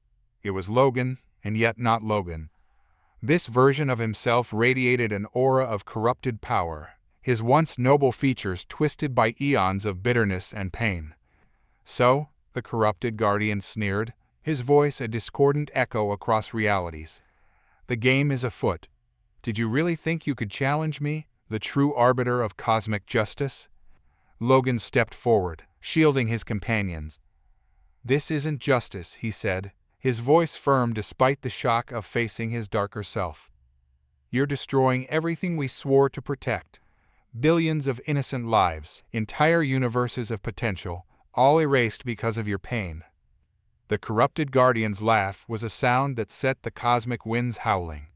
It was Logan, and yet not Logan. This version of himself radiated an aura of corrupted power, his once noble features twisted by eons of bitterness and pain. "So," the corrupted guardian sneered, his voice a discordant echo across realities. "The game is afoot. Did you really think you could challenge me, the true arbiter of cosmic justice?" Logan stepped forward, shielding his companions. "This isn't justice," he said, his voice firm despite the shock of facing his darker self. "You're destroying everything we swore to protect. Billions of innocent lives, entire universes of potential, all erased because of your pain." The corrupted guardian's laugh was a sound that set the cosmic winds howling.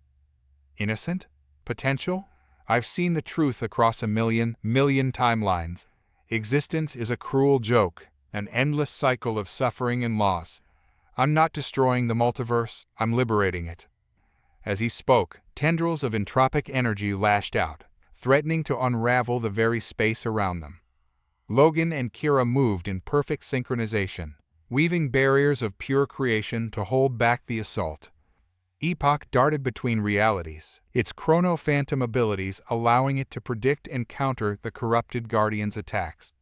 "Innocent? Potential? I've seen the truth across a million timelines. Existence is a cruel joke, an endless cycle of suffering and loss. I'm not destroying the multiverse, I'm liberating it." As he spoke, tendrils of entropic energy lashed out, threatening to unravel the very space around them. Logan and Kira moved in perfect synchronization, weaving barriers of pure creation to hold back the assault. Epoch darted between realities, its chrono-phantom abilities allowing it to predict and counter the corrupted Guardian's attacks.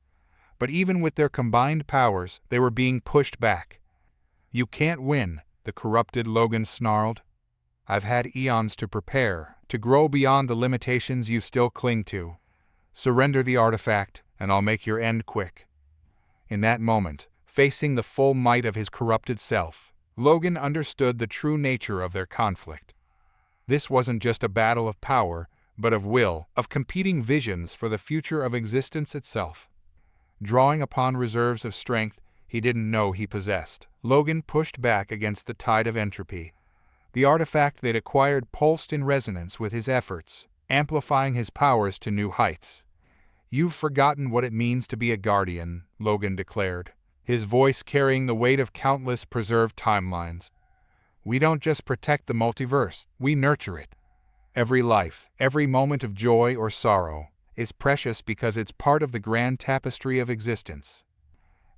But even with their combined powers, they were being pushed back. "You can't win," the corrupted Logan snarled. "I've had eons to prepare, to grow beyond the limitations you still cling to. Surrender the artifact, and I'll make your end quick." In that moment, facing the full might of his corrupted self, Logan understood the true nature of their conflict. This wasn't just a battle of power, but of will, of competing visions for the future of existence itself. Drawing upon reserves of strength he didn't know he possessed, Logan pushed back against the tide of entropy. The artifact they'd acquired pulsed in resonance with his efforts, amplifying his powers to new heights. "You've forgotten what it means to be a guardian," Logan declared, his voice carrying the weight of countless preserved timelines. "We don't just protect the multiverse, we nurture it. Every life, every moment of joy or sorrow, is precious because it's part of the grand tapestry of existence."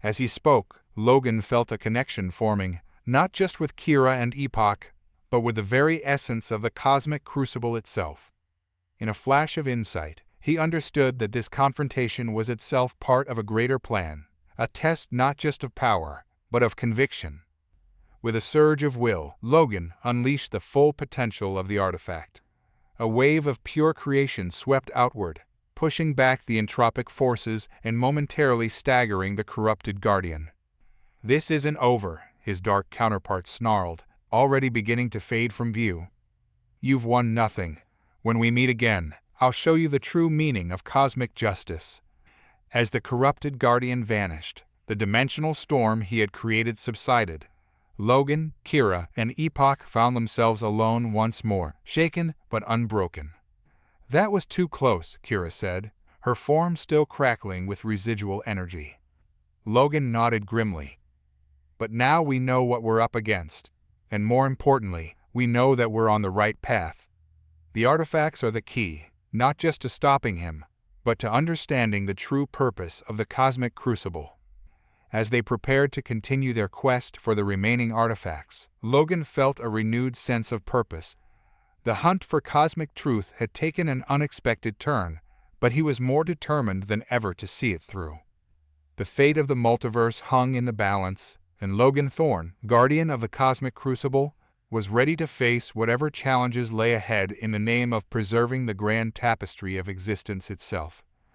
As he spoke, Logan felt a connection forming, not just with Kira and Epoch, but with the very essence of the cosmic crucible itself. In a flash of insight, he understood that this confrontation was itself part of a greater plan, a test not just of power, but of conviction. With a surge of will, Logan unleashed the full potential of the artifact. A wave of pure creation swept outward, pushing back the entropic forces and momentarily staggering the corrupted guardian. "This isn't over," his dark counterpart snarled, already beginning to fade from view. "You've won nothing. When we meet again, I'll show you the true meaning of cosmic justice." As the corrupted guardian vanished, the dimensional storm he had created subsided. Logan, Kira, and Epoch found themselves alone once more, shaken but unbroken. "That was too close," Kira said, her form still crackling with residual energy. Logan nodded grimly. "But now we know what we're up against, and more importantly, we know that we're on the right path. The artifacts are the key, not just to stopping him, but to understanding the true purpose of the cosmic crucible." As they prepared to continue their quest for the remaining artifacts, Logan felt a renewed sense of purpose. The hunt for cosmic truth had taken an unexpected turn, but he was more determined than ever to see it through. The fate of the multiverse hung in the balance, and Logan Thorne, guardian of the cosmic crucible, was ready to face whatever challenges lay ahead in the name of preserving the grand tapestry of existence itself.